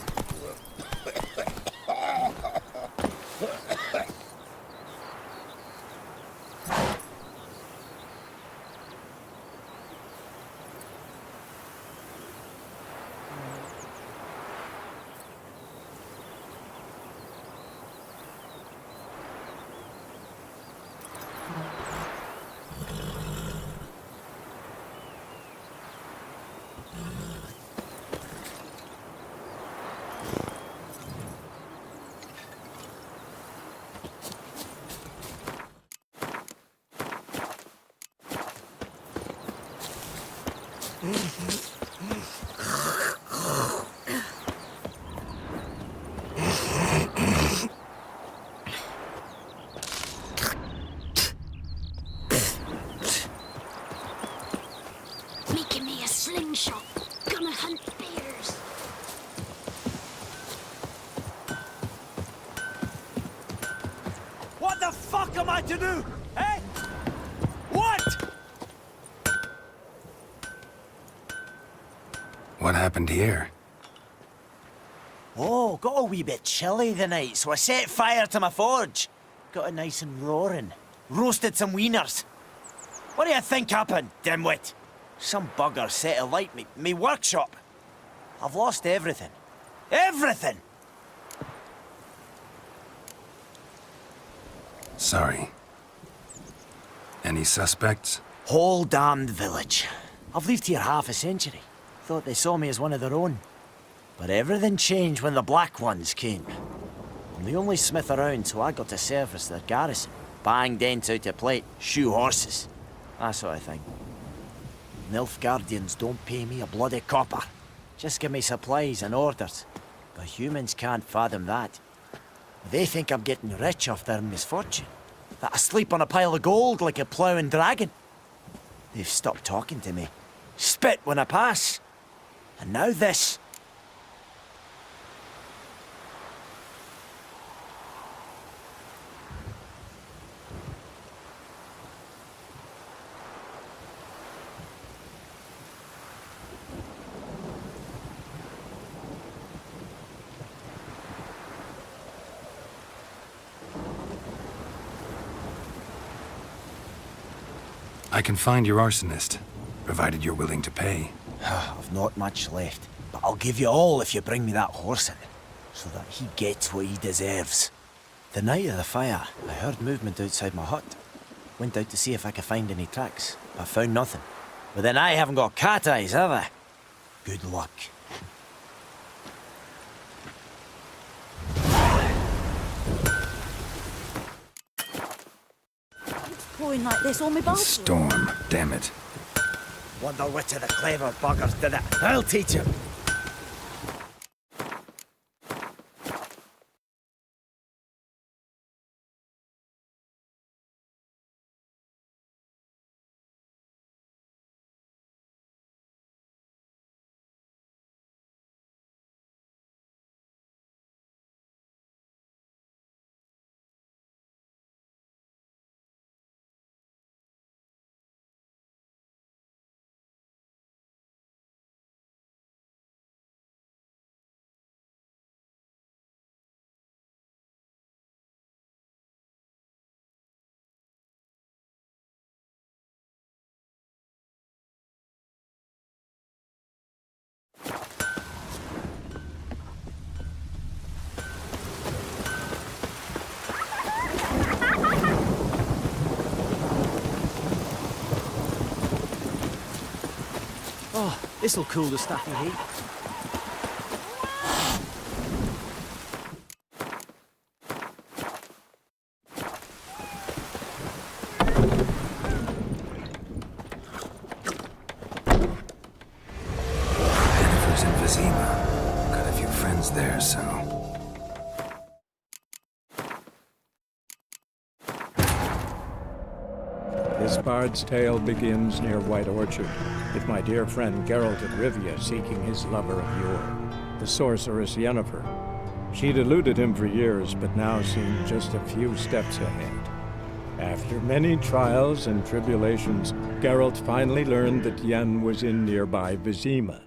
Making me a slingshot. Gonna hunt bears. What the fuck am I to do? Eh? What? What happened here? Oh, got a wee bit chilly the night, so I set fire to my forge. Got it nice and roaring. Roasted some wieners. What do you think happened, dimwit? Some bugger set alight me workshop. I've lost everything. Everything! Sorry. Any suspects? Whole damned village. I've lived here half a century. Thought they saw me as one of their own. But everything changed when the Black Ones came. I'm the only smith around, so I got to service their garrison. Bang dents out of plate, shoe horses. That sort of thing. Nilfgaardians don't pay me a bloody copper. Just give me supplies and orders. But humans can't fathom that. They think I'm getting rich off their misfortune. That I sleep on a pile of gold like a ploughing dragon. They've stopped talking to me. Spit when I pass. And now this. I can find your arsonist, provided you're willing to pay. I've not much left, but I'll give you all if you bring me that horse in, so that he gets what he deserves. The night of the fire, I heard movement outside my hut. Went out to see if I could find any tracks, but found nothing. But then I haven't got cat eyes, have I? Good luck. Pouring like this on my bathroom. Storm, damn it. Wonder which of the clever buggers did it. I'll teach him. Oh, this'll cool the stuffy heat. Jennifer's in Vizima. Got a few friends there, so... This bard's tale begins near White Orchard, with my dear friend Geralt of Rivia seeking his lover of yore, the sorceress Yennefer. She'd eluded him for years, but now seemed just a few steps ahead. After many trials and tribulations, Geralt finally learned that Yen was in nearby Vizima.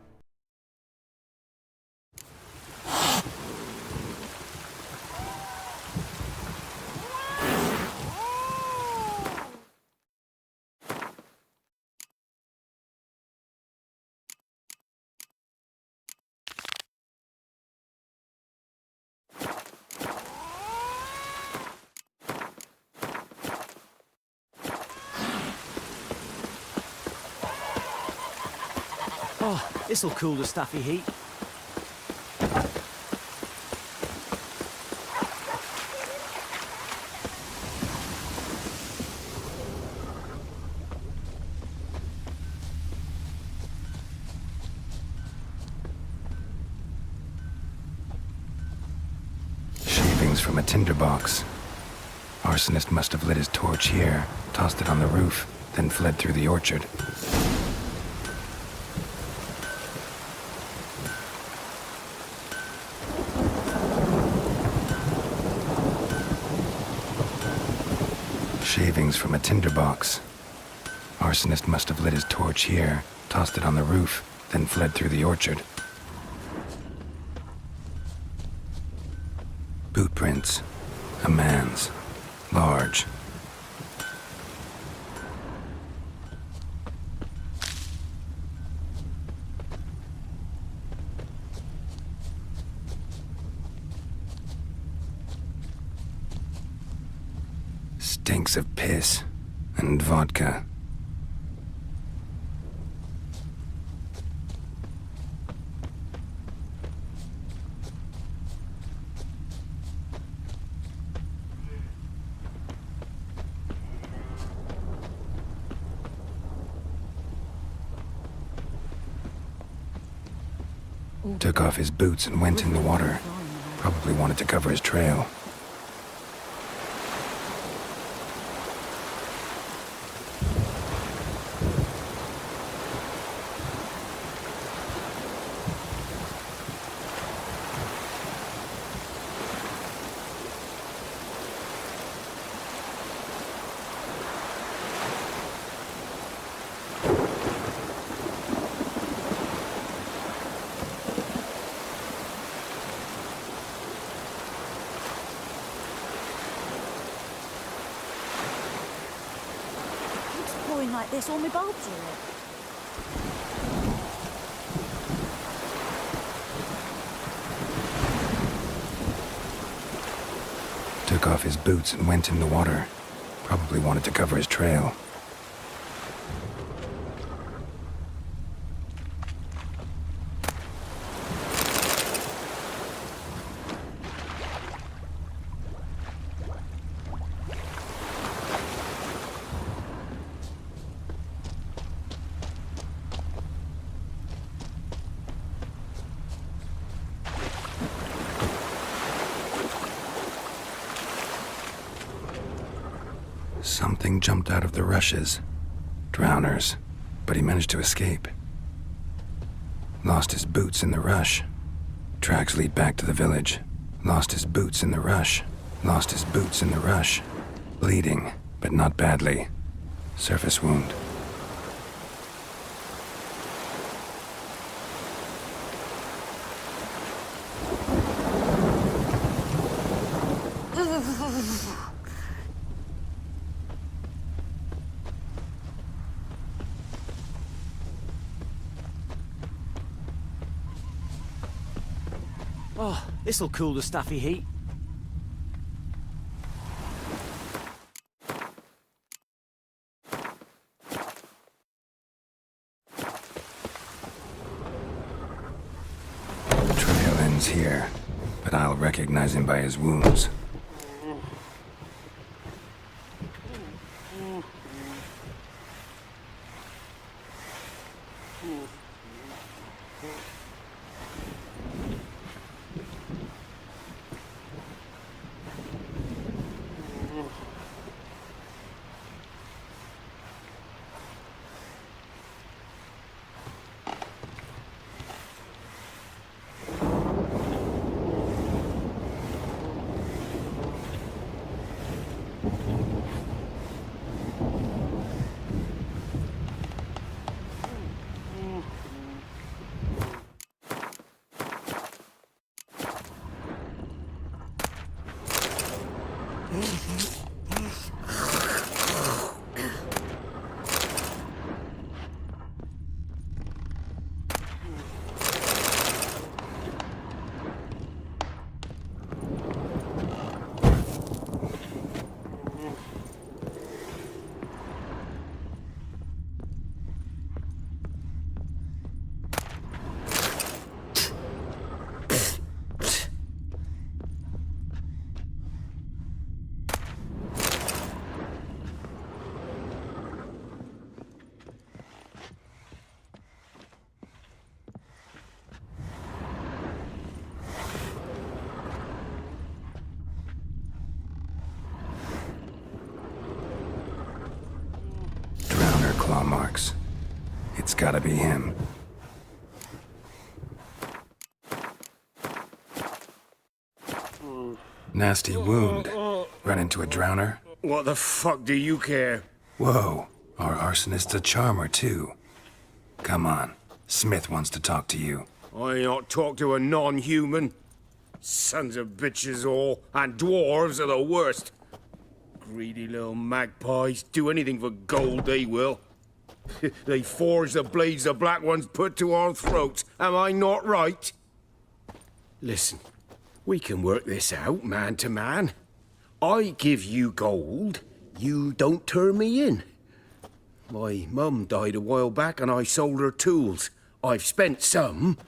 Oh, this'll cool the stuffy heat. Shavings from a tinderbox. Arsonist must have lit his torch here, tossed it on the roof, then fled through the orchard. Shavings from a tinderbox. Arsonist must have lit his torch here, tossed it on the roof, then fled through the orchard. Boot prints. A man's. Large. Stinks of piss and vodka. Took off his boots and went in the water. Probably wanted to cover his trail. Like this, all my bulbs are lit. Took off his boots and went in the water. Probably wanted to cover his trail. Something jumped out of the rushes. Drowners. But he managed to escape. Lost his boots in the rush. Tracks lead back to the village. Lost his boots in the rush. Lost his boots in the rush. Bleeding, but not badly. Surface wound. Oh, this'll cool the stuffy heat. The trail ends here, but I'll recognize him by his wounds. claw marks. It's gotta be him. Nasty wound. Run into a drowner? What the fuck do you care? Whoa, our arsonist's a charmer, too. Come on, Smith wants to talk to you. I ain't not talk to a non-human. Sons of bitches all, and dwarves are the worst. Greedy little magpies, do anything for gold, they will. They forge the blades the Black Ones put to our throats, am I not right? Listen, we can work this out, man to man. I give you gold, you don't turn me in. My mum died a while back and I sold her tools. I've spent some,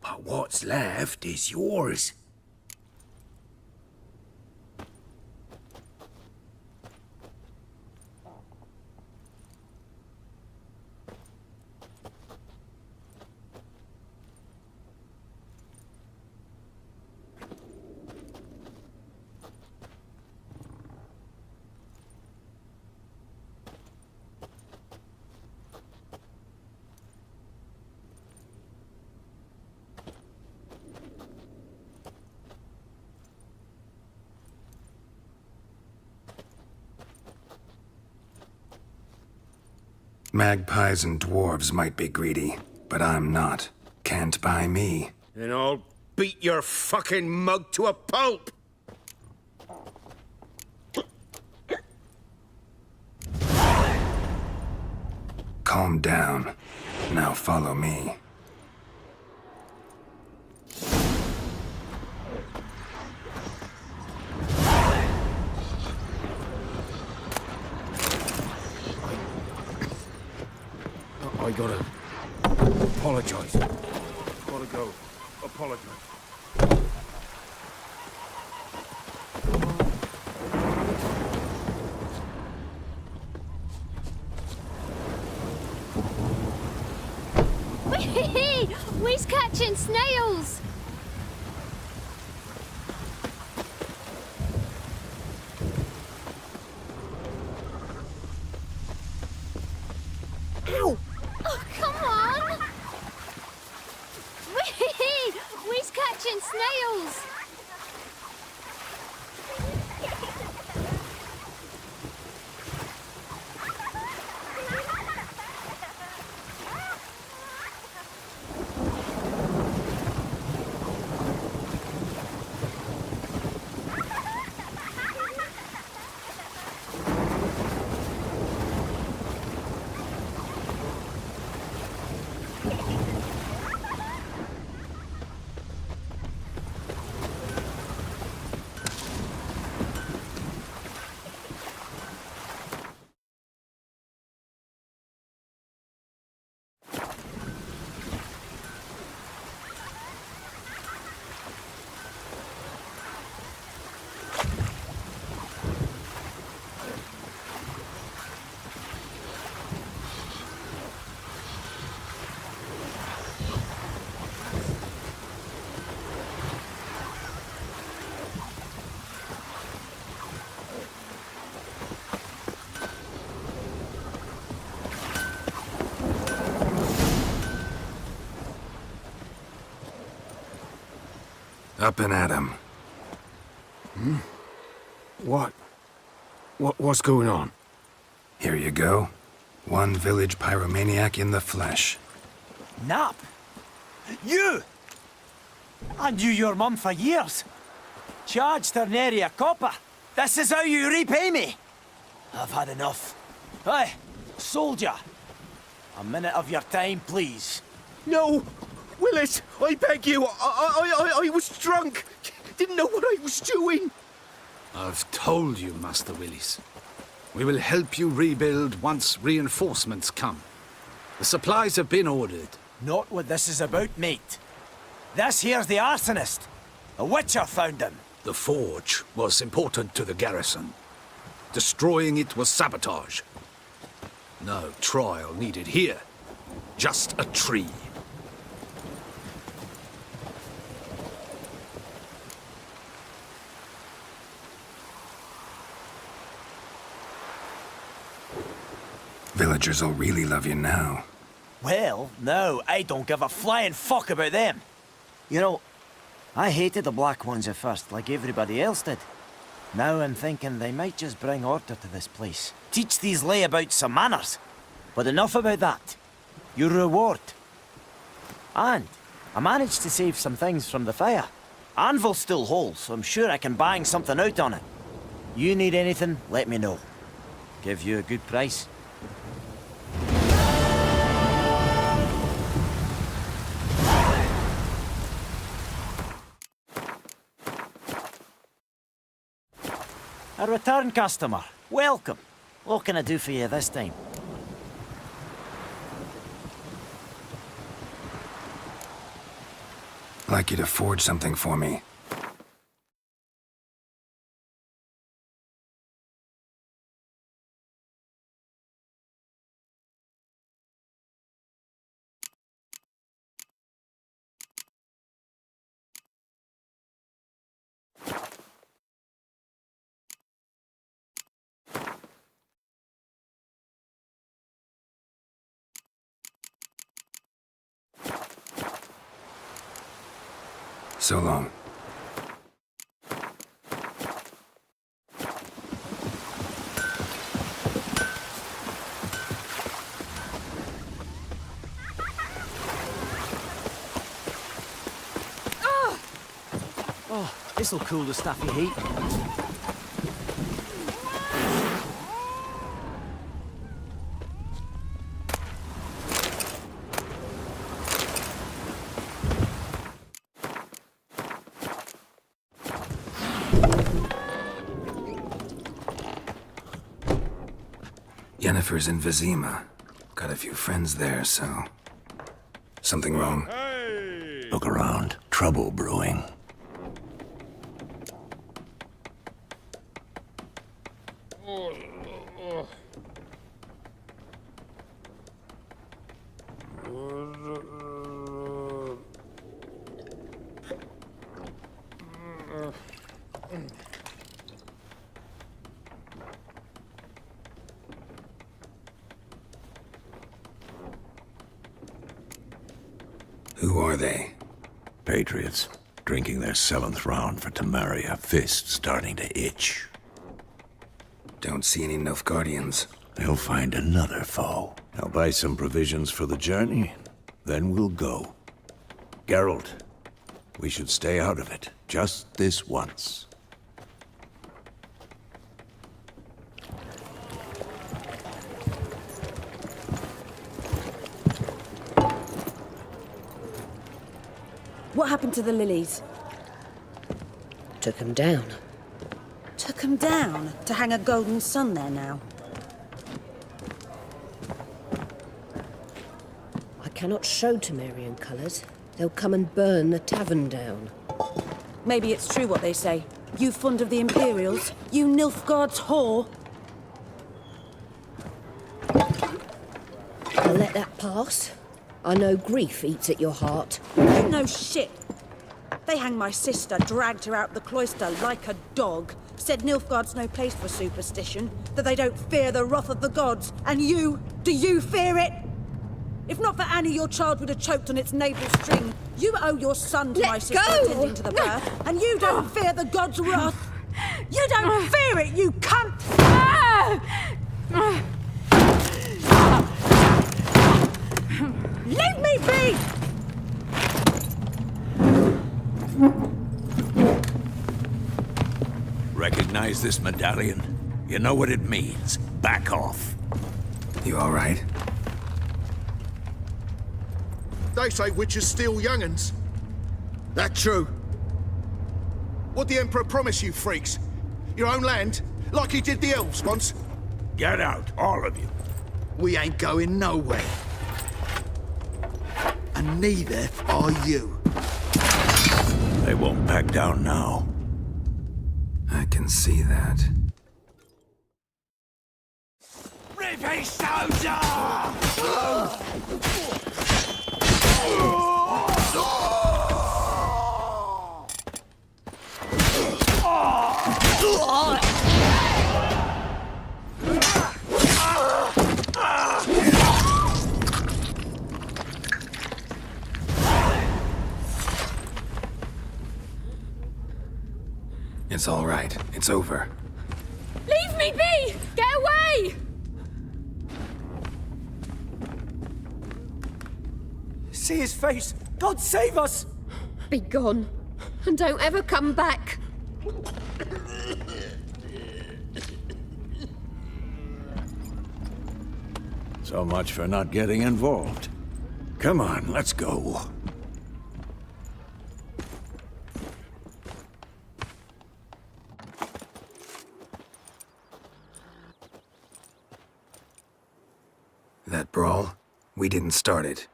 but what's left is yours. Magpies and dwarves might be greedy, but I'm not. Can't buy me. Then I'll beat your fucking mug to a pulp! Calm down. Now follow me. I gotta apologize. Gotta go. Apologize. We's catching snails! Ow! Oh, come on! We's catching snails! Up and at 'em. What's going on? Here you go. One village pyromaniac in the flesh. Nap? You! I knew your mum for years. Charged her nary a copper. This is how you repay me. I've had enough. Hey, soldier. A minute of your time, please. No! Willis, I beg you, I was drunk. Didn't know what I was doing. I've told you, Master Willis. We will help you rebuild once reinforcements come. The supplies have been ordered. Not what this is about, mate. This here's the arsonist. A witcher found him. The forge was important to the garrison. Destroying it was sabotage. No trial needed here. Just a tree. Villagers will really love you now. Well, no, I don't give a flying fuck about them. You know, I hated the Black Ones at first, like everybody else did. Now I'm thinking they might just bring order to this place. Teach these layabouts some manners. But enough about that. Your reward. And I managed to save some things from the fire. Anvil's still whole, so I'm sure I can bang something out on it. You need anything, let me know. Give you a good price. A return customer. Welcome. What can I do for you this time? I'd like you to forge something for me. So long. Oh, this'll cool the stuffy heat. Yennefer's in Vizima. Got a few friends there, so... Something wrong? Look around. Trouble brewing. Who are they? Patriots. Drinking their 7th round for Temeria. Fists starting to itch. Don't see any Nilfgaardians. They'll find another foe. I'll buy some provisions for the journey. Then we'll go. Geralt, we should stay out of it. Just this once. What happened to the lilies? Took 'em down. Took 'em down? To hang a golden sun there now? I cannot show Temerian colours. They'll come and burn the tavern down. Maybe it's true what they say. You fond of the Imperials? You Nilfgaard's whore? I'll let that pass. I know grief eats at your heart. You know shit. They hanged my sister, dragged her out the cloister like a dog. Said Nilfgaard's no place for superstition, that they don't fear the wrath of the gods. And you, do you fear it? If not for Annie, your child would have choked on its navel string. You owe your son to my sister attending to the birth, and you don't fear the gods' wrath. You don't fear it, you cunt! Leave me be! Recognize this medallion? You know what it means. Back off. You all right? They say witches steal young'uns. That true? What the Emperor promise you freaks? Your own land? Like he did the elves once? Get out, all of you. We ain't going nowhere. And neither are you. They won't back down now. I can see that. Rippy soldier! It's all right. It's over. Leave me be! Get away! See his face! God save us! Be gone, and don't ever come back. So much for not getting involved. Come on, let's go. That brawl, we didn't start it.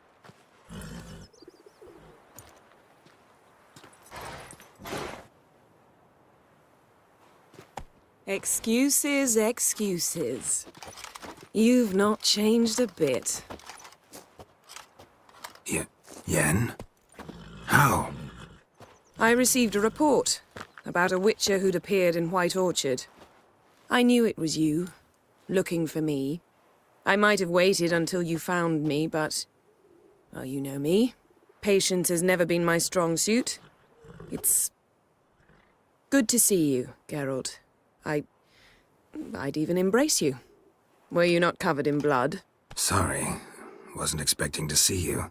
Excuses, excuses. You've not changed a bit. Yen? How? I received a report about a witcher who'd appeared in White Orchard. I knew it was you, looking for me. I might have waited until you found me, but... well, you know me. Patience has never been my strong suit. It's... good to see you, Geralt. I'd even embrace you. Were you not covered in blood? Sorry. Wasn't expecting to see you.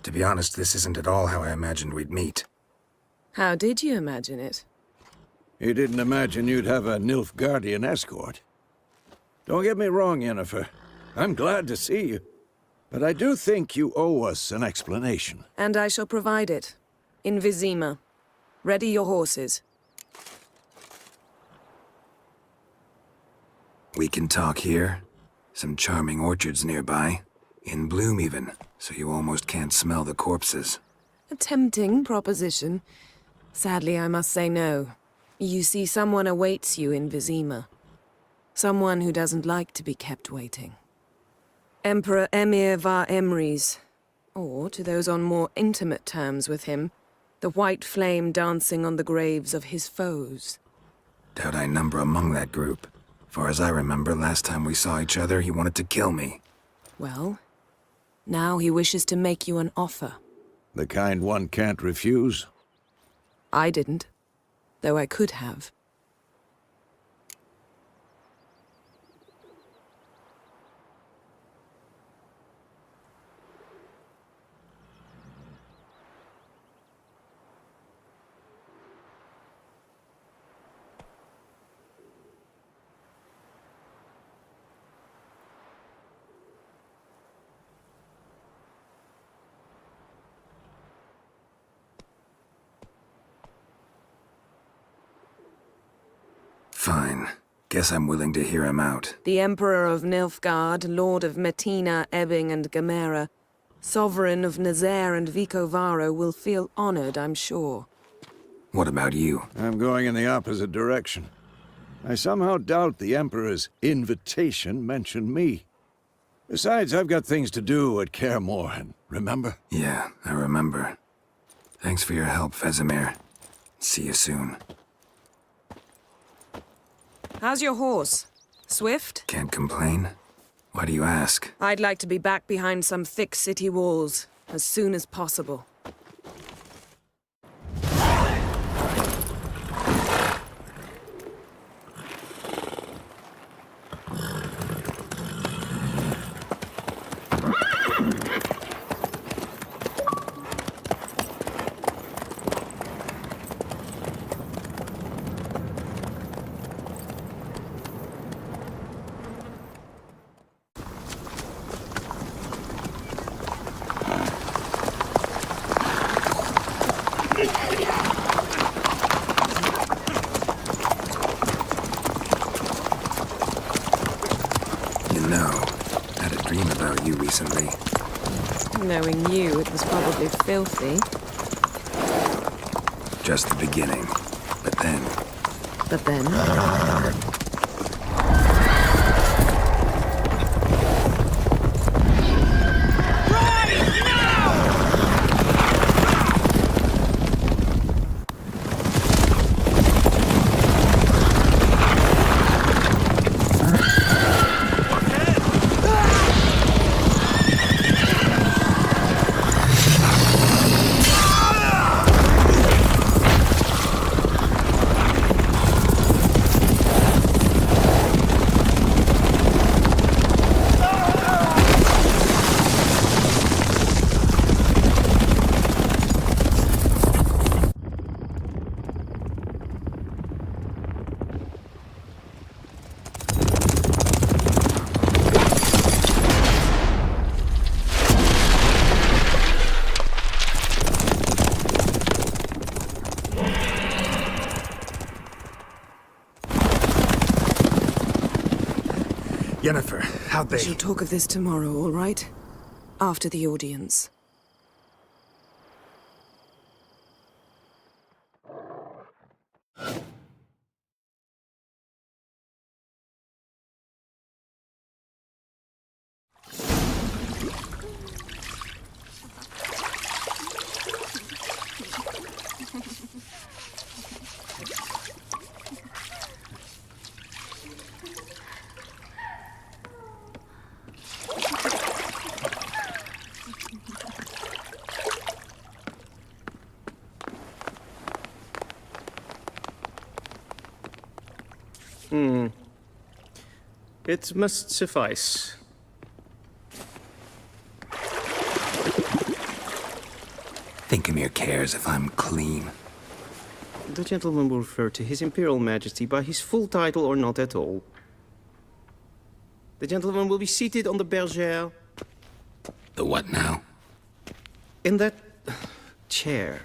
To be honest, this isn't at all how I imagined we'd meet. How did you imagine it? You didn't imagine you'd have a Nilfgaardian escort. Don't get me wrong, Yennefer. I'm glad to see you. But I do think you owe us an explanation. And I shall provide it. In Vizima. Ready your horses. We can talk here. Some charming orchards nearby. In bloom even, so you almost can't smell the corpses. A tempting proposition. Sadly, I must say no. You see, someone awaits you in Vizima. Someone who doesn't like to be kept waiting. Emperor Emir var Emrys. Or, to those on more intimate terms with him, the white flame dancing on the graves of his foes. Doubt I number among that group. Far as I remember, last time we saw each other, he wanted to kill me. Well, now he wishes to make you an offer. The kind one can't refuse? I didn't, though I could have. Fine. Guess I'm willing to hear him out. The Emperor of Nilfgaard, Lord of Metina, Ebbing and Gamera, Sovereign of Nazaire and Vicovaro will feel honored, I'm sure. What about you? I'm going in the opposite direction. I somehow doubt the Emperor's invitation mentioned me. Besides, I've got things to do at Kaer Morhen, remember? Yeah, I remember. Thanks for your help, Vesemir. See you soon. How's your horse? Swift? Can't complain. Why do you ask? I'd like to be back behind some thick city walls, as soon as possible. Recently. Knowing you, it was probably filthy. Just the beginning. But then... But then? Yennefer, how'd We they... shall talk of this tomorrow, all right? After the audience. It must suffice. Thinkamere cares if I'm clean. The gentleman will refer to His Imperial Majesty by his full title or not at all. The gentleman will be seated on the bergère. The what now? In that chair.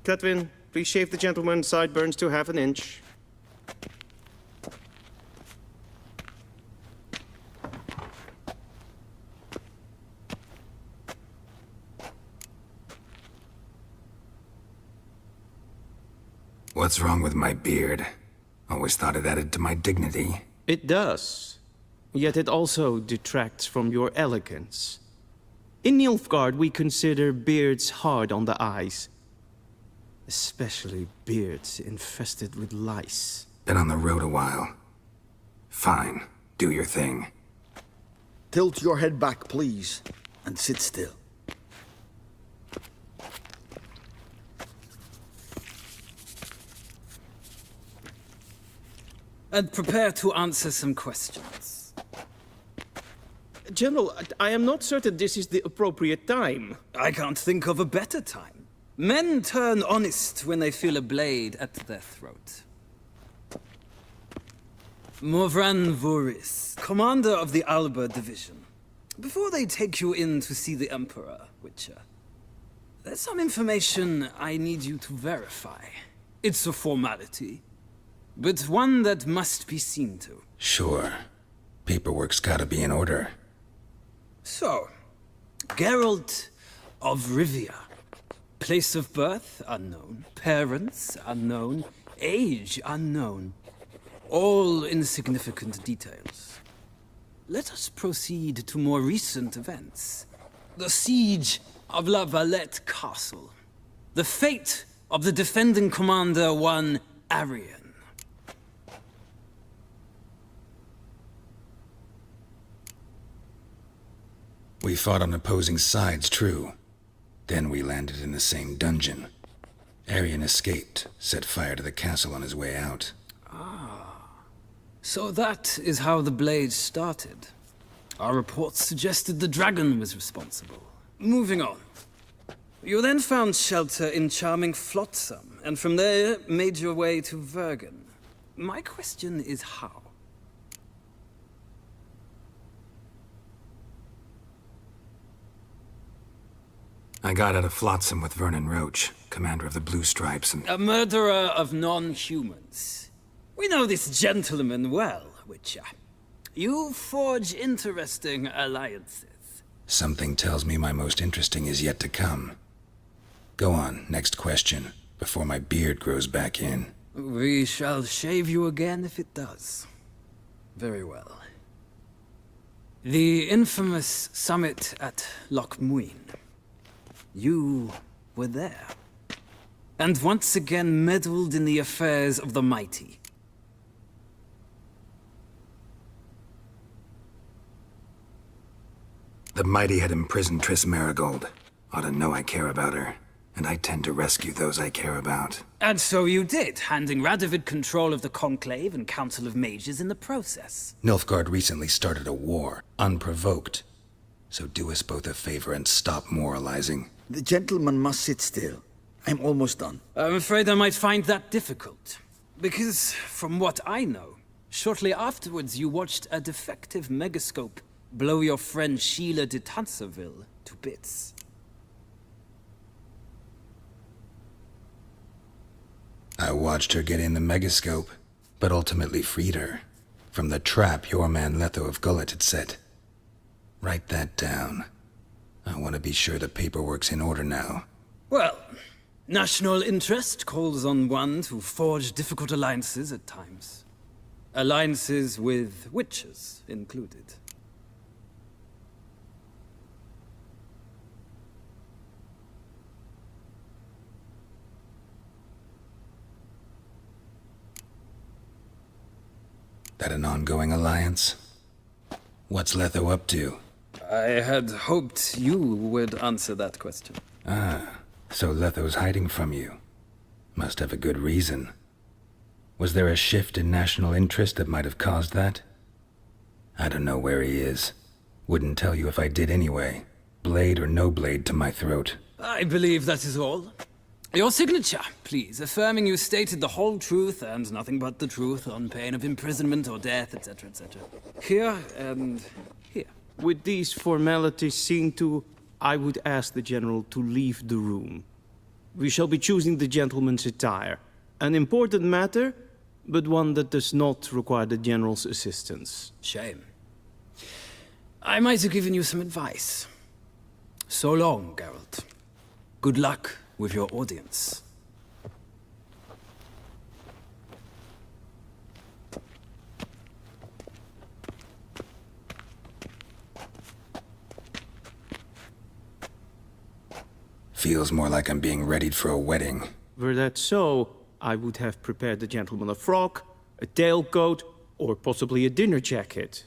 Cletwin, please shave the gentleman's sideburns to half an inch. What's wrong with my beard? Always thought it added to my dignity. It does. Yet it also detracts from your elegance. In Nilfgaard, we consider beards hard on the eyes. Especially beards infested with lice. Been on the road a while. Fine. Do your thing. Tilt your head back, please, and sit still. And prepare to answer some questions. General, I am not certain this is the appropriate time. I can't think of a better time. Men turn honest when they feel a blade at their throat. Morvran Voris, commander of the Alba Division. Before they take you in to see the Emperor, Witcher, there's some information I need you to verify. It's a formality, but one that must be seen to. Sure. Paperwork's gotta be in order. So, Geralt of Rivia. Place of birth, unknown. Parents, unknown. Age, unknown. All insignificant details. Let us proceed to more recent events. The siege of La Valette Castle. The fate of the defending commander, one Arian. We fought on opposing sides, true. Then we landed in the same dungeon. Arian escaped, set fire to the castle on his way out. So that is how the blade started. Our reports suggested the dragon was responsible. Moving on. You then found shelter in charming Flotsam, and from there made your way to Vergen. My question is how? I got out of Flotsam with Vernon Roach, commander of the Blue Stripes, and... A murderer of non-humans. We know this gentleman well, Witcher. You forge interesting alliances. Something tells me my most interesting is yet to come. Go on, next question, before my beard grows back in. We shall shave you again if it does. Very well. The infamous summit at Loch Muin. You were there. And once again meddled in the affairs of the mighty. The mighty had imprisoned Triss Marigold. Ought to know I care about her, and I tend to rescue those I care about. And so you did, handing Radovid control of the Conclave and Council of Mages in the process. Nilfgaard recently started a war, unprovoked. So do us both a favor and stop moralizing. The gentleman must sit still. I'm almost done. I'm afraid I might find that difficult. Because, from what I know, shortly afterwards you watched a defective megascope blow your friend Sheila de Tanserville to bits. I watched her get in the megascope. but ultimately freed her from the trap your man Letho of Gullet had set. Write that down. I want to be sure the paperwork's in order now. Well, national interest calls on one to forge difficult alliances at times. Alliances with witches included. That an ongoing alliance? What's Letho up to? I had hoped you would answer that question. Ah, so Letho's hiding from you. Must have a good reason. Was there a shift in national interest that might have caused that? I don't know where he is. Wouldn't tell you if I did anyway. Blade or no blade to my throat. I believe that is all. Your signature, please, affirming you stated the whole truth and nothing but the truth on pain of imprisonment or death, etc., etc. Here and here. With these formalities seen to, I would ask the General to leave the room. We shall be choosing the gentleman's attire. An important matter, but one that does not require the General's assistance. Shame. I might have given you some advice. So long, Geralt. Good luck with your audience. Feels more like I'm being readied for a wedding. Were that so, I would have prepared the gentleman a frock, a tailcoat, or possibly a dinner jacket.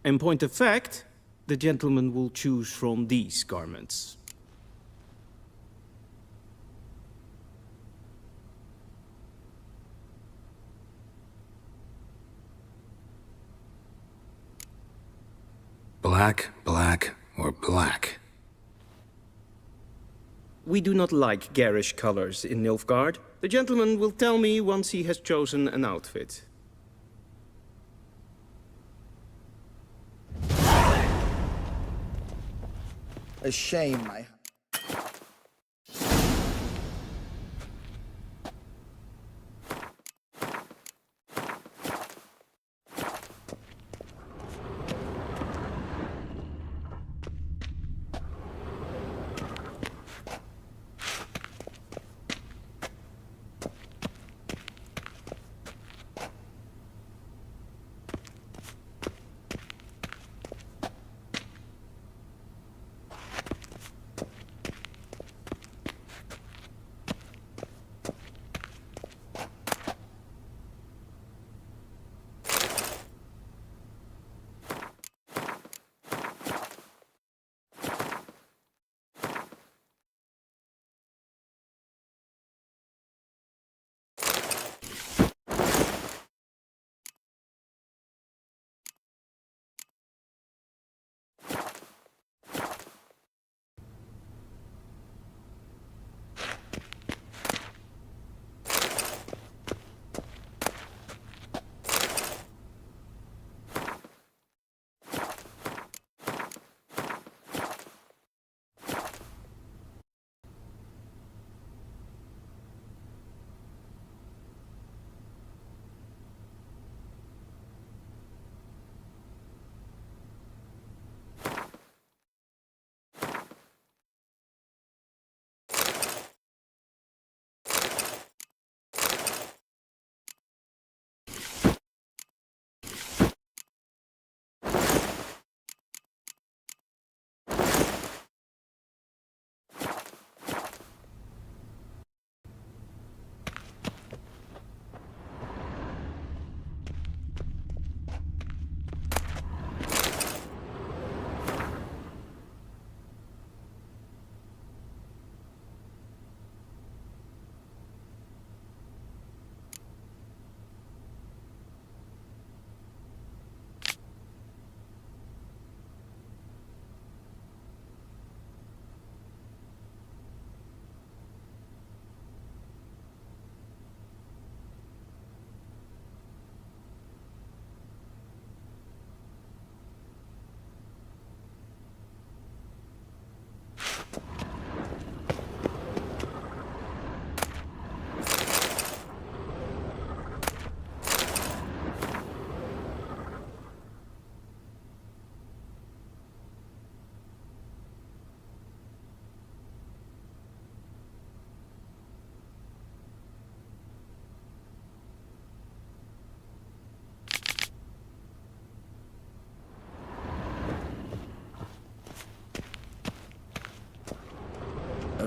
In point of fact, the gentleman will choose from these garments. Black, black, or black? We do not like garish colors in Nilfgaard. The gentleman will tell me once he has chosen an outfit. A shame,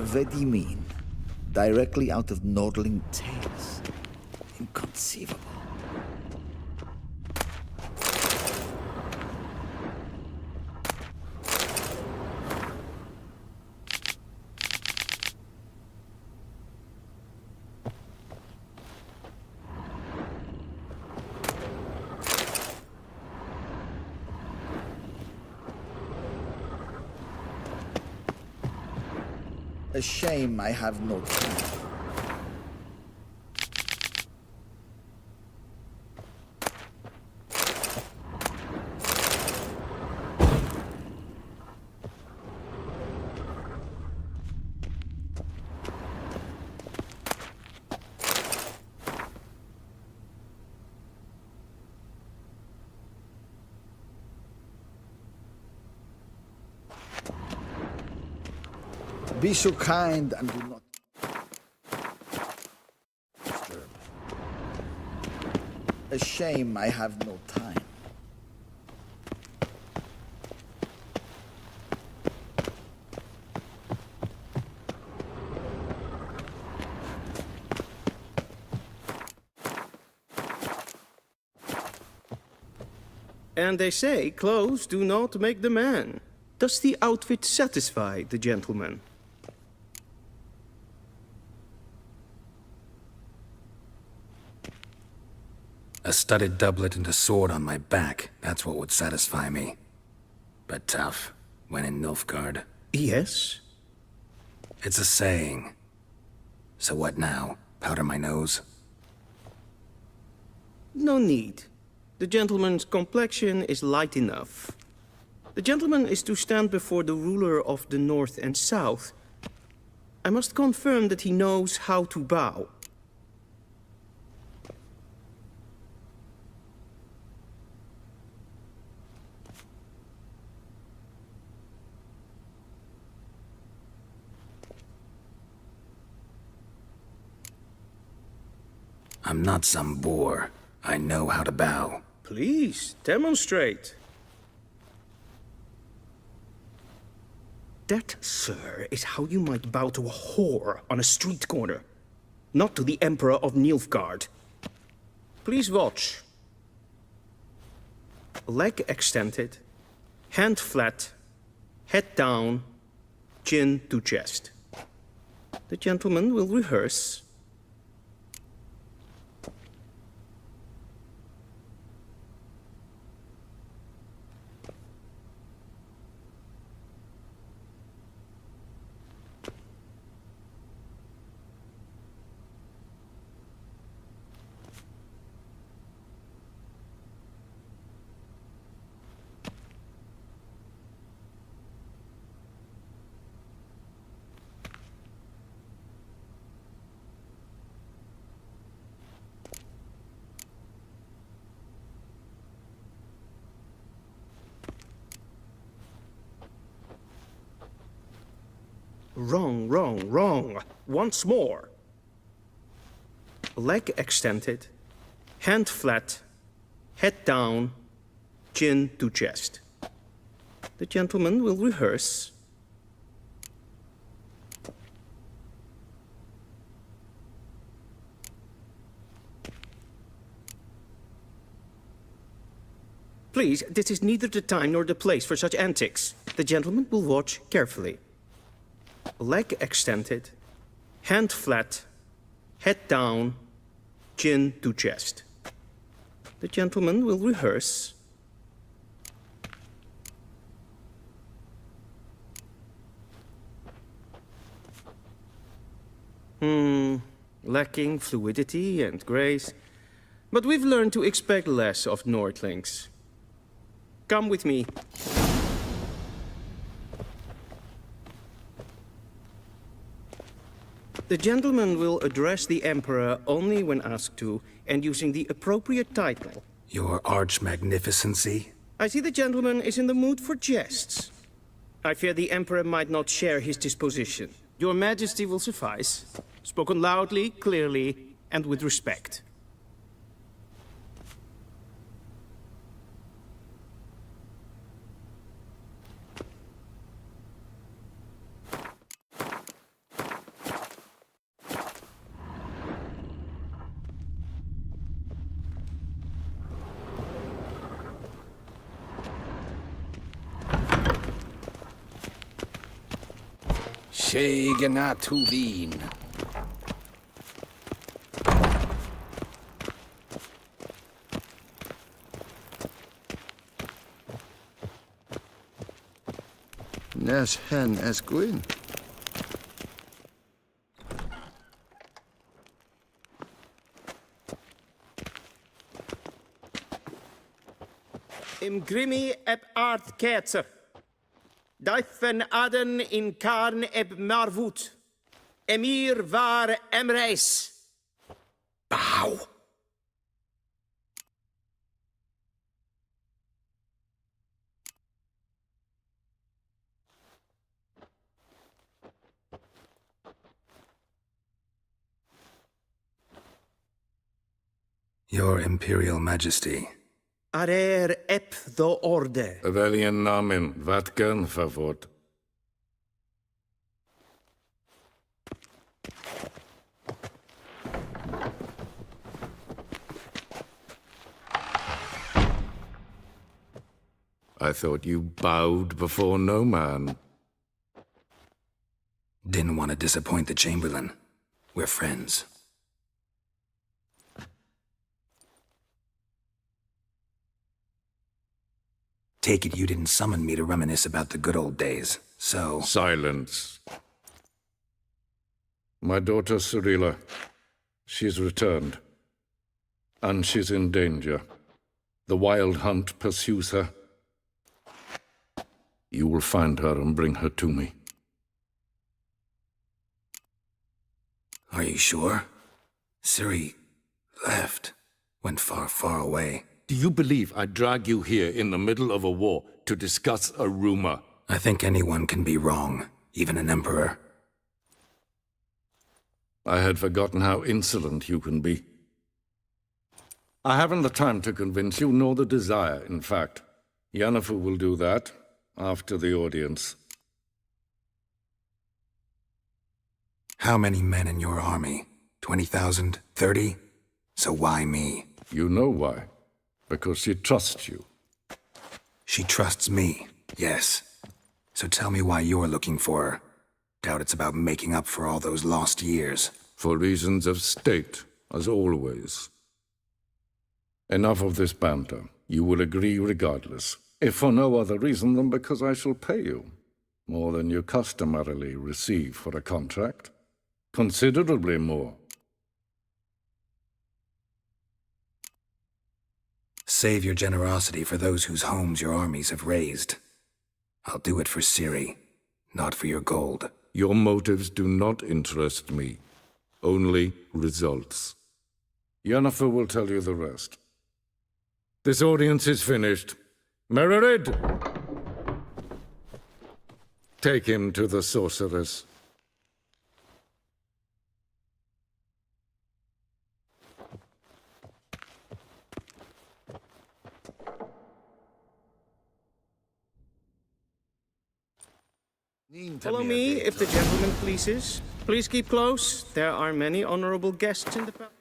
Very mean. Directly out of Nordling tales. Inconceivable. A shame I have no time. Be so kind and do not disturb. A shame I have no time. And they say clothes do not make the man. Does the outfit satisfy the gentleman? A studded doublet and a sword on my back, that's what would satisfy me. But tough, when in Nilfgaard. Yes? It's a saying. So what now? Powder my nose? No need. The gentleman's complexion is light enough. The gentleman is to stand before the ruler of the North and South. I must confirm that he knows how to bow. I'm not some boor. I know how to bow. Please, demonstrate. That, sir, is how you might bow to a whore on a street corner, not to the Emperor of Nilfgaard. Please watch. Leg extended, hand flat, head down, chin to chest. The gentleman will rehearse. Wrong, wrong, wrong. Once more. Leg extended, hand flat, head down, chin to chest. The gentleman will rehearse. Please, this is neither the time nor the place for such antics. The gentleman will watch carefully. Leg extended, hand flat, head down, chin to chest. The gentleman will rehearse. Lacking fluidity and grace. But we've learned to expect less of Nordlings. Come with me. The gentleman will address the Emperor only when asked to, and using the appropriate title. Your arch-magnificency? I see the gentleman is in the mood for jests. I fear the Emperor might not share his disposition. Your Majesty will suffice. Spoken loudly, clearly, and with respect. Schegena tu Wien. Nes hen es gwyn. Im grimi eb art ketzer. Daithen aden in karn eb marvut. Emir var emreis. Bow. Your Imperial Majesty. Arer ep the orde. Welchen Namen? Wat gern verwort? I thought you bowed before no man. Didn't want to disappoint the Chamberlain. We're friends. Take it you didn't summon me to reminisce about the good old days, so... Silence. My daughter Cyrilla, she's returned. And she's in danger. The Wild Hunt pursues her. You will find her and bring her to me. Are you sure? Ciri left. Went far, far away. Do you believe I'd drag you here in the middle of a war to discuss a rumor? I think anyone can be wrong, even an emperor. I had forgotten how insolent you can be. I haven't the time to convince you, nor the desire, in fact. Yennefer will do that after the audience. How many men in your army? 20,000? 30? So why me? You know why. Because she trusts you. She trusts me, yes. So tell me why you're looking for her. Doubt it's about making up for all those lost years. For reasons of state, as always. Enough of this banter. You will agree regardless. If for no other reason than because I shall pay you. More than you customarily receive for a contract. Considerably more. Save your generosity for those whose homes your armies have razed. I'll do it for Ciri, not for your gold. Your motives do not interest me. Only results. Yennefer will tell you the rest. This audience is finished. Mererid! Take him to the sorceress. Follow me, if the gentleman pleases. Please keep close. There are many honorable guests in the palace.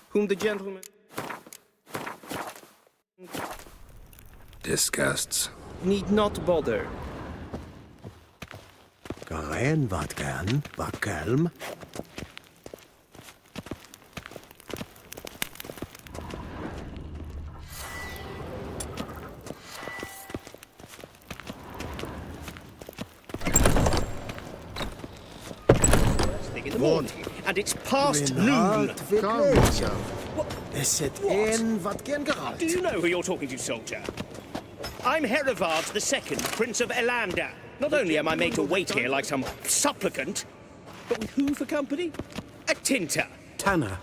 Whom the gentleman... Disgusts. Need not bother. Garen wat gern, wat kelm. In the morning, and it's past noon. Calm yourself. Is it in wat gern geralt? Do you know who you're talking to, soldier? I'm Herivard II, Prince of Elanda. Not only am I made to wait here like some supplicant, but with who for company? A tinter. Tanner.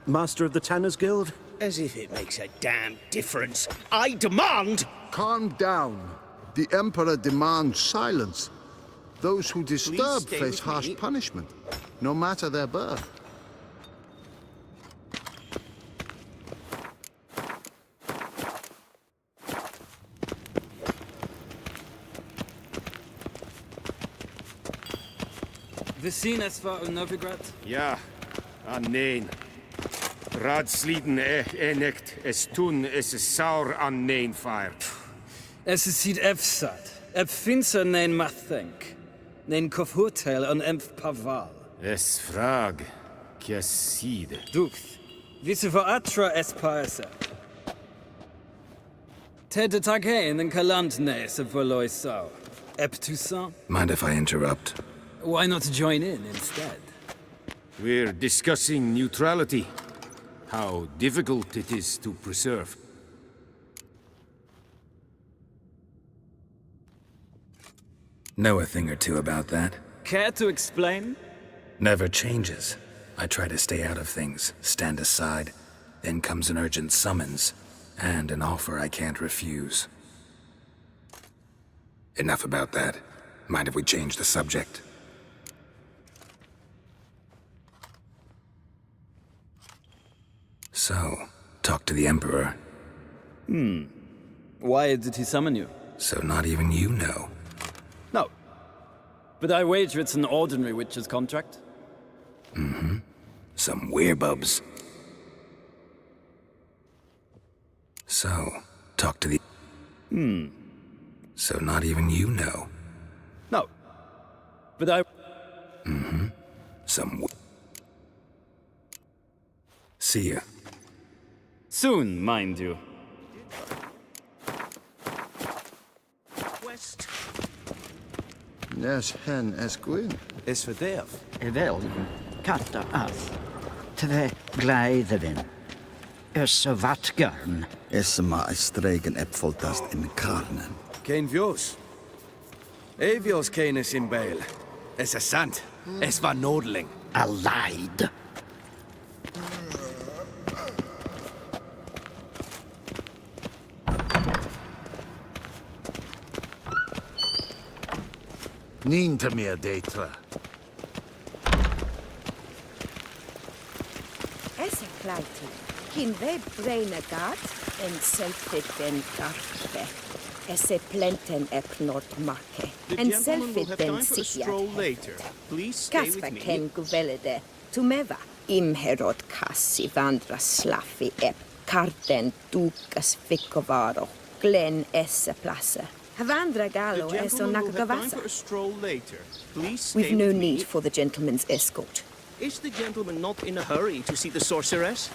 Master of the Tanners Guild? As if it makes a damn difference. I demand... Calm down. The Emperor demands silence. Those who disturb stay face with harsh me. punishment, no matter their birth. We zien es voor Novigrad? Ja, nee. Raadsliden enicht es tun es saur an neen feiert. Es ziet efsat. Ep finser nein mathenk. Nein kofhotel an emf paval. Es frag. Kiaside. Ducht. Wisse voor atra es paese. Ted tagein en kalant nes voloi sau. Ep Toussaint? Mind if I interrupt? Why not join in instead? We're discussing neutrality. How difficult it is to preserve. Know a thing or two about that? Care to explain? Never changes. I try to stay out of things, stand aside. Then comes an urgent summons, and an offer I can't refuse. Enough about that. Mind if we change the subject? So, talk to the Emperor. Why did he summon you? So not even you know. No. But I wager it's an ordinary witch's contract. Mm-hmm. Some werebubs. So, talk to the... So not even you know. No. But I... Mm-hmm. Some... See ya. Soon, mind you. West. Nes hen es gwyn. Is verderf. Wel, katta af. Tve gleiderin. Össe vatgarn. Esse ma I stregen epfoltast in karnen. Kein Vios. Evios kenes in Bail. Es ist sant. Es war Nodling. A leid. Ninte mir detra. Esse pleiti. Kin ve brain gat en selfit ben garpe. Esse plenten ep not marke. En selfit ben later. Please stay with Kasper me. ken guvelede. Tumeva. Imherod kassi vandra slaffi ep. Karten dukas fikovaro. Glen esse plasse. Havandra gallo The eso gentleman will have time nakagavasa. for a stroll later. Please stay We've no with need me. for the gentleman's escort. Is the gentleman not in a hurry to see the sorceress?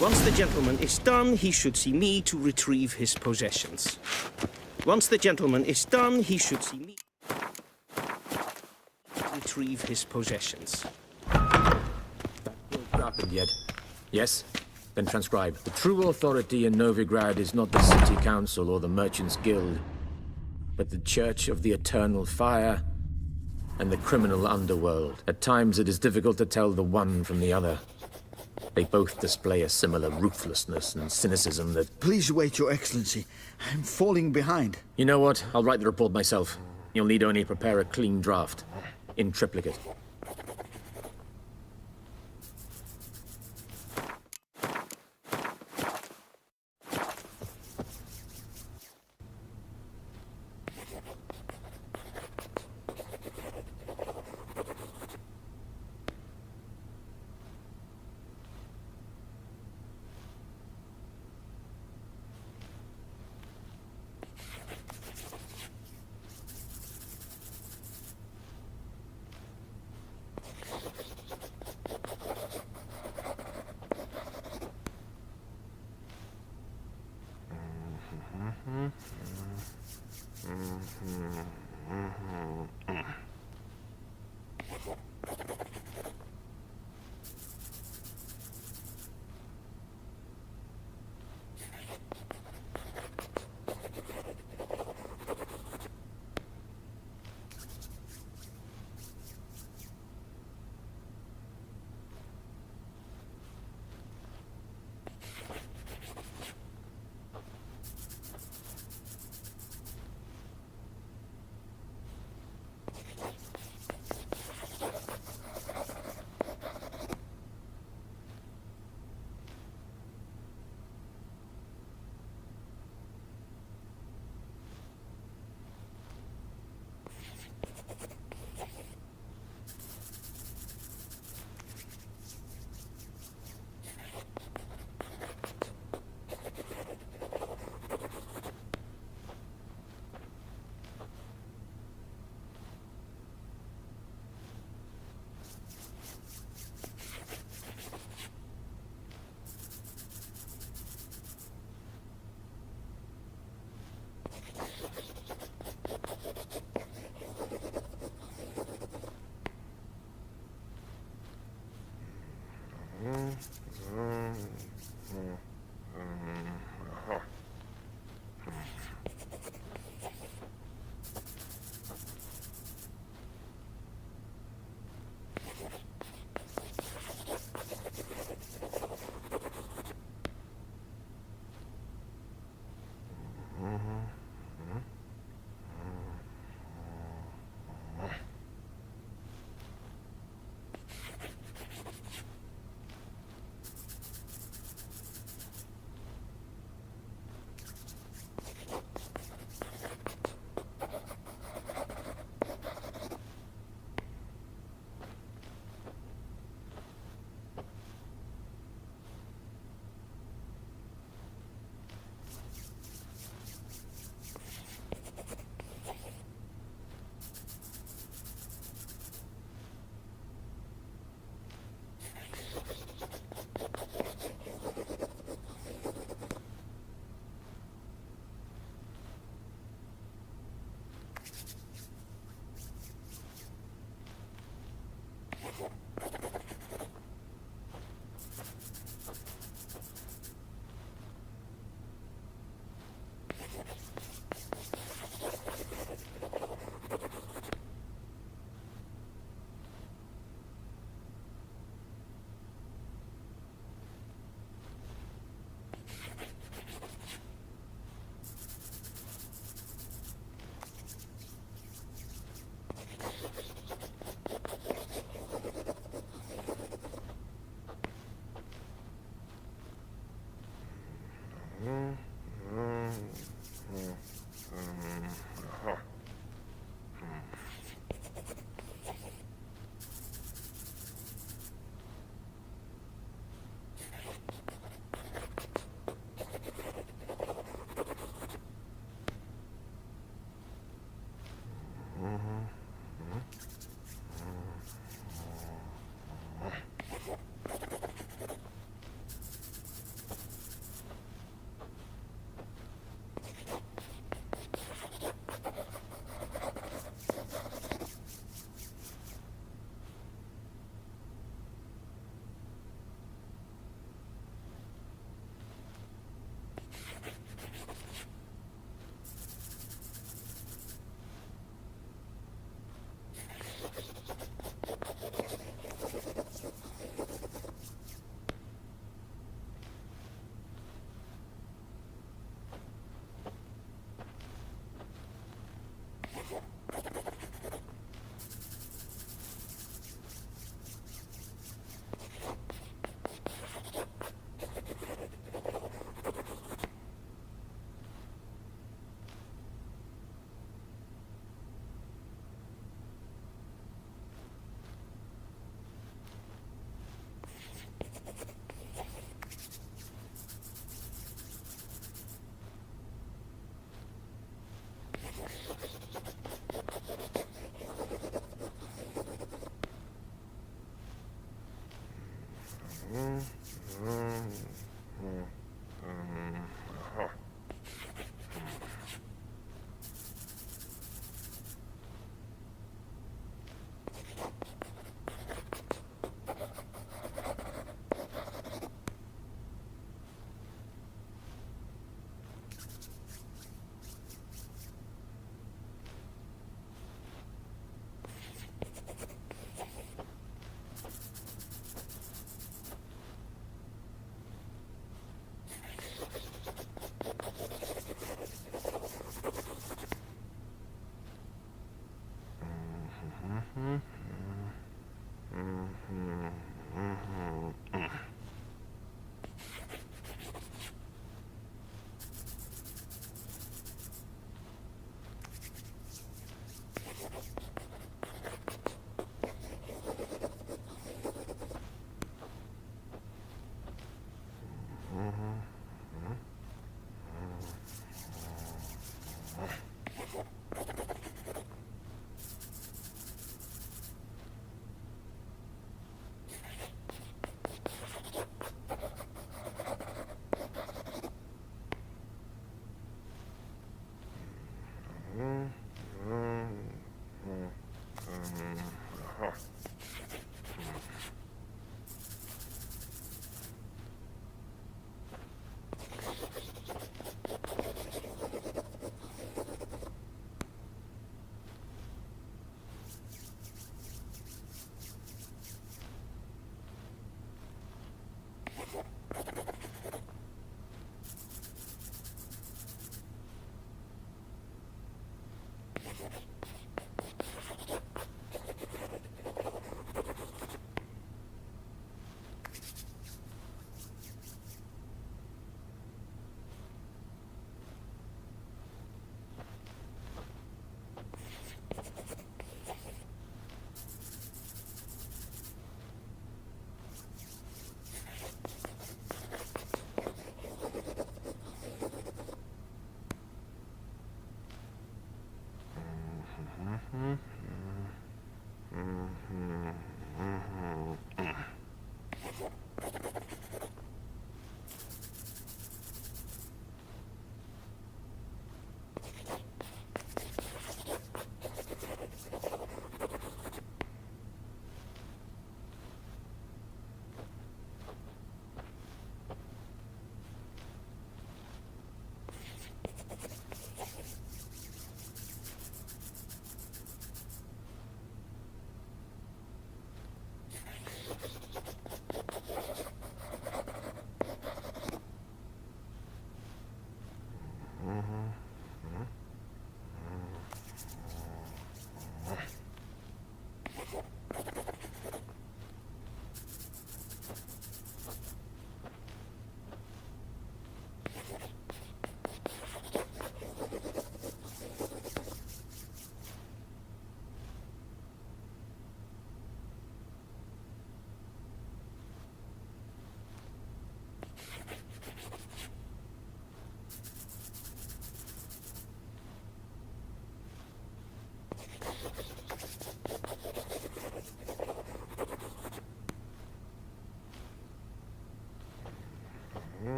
Once the gentleman is done, he should see me to retrieve his possessions. Once the gentleman is done, he should see me to retrieve his possessions. Happened yet? Yes? Then transcribe. The true authority in Novigrad is not the city council or the merchants' guild, but the Church of the Eternal Fire and the criminal underworld. At times it is difficult to tell the one from the other. They both display a similar ruthlessness and cynicism that... Please wait, Your Excellency. I'm falling behind. You know what? I'll write the report myself. You'll need only prepare a clean draft. In triplicate.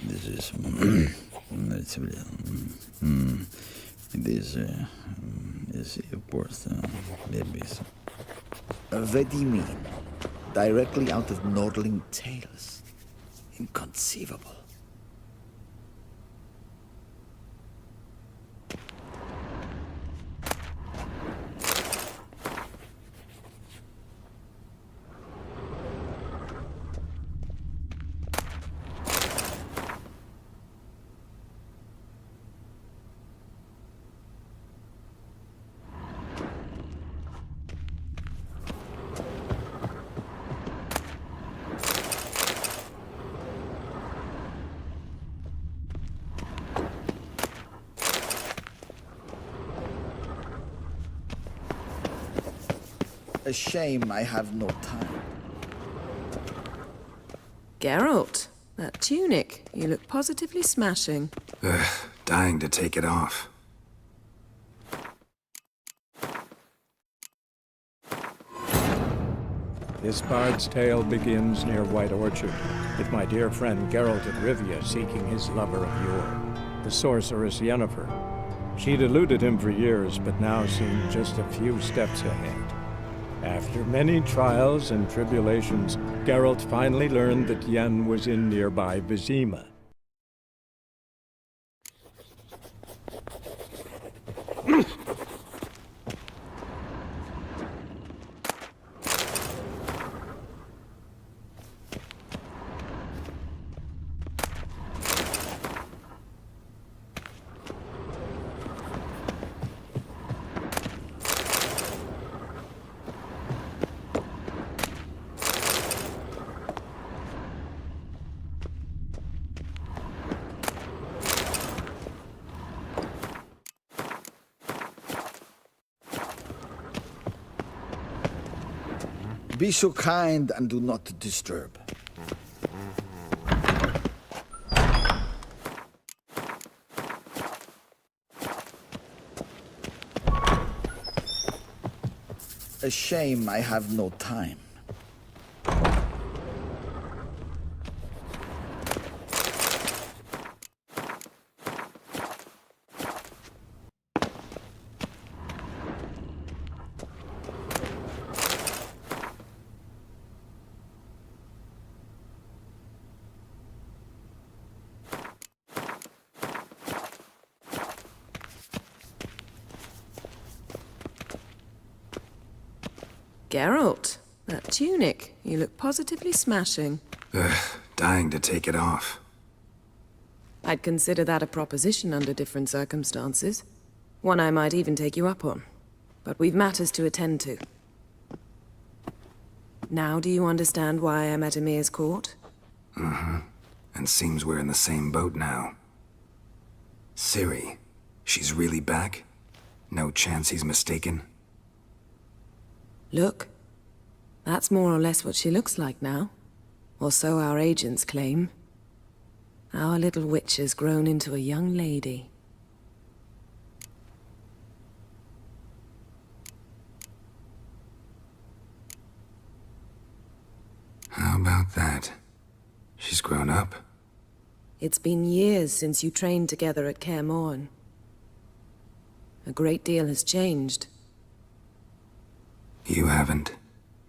This is this is worth maybe. What do you mean? Directly out of Nordling tales? Inconceivable. A shame I have no time. Geralt, that tunic. You look positively smashing. Ugh, dying to take it off. This bard's tale begins near White Orchard, with my dear friend Geralt of Rivia seeking his lover of yore, the sorceress Yennefer. She'd eluded him for years, but now seemed just a few steps ahead. After many trials and tribulations, Geralt finally learned that Yen was in nearby Vizima. Be so kind and do not disturb. A shame I have no time. Geralt, that tunic. You look positively smashing. Ugh, dying to take it off. I'd consider that a proposition under different circumstances. One I might even take you up on. But we've matters to attend to. Now do you understand why I'm at Emir's court? Mm-hmm. And seems we're in the same boat now. Ciri, she's really back? No chance he's mistaken? Look, that's more or less what she looks like now. Or so our agents claim. Our little witch has grown into a young lady. How about that? She's grown up? It's been years since you trained together at Kaer Morhen. A great deal has changed. You haven't.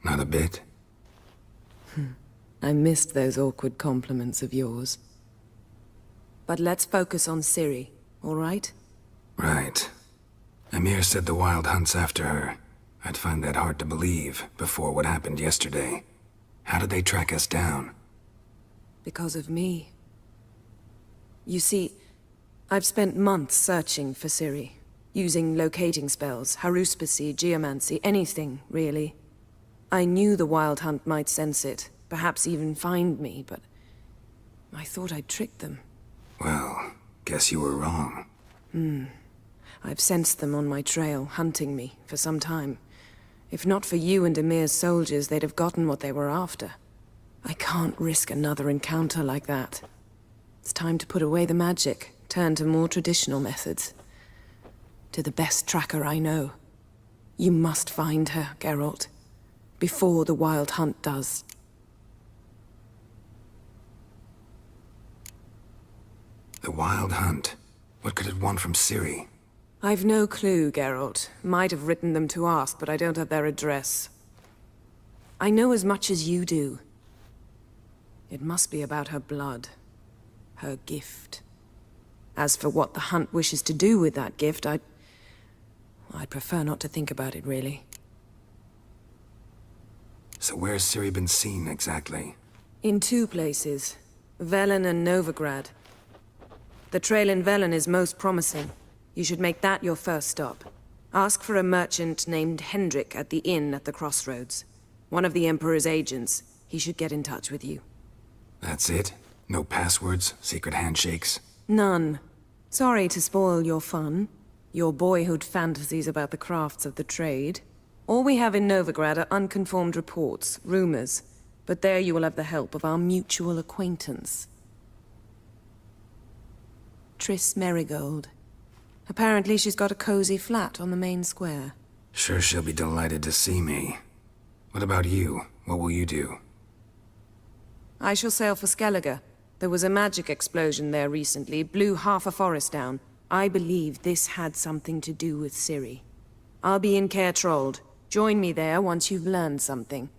Not a bit. I missed those awkward compliments of yours. But let's focus on Ciri, all right? Right. Emir said the Wild Hunt's after her. I'd find that hard to believe before what happened yesterday. How did they track us down? Because of me. You see, I've spent months searching for Ciri. Using locating spells, haruspicy, geomancy, anything, really. I knew the Wild Hunt might sense it, perhaps even find me, but I thought I'd tricked them. Well, guess you were wrong. I've sensed them on my trail, hunting me, for some time. If not for you and Emir's soldiers, they'd have gotten what they were after. I can't risk another encounter like that. It's time to put away the magic, turn to more traditional methods. To the best tracker I know. You must find her, Geralt. Before the Wild Hunt does. Wild Hunt. What could it want from Ciri? I've no clue, Geralt. Might have written them to ask, but I don't have their address. I know as much as you do. It must be about her blood. Her gift. As for what the Hunt wishes to do with that gift, I'd prefer not to think about it, really. So where's Ciri been seen, exactly? In 2 places. Velen and Novigrad. The trail in Velen is most promising. You should make that your first stop. Ask for a merchant named Hendrik at the inn at the crossroads. One of the Emperor's agents. He should get in touch with you. That's it? No passwords? Secret handshakes? None. Sorry to spoil your fun. Your boyhood fantasies about the crafts of the trade. All we have in Novigrad are unconformed reports, rumors. But there you will have the help of our mutual acquaintance. Triss Merigold. Apparently she's got a cozy flat on the main square. Sure she'll be delighted to see me. What about you? What will you do? I shall sail for Skellige. There was a magic explosion there recently, blew half a forest down. I believe this had something to do with Ciri. I'll be in Caer Trold. Join me there once you've learned something.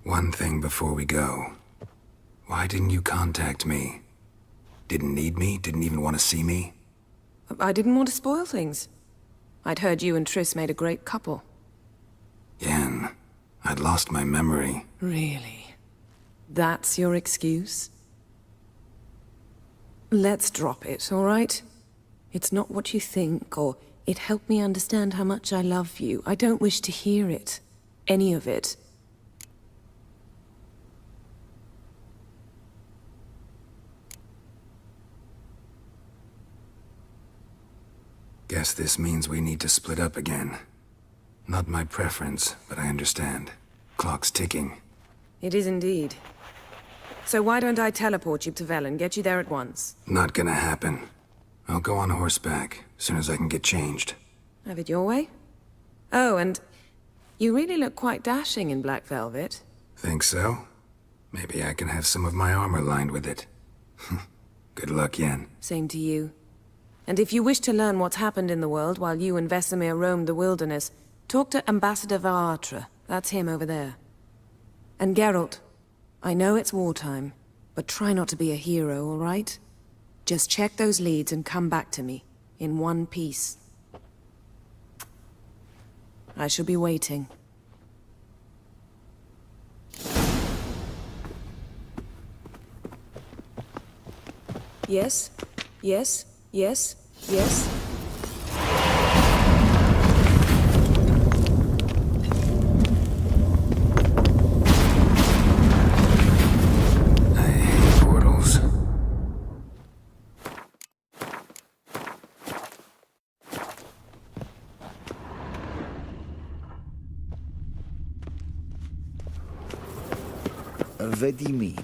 One thing before we go. Why didn't you contact me? Didn't need me? Didn't even want to see me? I didn't want to spoil things. I'd heard you and Triss made a great couple. Yen, I'd lost my memory. Really? That's your excuse? Let's drop it, all right? It's not what you think, or it helped me understand how much I love you. I don't wish to hear it. Any of it. Guess this means we need to split up again. Not my preference, but I understand. Clock's ticking. It is indeed. So why don't I teleport you to Velen, get you there at once? Not gonna happen. I'll go on horseback, as soon as I can get changed. Have it your way? Oh, and you really look quite dashing in black velvet. Think so? Maybe I can have some of my armor lined with it. Good luck, Yen. Same to you. And if you wish to learn what's happened in the world while you and Vesemir roamed the wilderness, talk to Ambassador Varatra. That's him over there. And Geralt, I know it's wartime, but try not to be a hero, all right? Just check those leads and come back to me, in one piece. I shall be waiting. Yes? Yes? Yes? Yes? I hate portals. Vedimin.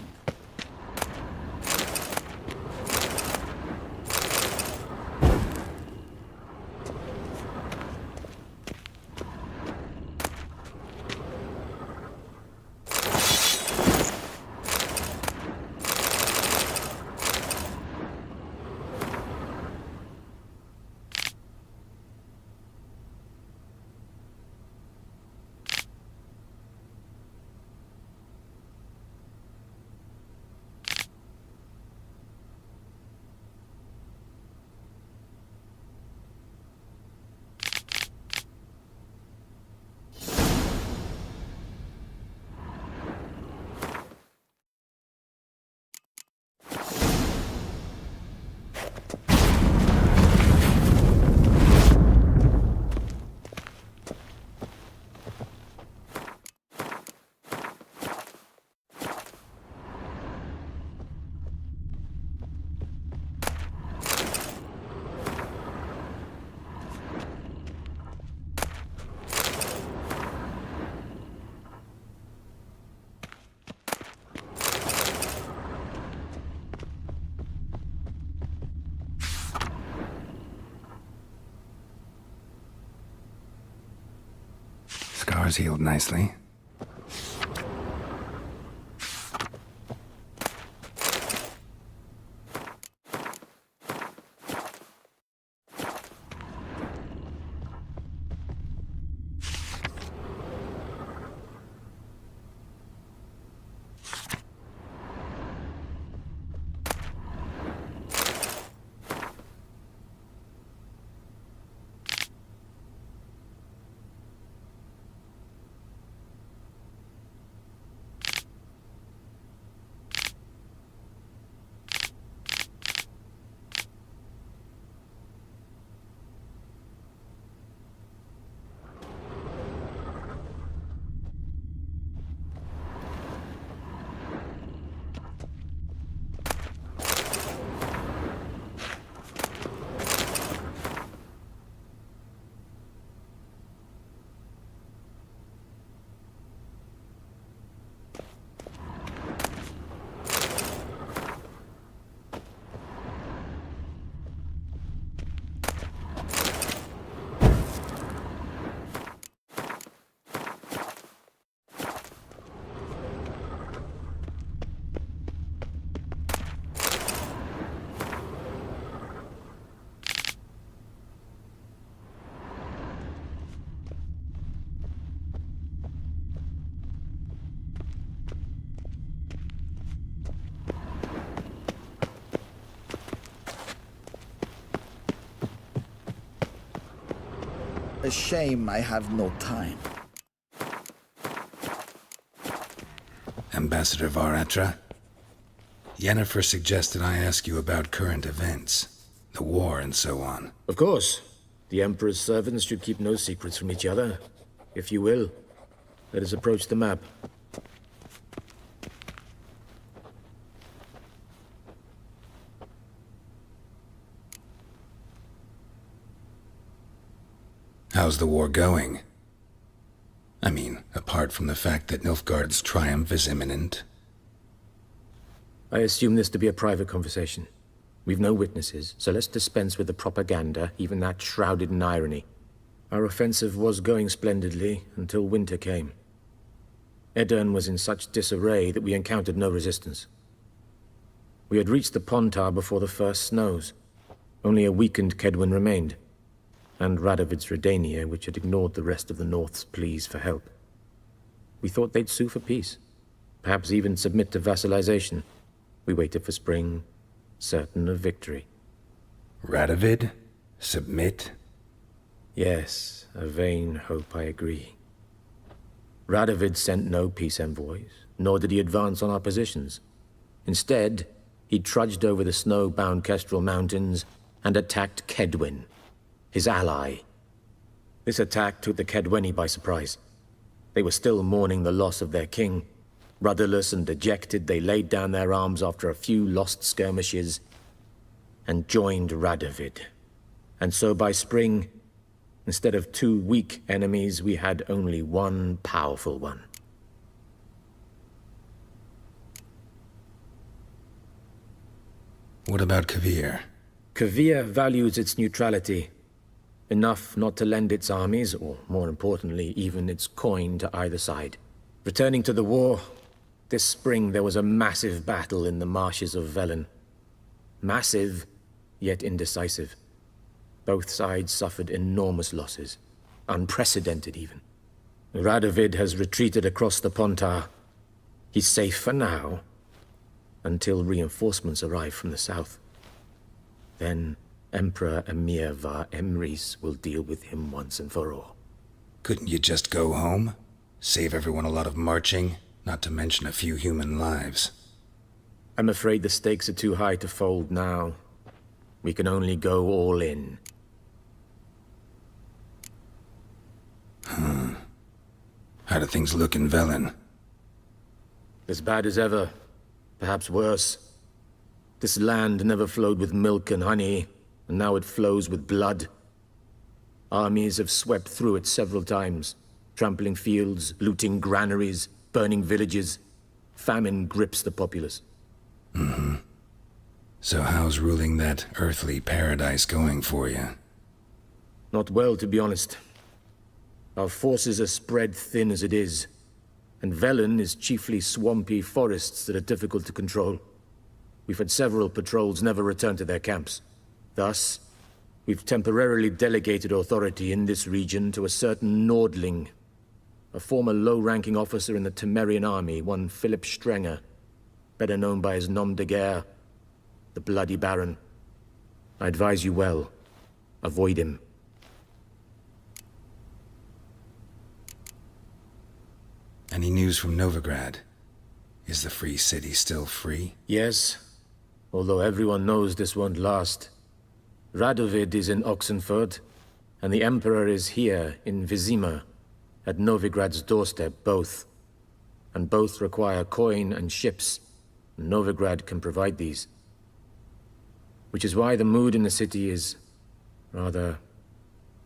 Scars healed nicely. A shame I have no time. Ambassador Varatra, Yennefer suggested I ask you about current events, the war and so on. Of course. The Emperor's servants should keep no secrets from each other. If you will, let us approach the map. How's the war going? I mean, apart from the fact that Nilfgaard's triumph is imminent. I assume this to be a private conversation. We've no witnesses, so let's dispense with the propaganda, even that shrouded in irony. Our offensive was going splendidly until winter came. Edirn was in such disarray that we encountered no resistance. We had reached the Pontar before the first snows. Only a weakened Kedwin remained, and Radovid's Redania, which had ignored the rest of the North's pleas for help. We thought they'd sue for peace, perhaps even submit to vassalization. We waited for spring, certain of victory. Radovid? Submit? Yes, a vain hope, I agree. Radovid sent no peace envoys, nor did he advance on our positions. Instead, he trudged over the snow-bound Kestrel Mountains and attacked Kedwin, his ally. This attack took the Kedweni by surprise. They were still mourning the loss of their king. Rudderless and dejected, they laid down their arms after a few lost skirmishes and joined Radovid. And so by spring, instead of 2 weak enemies, we had only one powerful one. What about Kavir? Kavir values its neutrality, enough not to lend its armies, or more importantly, even its coin to either side. Returning to the war, this spring there was a massive battle in the marshes of Velen. Massive, yet indecisive. Both sides suffered enormous losses, unprecedented even. Radovid has retreated across the Pontar. He's safe for now, until reinforcements arrive from the south. Then Emperor Emir var Emrys will deal with him once and for all. Couldn't you just go home? Save everyone a lot of marching, not to mention a few human lives. I'm afraid the stakes are too high to fold now. We can only go all in. How do things look in Velen? As bad as ever, perhaps worse. This land never flowed with milk and honey, and now it flows with blood. Armies have swept through it several times, trampling fields, looting granaries, burning villages. Famine grips the populace. So how's ruling that earthly paradise going for you? Not well, to be honest. Our forces are spread thin as it is, and Velen is chiefly swampy forests that are difficult to control. We've had several patrols never return to their camps. Thus, we've temporarily delegated authority in this region to a certain Nordling, a former low-ranking officer in the Temerian army, one Philip Strenger, better known by his nom de guerre, the Bloody Baron. I advise you well. Avoid him. Any news from Novigrad? Is the free city still free? Yes, although everyone knows this won't last. Radovid is in Oxenford, and the Emperor is here in Vizima, at Novigrad's doorstep, both. And both require coin and ships. Novigrad can provide these. Which is why the mood in the city is rather,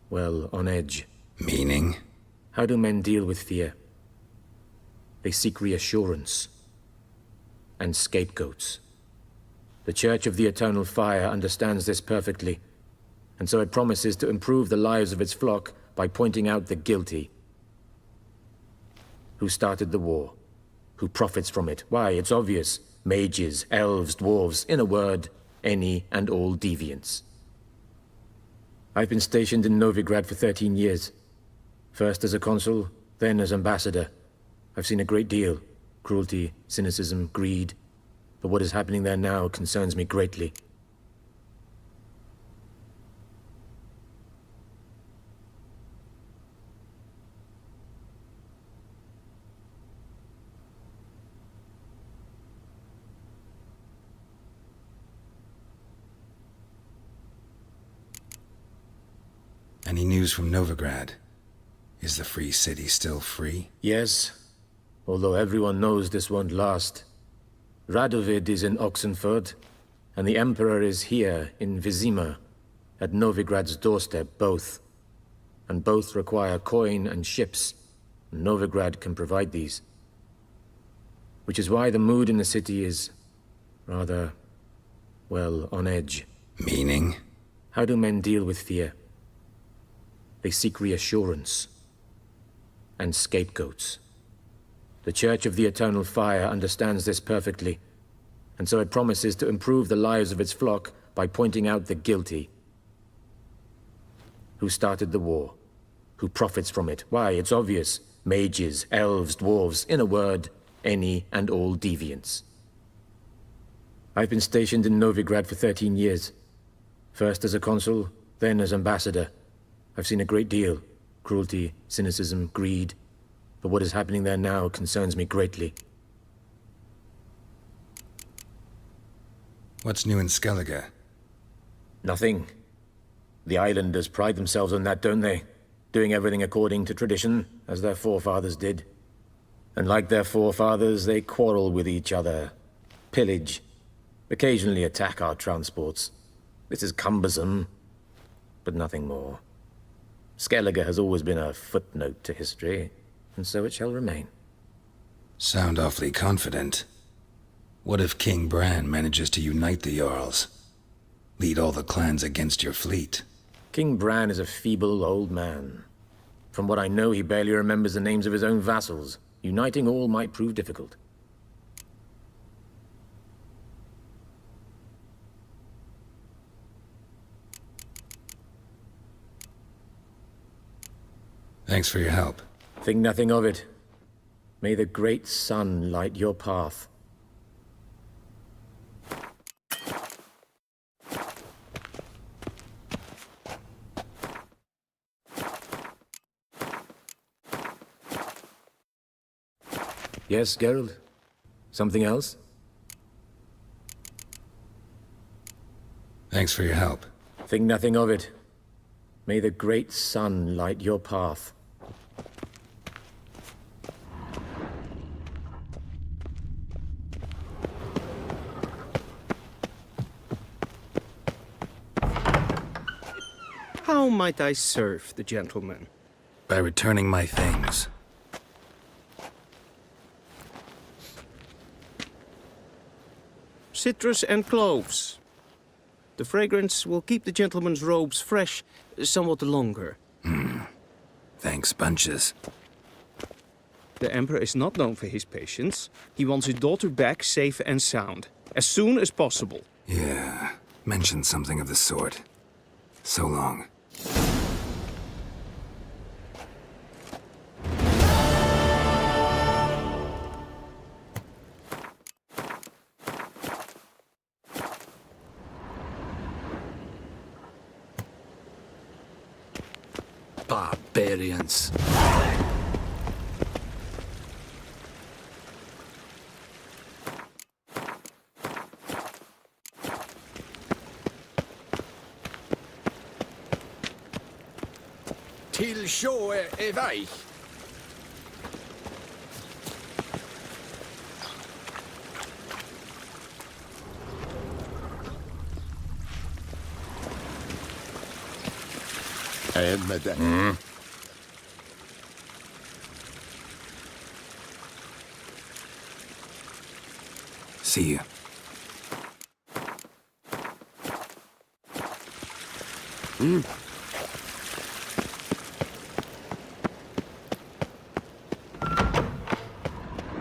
well, on edge. Meaning? How do men deal with fear? They seek reassurance and scapegoats. The Church of the Eternal Fire understands this perfectly, and so it promises to improve the lives of its flock by pointing out the guilty. Who started the war? Who profits from it? Why, it's obvious. Mages, elves, dwarves, in a word, any and all deviants. I've been stationed in Novigrad for 13 years. First as a consul, then as ambassador. I've seen a great deal. Cruelty, cynicism, greed. But what is happening there now concerns me greatly. news from Novigrad? Is the free city still free? Yes, although everyone knows this won't last. Radovid is in Oxenford, and the Emperor is here in Vizima, at Novigrad's doorstep, both. And both require coin and ships. Novigrad can provide these. Which is why the mood in the city is rather, well, on edge. Meaning? How do men deal with fear? They seek reassurance and scapegoats. The Church of the Eternal Fire understands this perfectly, and so it promises to improve the lives of its flock by pointing out the guilty. Who started the war? Who profits from it? Why, it's obvious. Mages, elves, dwarves, in a word, any and all deviants. I've been stationed in Novigrad for 13 years. First as a consul, then as ambassador. I've seen a great deal. Cruelty, cynicism, greed. But what is happening there now concerns me greatly. What's new in Skellige? Nothing. The islanders pride themselves on that, don't they? Doing everything according to tradition, as their forefathers did. And like their forefathers, they quarrel with each other, pillage, occasionally attack our transports. This is cumbersome, but nothing more. Skellige has always been a footnote to history, and so it shall remain. Sound awfully confident. What if King Bran manages to unite the Jarls? Lead all the clans against your fleet? King Bran is a feeble old man. From what I know, he barely remembers the names of his own vassals. Uniting all might prove difficult. Thanks for your help. Think nothing of it. May the great sun light your path. Yes, Geralt? Something else? Thanks for your help. Think nothing of it. May the great sun light your path. How might I serve the gentleman? By returning my things. Citrus and cloves. The fragrance will keep the gentleman's robes fresh somewhat longer. Thanks, bunches. The Emperor is not known for his patience. He wants his daughter back safe and sound, as soon as possible. Yeah, mentioned something of the sort. So long. Barbarians. Till sjå är väg. Med det. See you.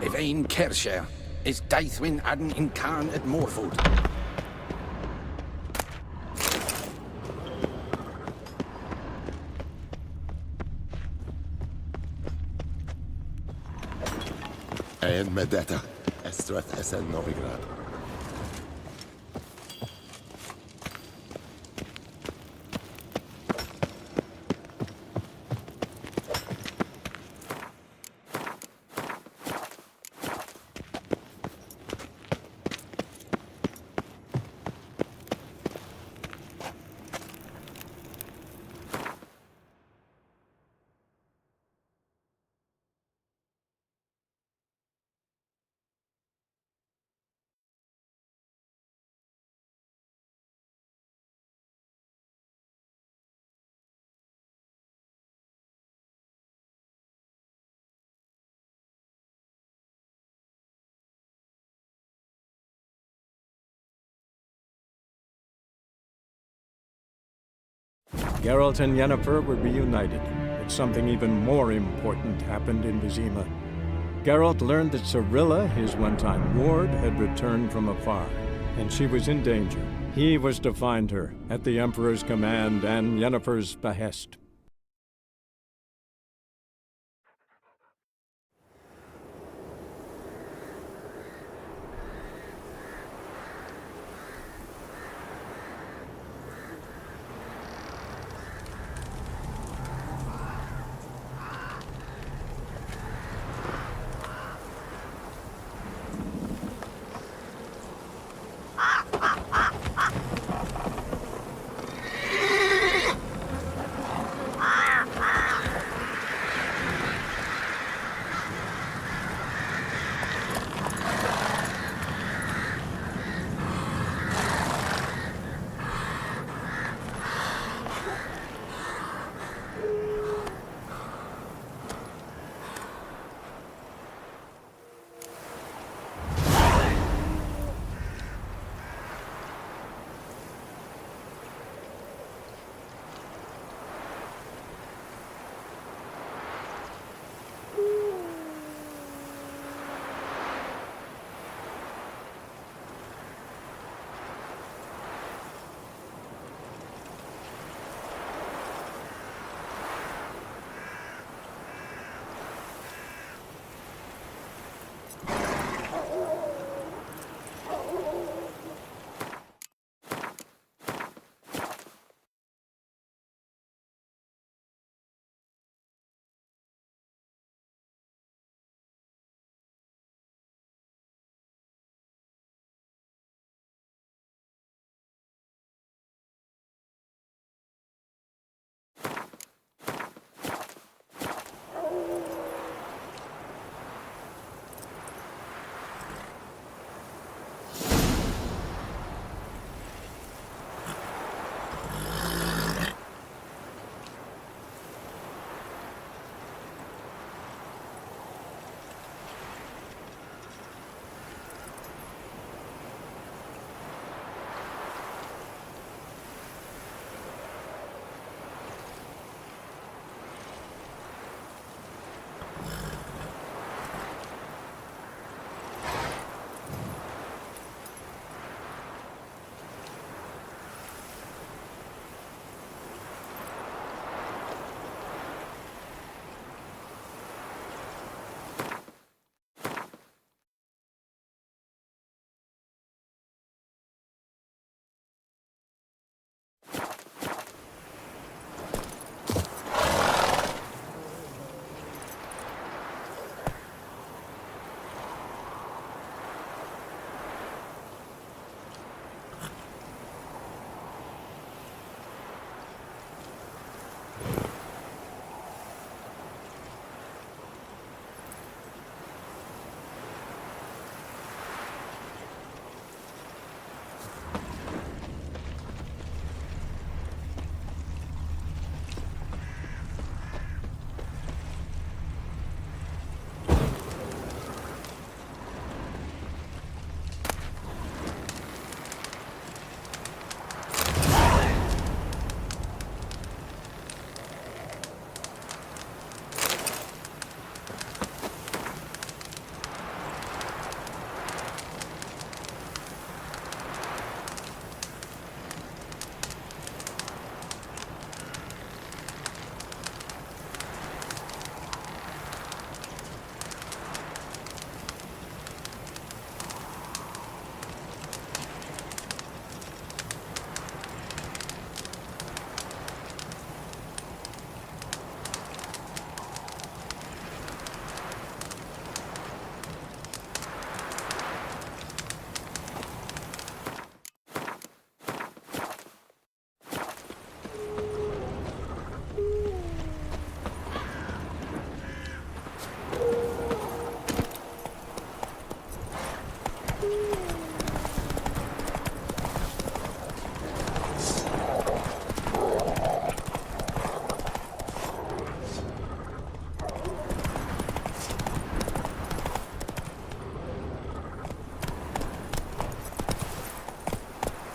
Evain Kersher is Daithwin Adden in Khan at Morfoot. Med detta, Estrat SL Novigrad. Geralt and Yennefer were reunited, but something even more important happened in Vizima. Geralt learned that Cirilla, his one-time ward, had returned from afar, and she was in danger. He was to find her, at the Emperor's command and Yennefer's behest.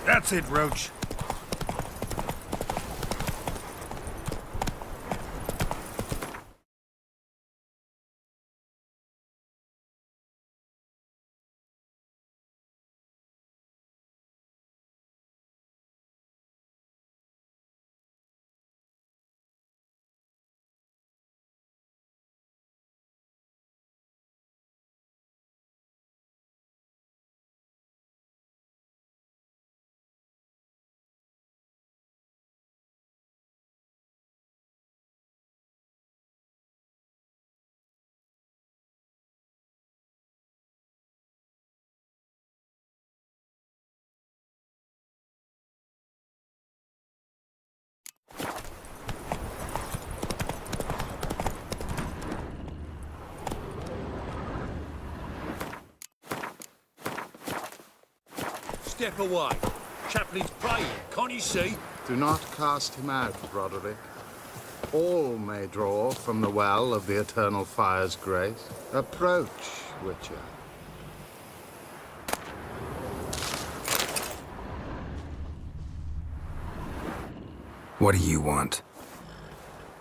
That's it, Roach. step away. Chaplain's praying, can't you see? Do not cast him out, Roderick. All may draw from the well of the eternal fire's grace. Approach, Witcher. What do you want?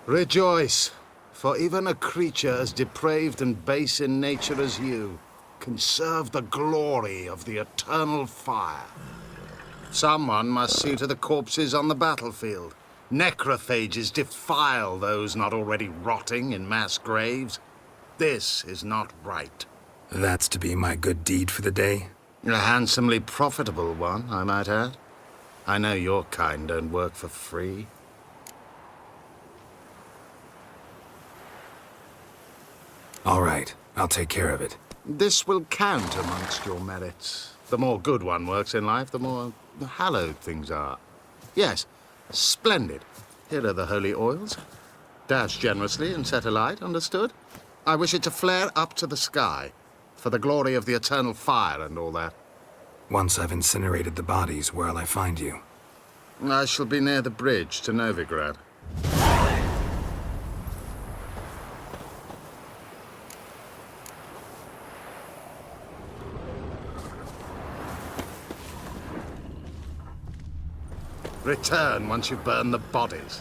Rejoice, for even a creature as depraved and base in nature as you can serve the glory of the eternal fire. Someone must see to the corpses on the battlefield. Necrophages defile those not already rotting in mass graves. This is not right. That's to be my good deed for the day? A handsomely profitable one, I might add. I know your kind don't work for free. All right, I'll take care of it. This will count amongst your merits. The more good one works in life, the more hallowed things are. Yes, splendid. Here are the holy oils. Dash generously and set alight, understood? I wish it to flare up to the sky, for the glory of the eternal fire and all that. Once I've incinerated the bodies, where'll I find you? I shall be near the bridge to Novigrad. Return once you burn the bodies.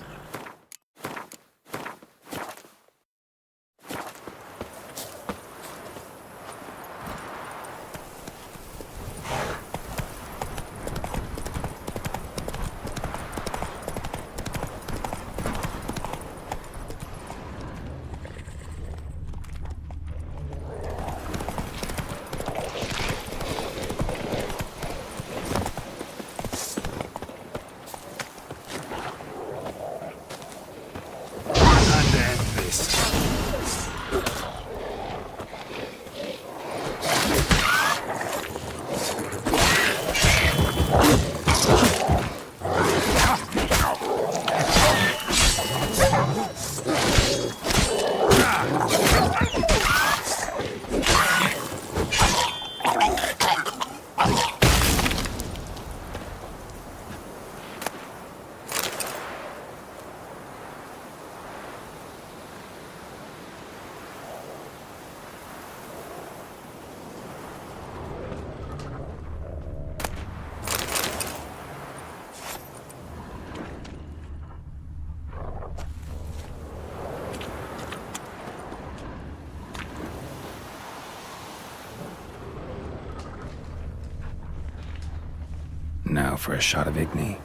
Now for a shot of Igni.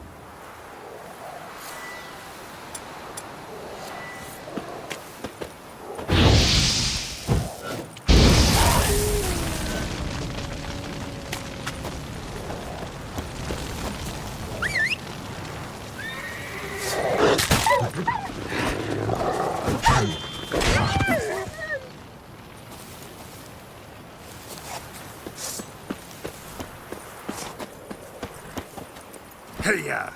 Hey-ya!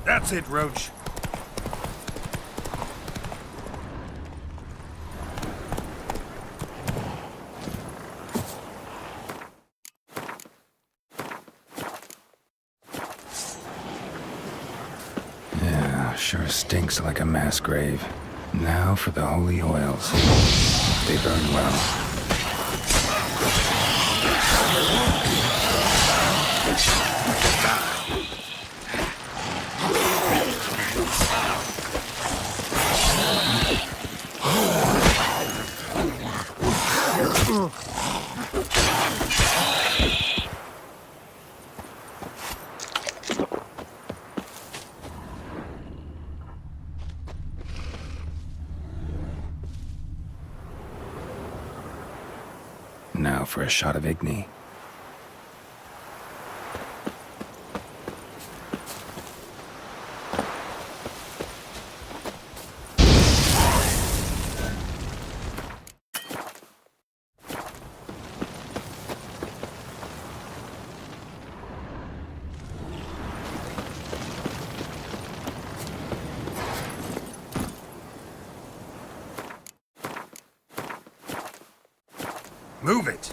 That's it, Roach. Yeah, sure stinks like a mass grave. Now for the holy oils. They burn well. Now for a shot of Igni. Move it!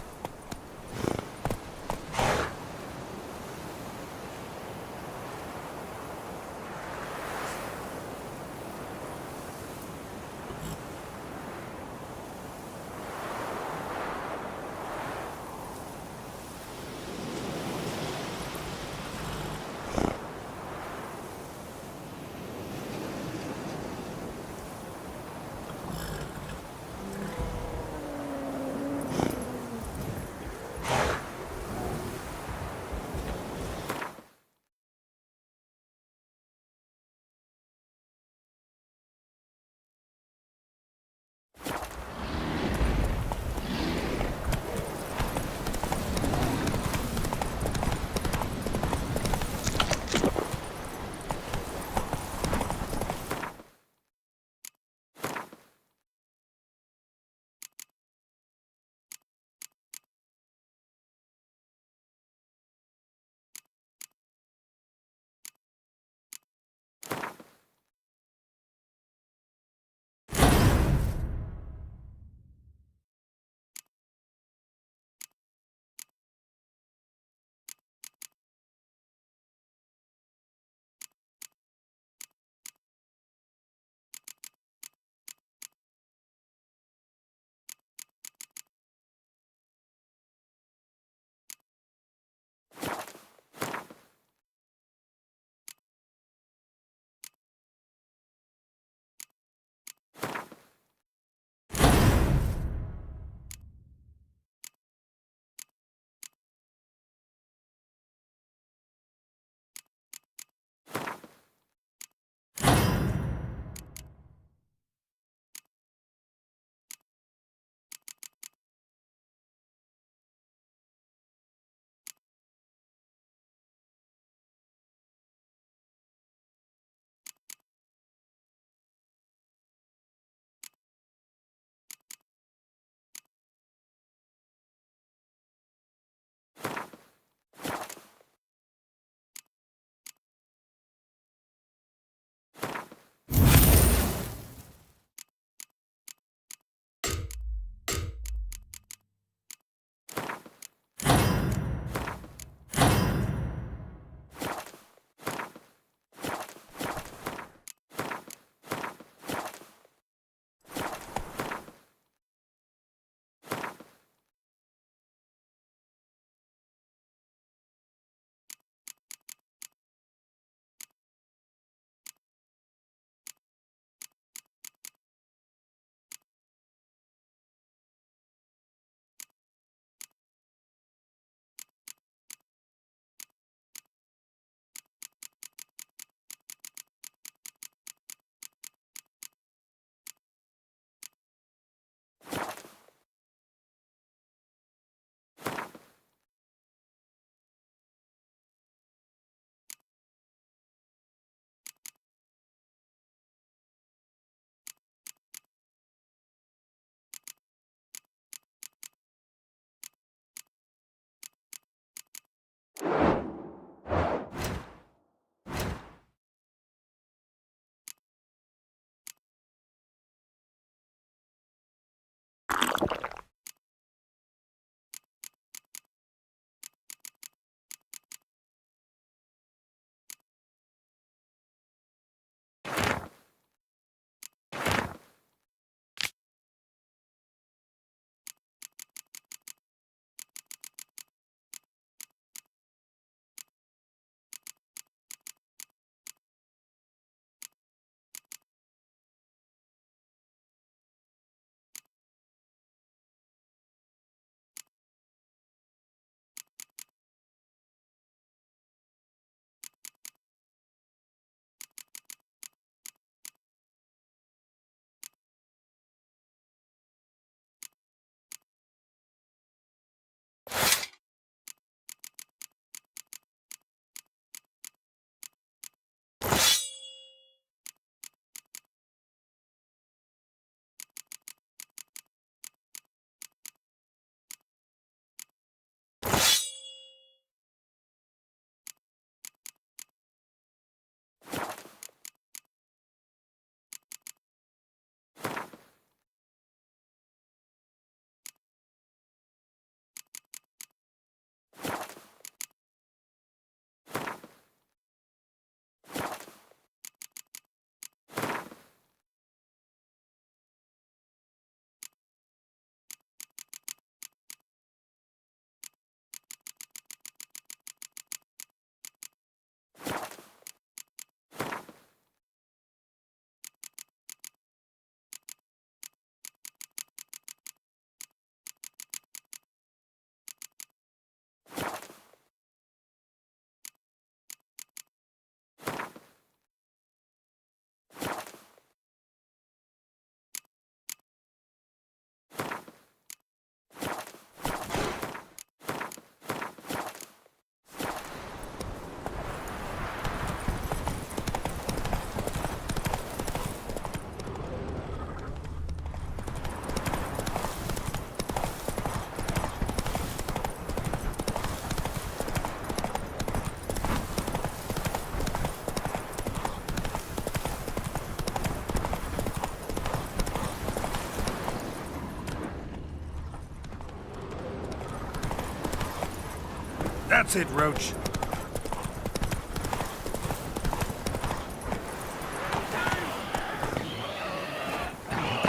That's it, Roach.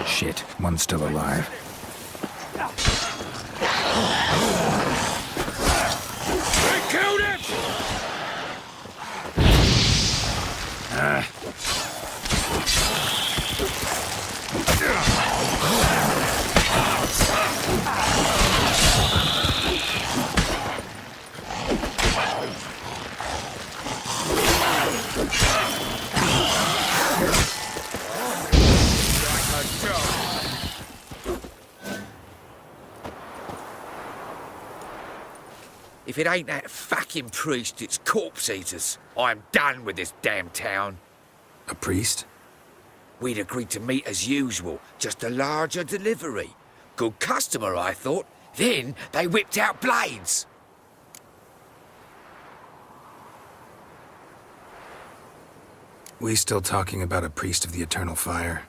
Shit, one's still alive. They killed it! If it ain't that fucking priest, it's corpse eaters. I'm done with this damn town. A priest? We'd agreed to meet as usual, just a larger delivery. Good customer, I thought. Then they whipped out blades. We still talking about a priest of the eternal fire?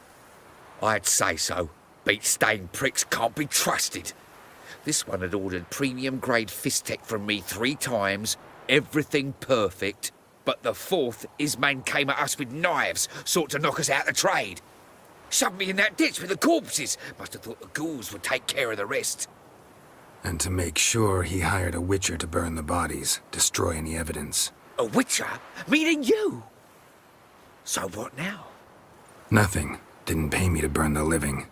I'd say so. Beat-stained pricks can't be trusted. This one had ordered premium-grade fistek from me 3 times, everything perfect, but the 4th, his man came at us with knives, sought to knock us out of trade. Shoved me in that ditch with the corpses. Must have thought the ghouls would take care of the rest. And to make sure, he hired a witcher to burn the bodies, destroy any evidence. A witcher? Meaning you? So what now? Nothing. Didn't pay me to burn the living.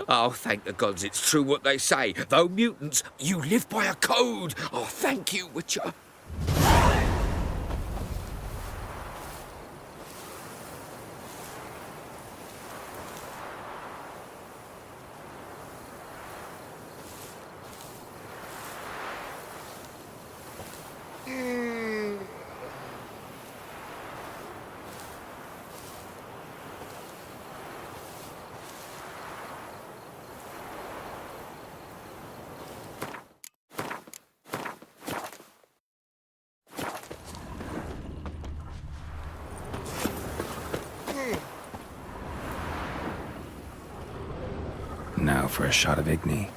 Oh, thank the gods it's true what they say. Though mutants, you live by a code. Oh, thank you, Witcher. Now for a shot of Igni.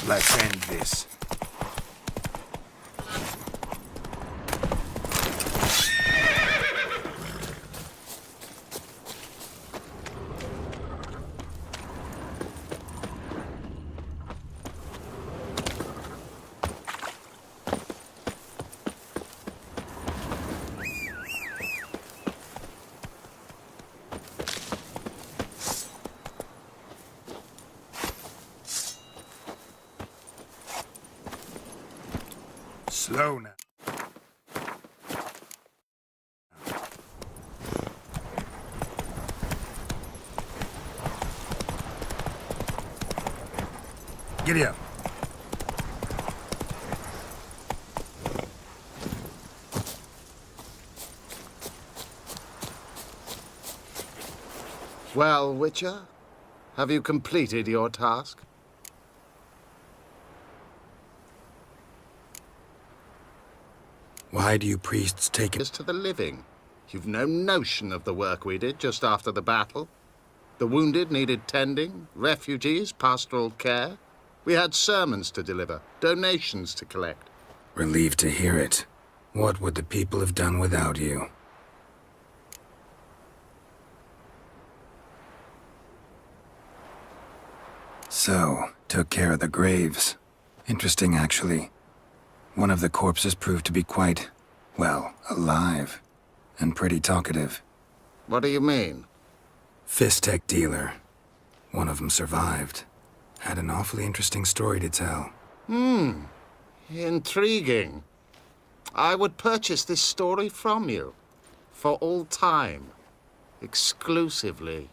Let's end this. Slow now. Giddy up. Well, Witcher, have you completed your task? Why do you priests take it? It's to the living. You've no notion of the work we did just after the battle. The wounded needed tending, refugees, pastoral care. We had sermons to deliver, donations to collect. Relieved to hear it. What would the people have done without you? So, took care of the graves. Interesting, actually. One of the corpses proved to be quite, well, alive. And pretty talkative. What do you mean? Fistech dealer. One of them survived. Had an awfully interesting story to tell. Intriguing. I would purchase this story from you. For all time. Exclusively.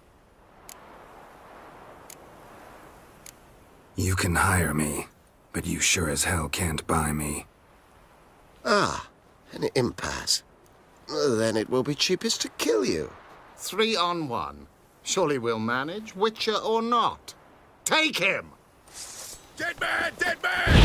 You can hire me, but you sure as hell can't buy me. Ah, an impasse. Then it will be cheapest to kill you. 3 on 1. Surely we'll manage, Witcher or not. Take him! Dead man! Dead man!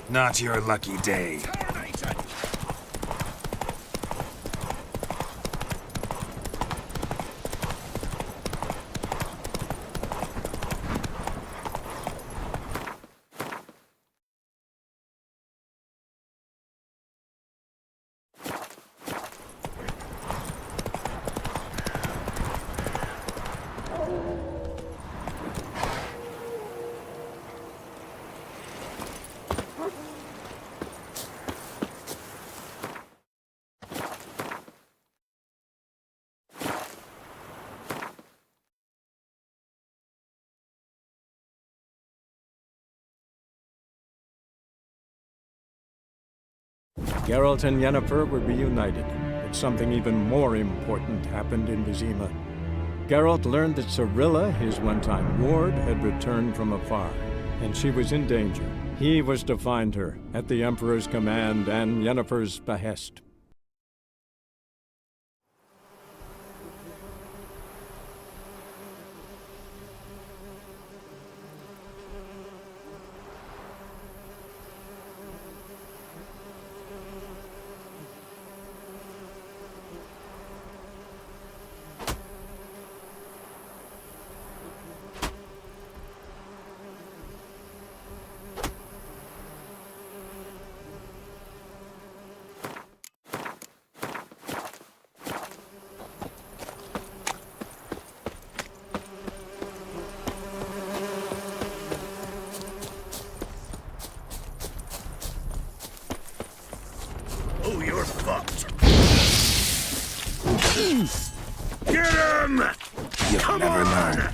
Not your lucky day. Geralt and Yennefer were reunited, but something even more important happened in Vizima. Geralt learned that Cirilla, his one-time ward, had returned from afar, and she was in danger. He was to find her, at the Emperor's command and Yennefer's behest. Oh, you're fucked. Get him! You'll never learn.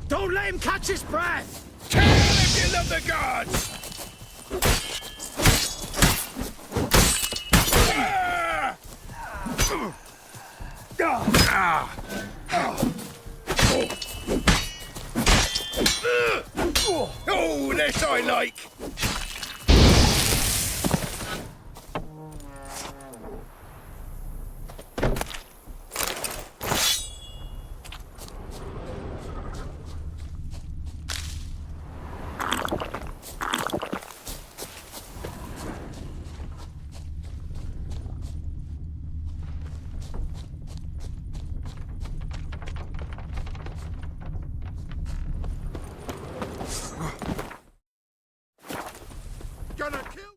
Don't let him catch his breath! Kill him if you love the gods! Oh, this I like! Gonna kill.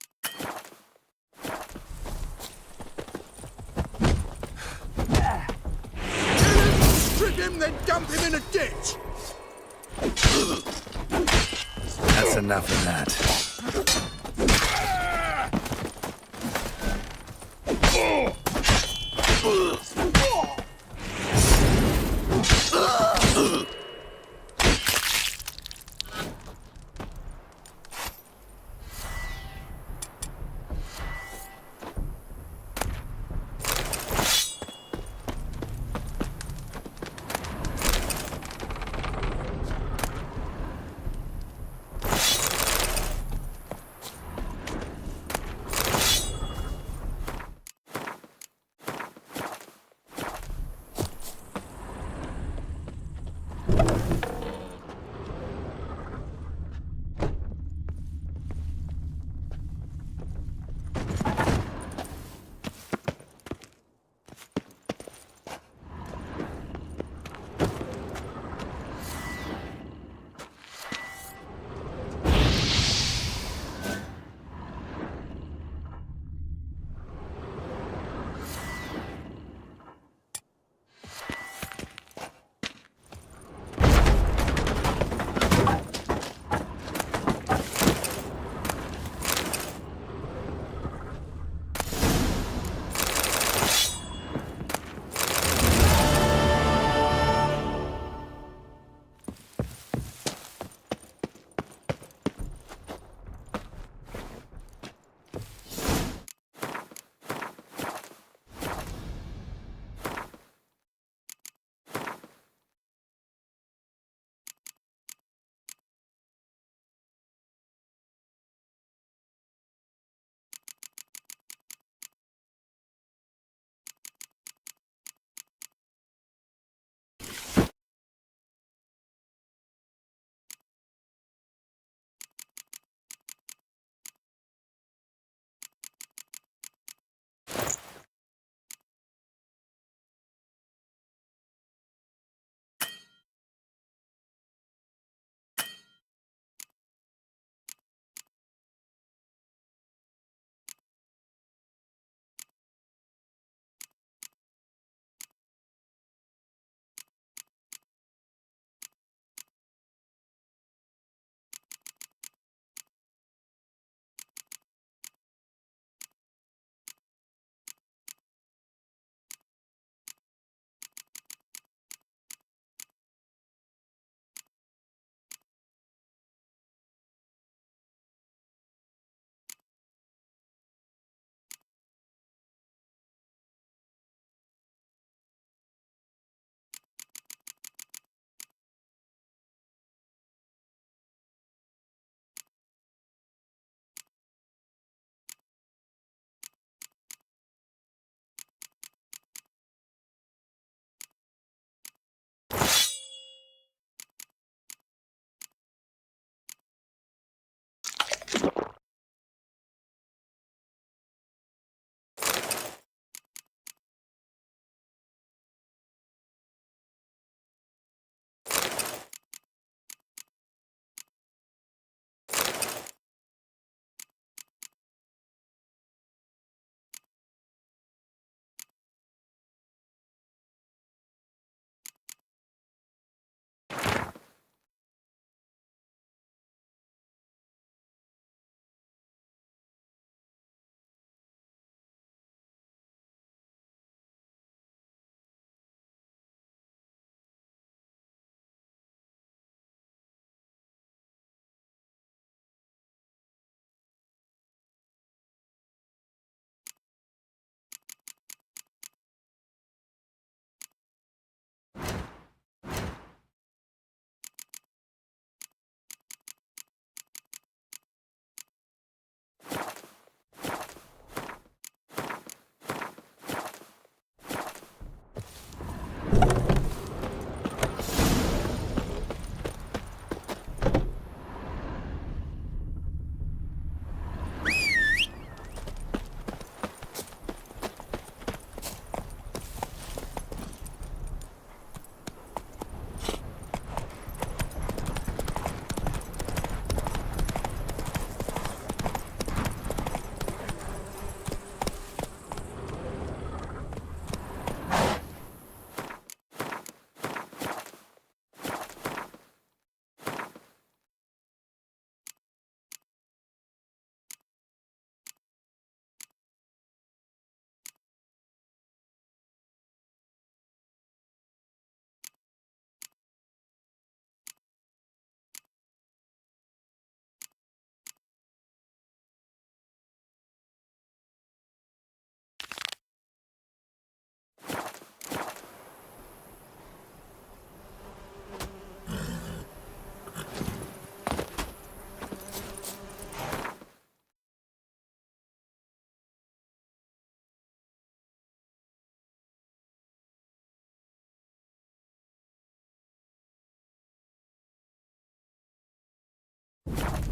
Strip him, then dump him in a ditch. That's enough of that.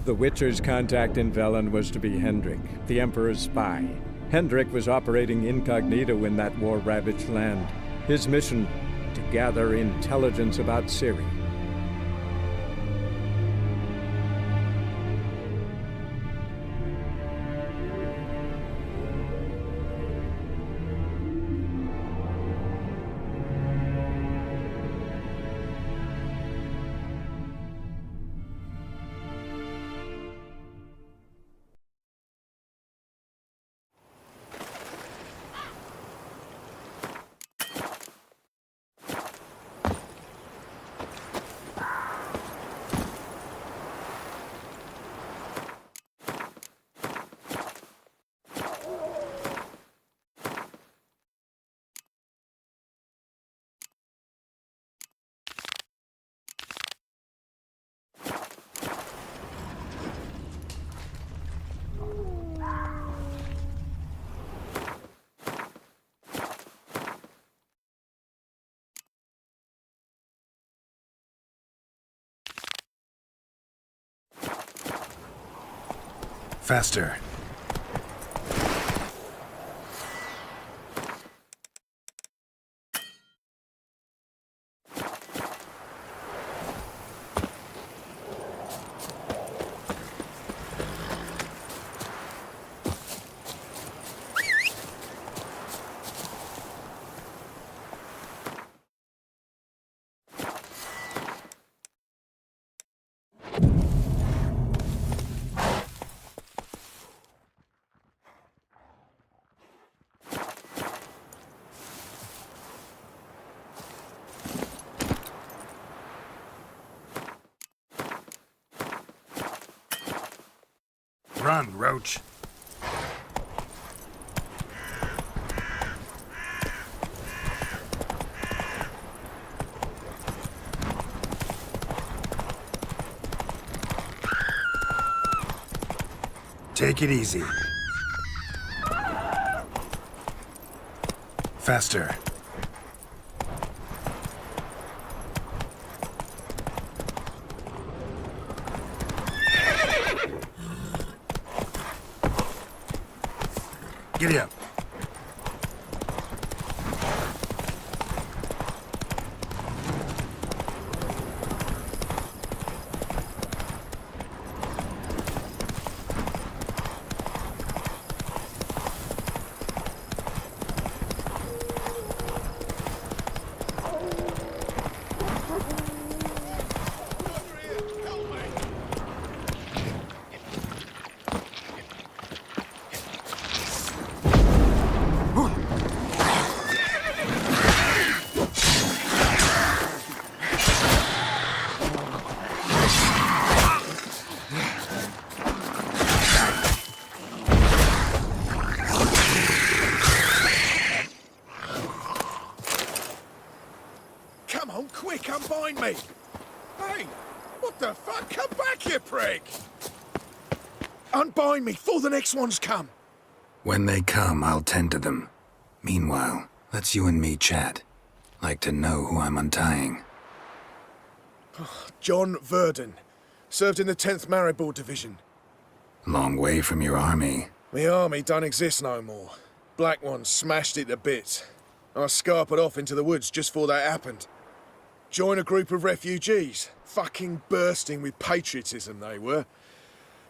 The Witcher's contact in Velen was to be Hendrik, the Emperor's spy. Hendrik was operating incognito in that war-ravaged land. His mission, to gather intelligence about Ciri. Faster. Run, Roach. Take it easy. Faster. Giddy up. Come on, quick, unbind me! Hey, what the fuck? Come back, you prick! Unbind me before the next ones come! When they come, I'll tend to them. Meanwhile, let's you and me chat. Like to know who I'm untying. John Verdon. Served in the 10th Maribor Division. Long way from your army. The army don't exist no more. Black Ones smashed it to bits. I scarpered off into the woods just before that happened. Joined a group of refugees. Fucking bursting with patriotism they were.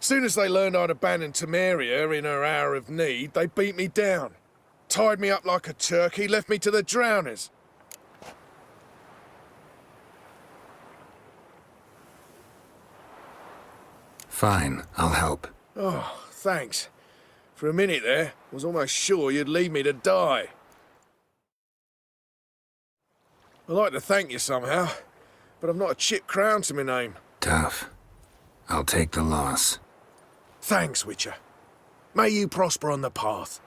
Soon as they learned I'd abandoned Temeria in her hour of need, they beat me down. Tied me up like a turkey, left me to the drowners. Fine, I'll help. Oh, thanks. For a minute there, I was almost sure you'd leave me to die. I'd like to thank you somehow, but I've not a chip crown to my name. Tough. I'll take the loss. Thanks, Witcher. May you prosper on the path.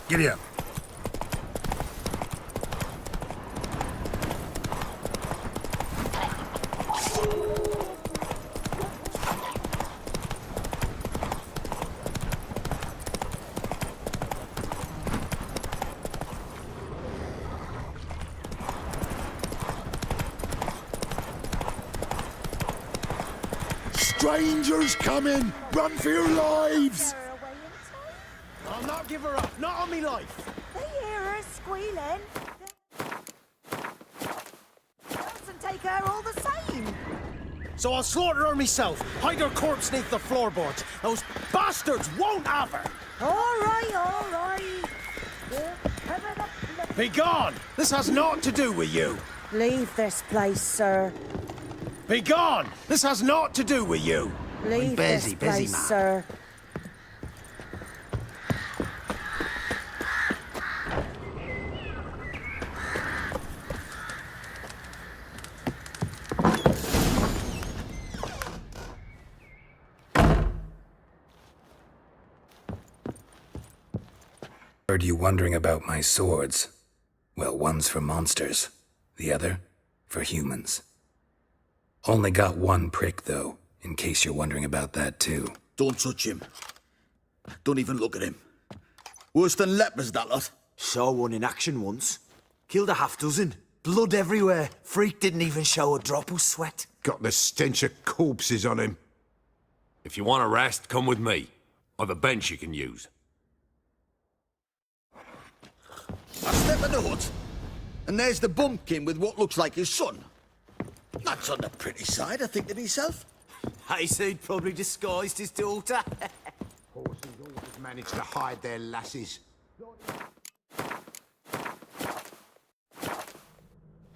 Giddy up. Strangers coming! Run for your lives! I'll not give her up, not on me life. They hear her squealing. Doesn't take her all the same. So I'll slaughter her myself, hide her corpse neath the floorboards. Those bastards won't have her. All right, all right. Be gone! This has naught to do with you. Leave this place, sir. Be gone! This has naught to do with you. Leave this place, sir. Heard you wondering about my swords. Well, one's for monsters, the other for humans. Only got one prick, though, in case you're wondering about that, too. Don't touch him. Don't even look at him. Worse than lepers, that lot. Saw one in action once. Killed a half dozen. Blood everywhere. Freak didn't even show a drop of sweat. Got the stench of corpses on him. If you want a rest, come with me. I've a bench you can use. I step in the hut, and there's the bumpkin with what looks like his son. That's on the pretty side, I think to myself. Hayseed probably disguised his daughter. Horses always manage to hide their lasses.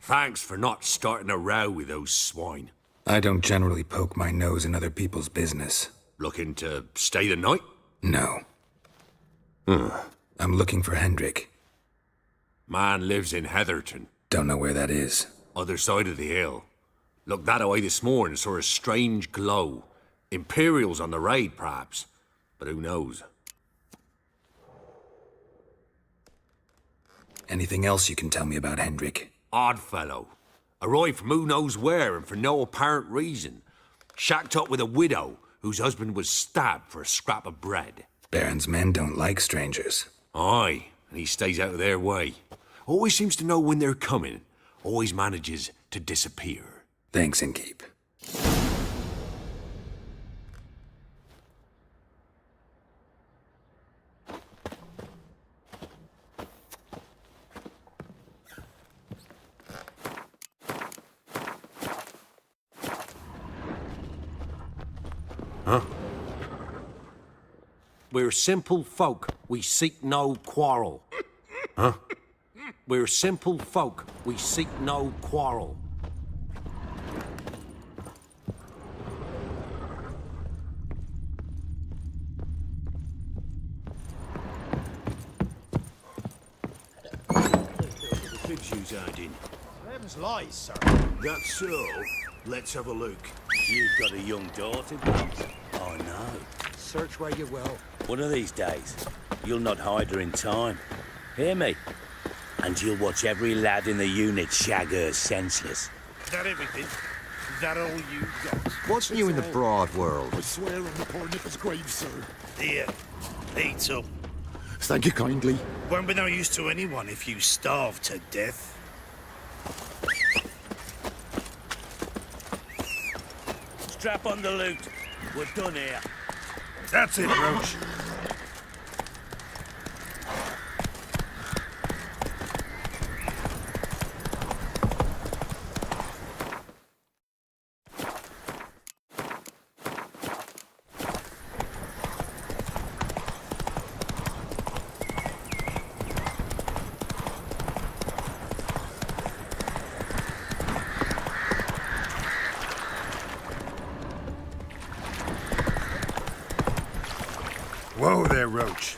Thanks for not starting a row with those swine. I don't generally poke my nose in other people's business. Looking to stay the night? No. I'm looking for Hendrik. Man lives in Heatherton. Don't know where that is. Other side of the hill. Looked that away this morning, saw a strange glow. Imperials on the raid, perhaps. But who knows? Anything else you can tell me about Hendrik? Odd fellow. Arrived from who knows where and for no apparent reason. Shacked up with a widow whose husband was stabbed for a scrap of bread. Baron's men don't like strangers. Aye, and he stays out of their way. Always seems to know when they're coming. Always manages to disappear. Thanks, Innkeep. Huh? We're simple folk. We seek no quarrel. Huh? We're simple folk. We seek no quarrel. Big shoes aren't in. Them's lies, sir. That's so. Let's have a look. You've got a young daughter, please. I know. Search where you will. One of these days, you'll not hide her in time. Hear me? And you'll watch every lad in the unit shag her senseless. Is that everything? Is that all you got? What's new in the broad world? I swear on the poor nipper's grave, sir. Here, eat up. Thank you kindly. Won't be no use to anyone if you starve to death. Strap on the loot. We're done here. That's it, Roach. Whoa there, Roach.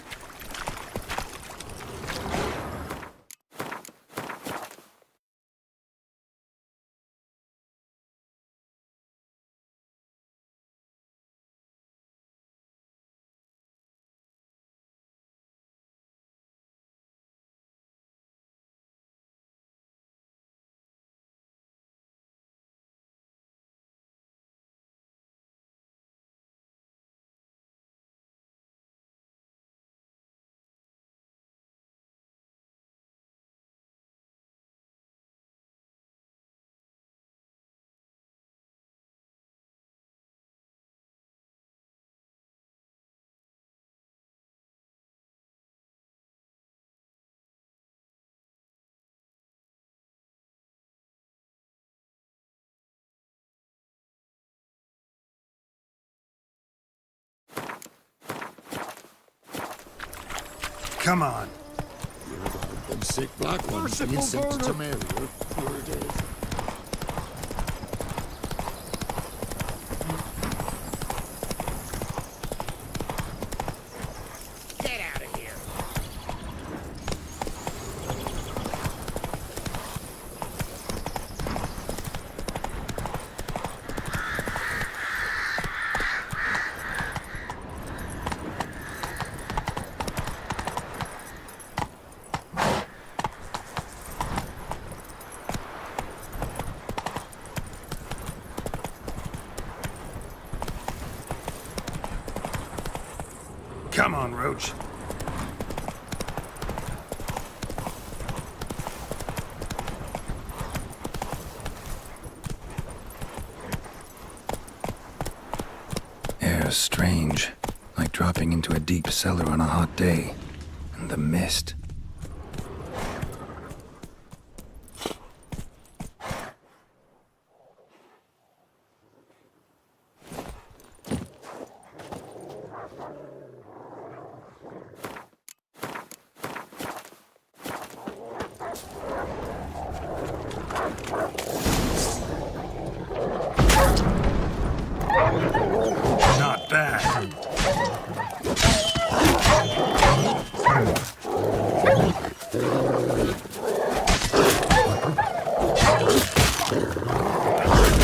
Come on. Them sick black ones being sent to Temeria. Here it is. Get out of here. Come on, Roach. Air's strange, like dropping into a deep cellar on a hot day. And the mist. Not bad.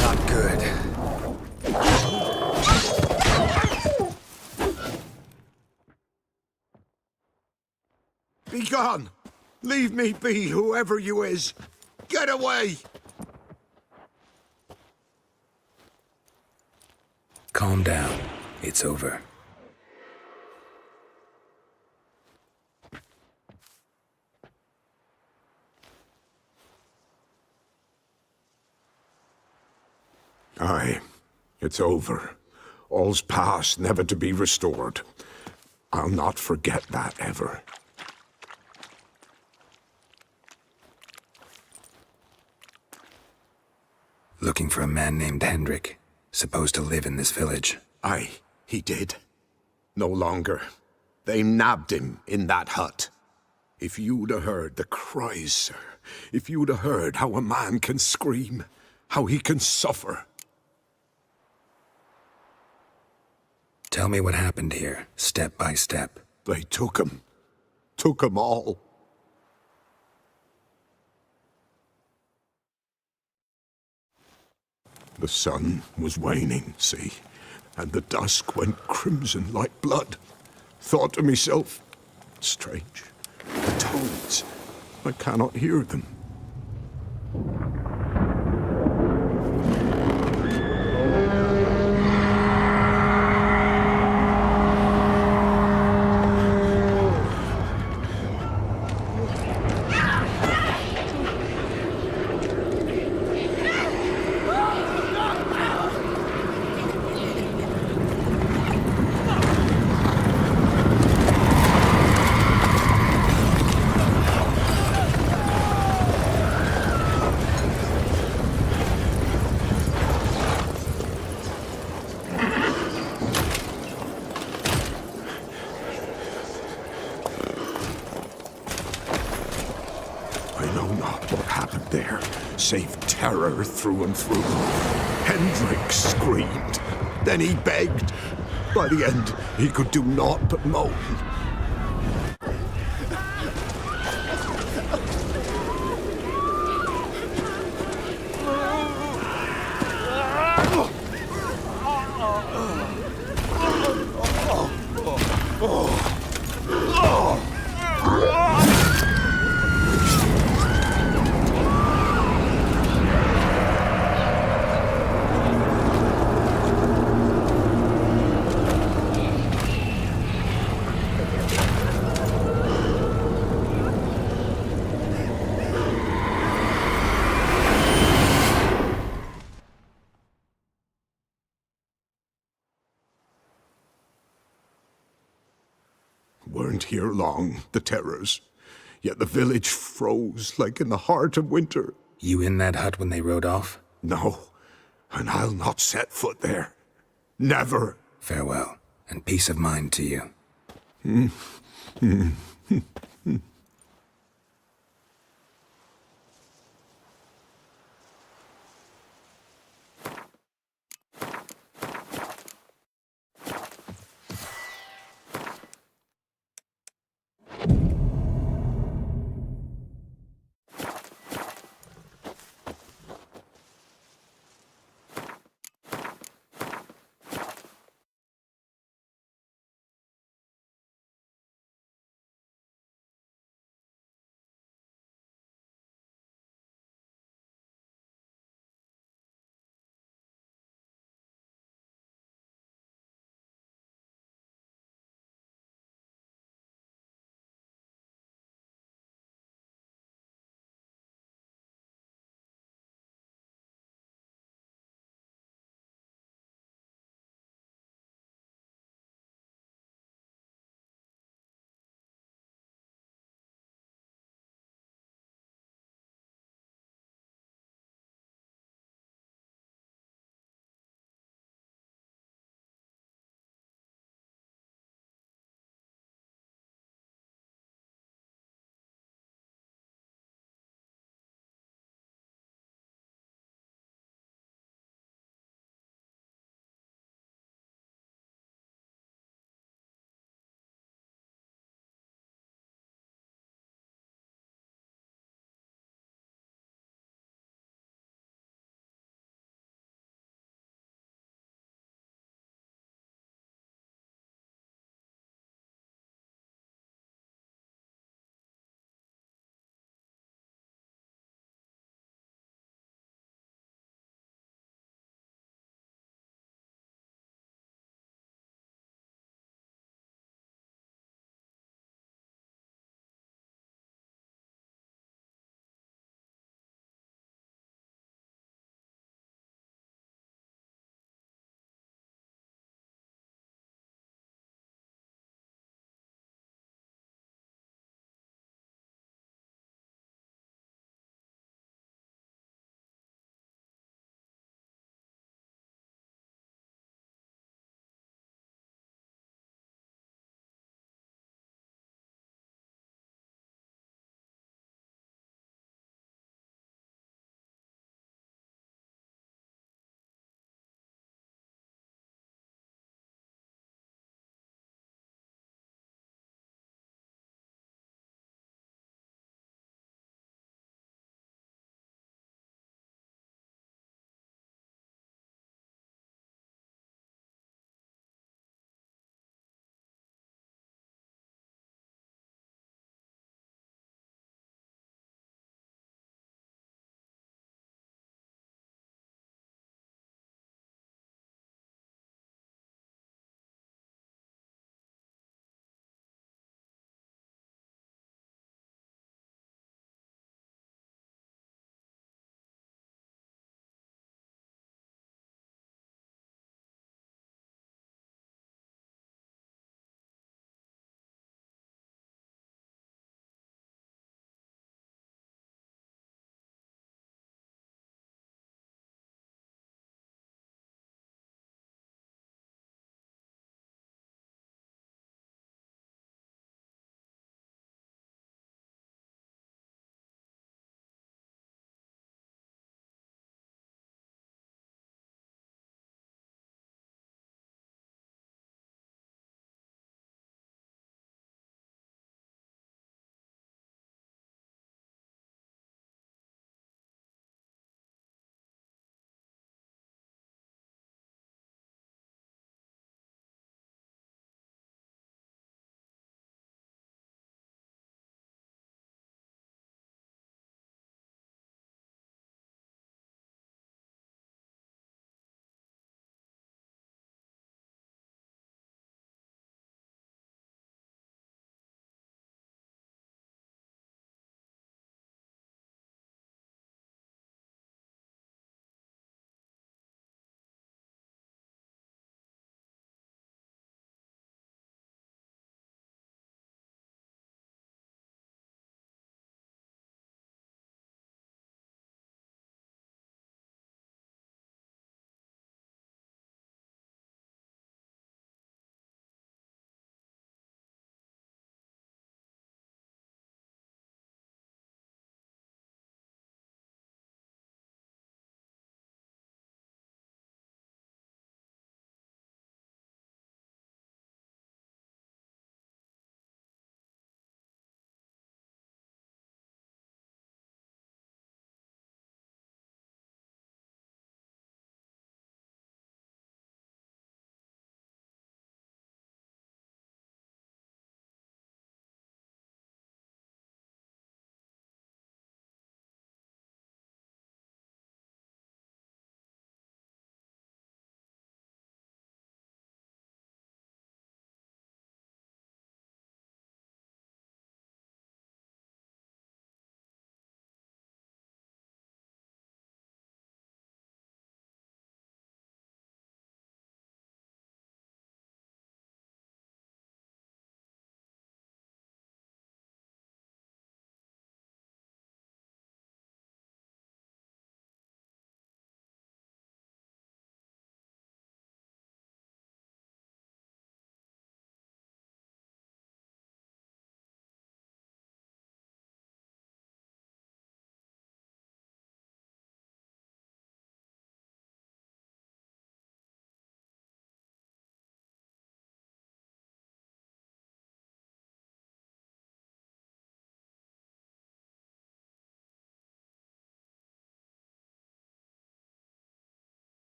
Not good. Be gone! Leave me be, whoever you is! Get away! Calm down. It's over. Aye, it's over. All's past, never to be restored. I'll not forget that ever. Looking for a man named Hendrik, supposed to live in this village. Aye, he did. No longer. They nabbed him in that hut. If you'd have heard the cries, sir, if you'd have heard how a man can scream, how he can suffer. Tell me what happened here, step by step. They took him. Took him all. The sun was waning, see, and the dusk went crimson like blood. Thought to myself, strange, the toads, I cannot hear them. Save terror through and through. Hendrik screamed. Then he begged. By the end, he could do naught but moan. Weren't here long, the terrors. Yet the village froze like in the heart of winter. You in that hut when they rode off? No, and I'll not set foot there. Never. Farewell, and peace of mind to you.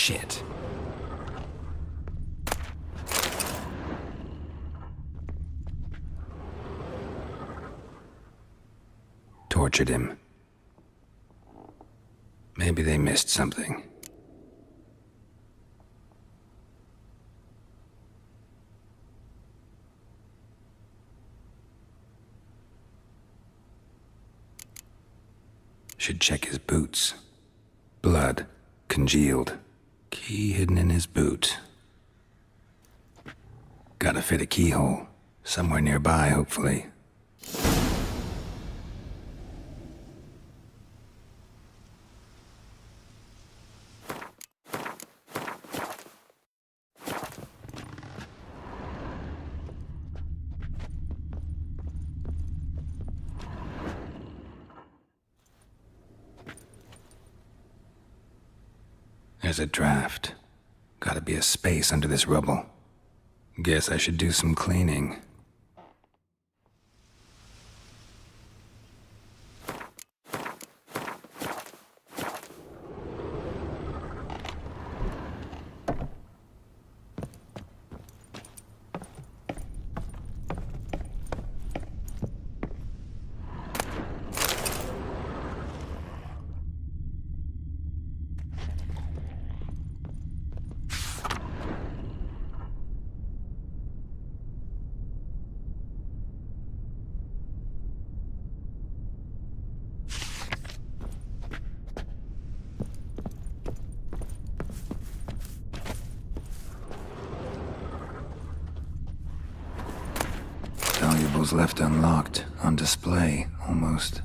Shit. Tortured him. Maybe they missed something. Should check his boots. Blood. Congealed. Key hidden in his boot. Gotta fit a keyhole. Somewhere nearby, hopefully. There's a draft. Gotta be a space under this rubble. Guess I should do some cleaning. Valuables left unlocked, on display, almost.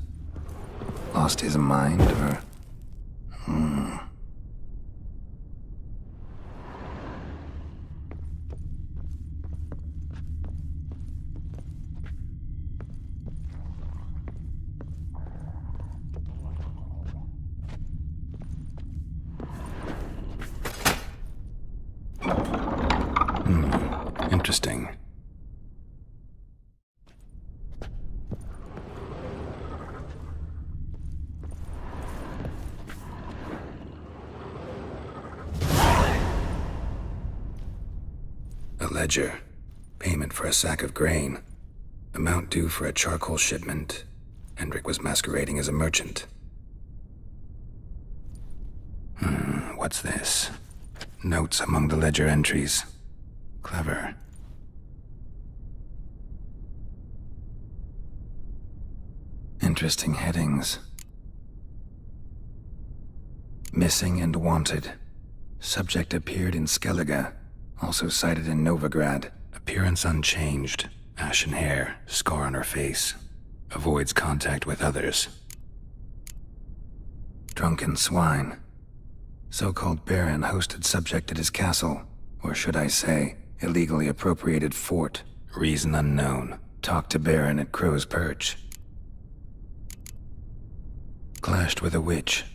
Lost his mind, or... Interesting. A ledger. Payment for a sack of grain. Amount due for a charcoal shipment. Hendrik was masquerading as a merchant. What's this? Notes among the ledger entries. Clever. Interesting headings. Missing and wanted. Subject appeared in Skellige. Also cited in Novigrad. Appearance unchanged. Ashen hair. Scar on her face. Avoids contact with others. Drunken swine. So-called Baron hosted subject at his castle. Or should I say, illegally appropriated fort. Reason unknown. Talked to Baron at Crow's Perch. Clashed with a witch.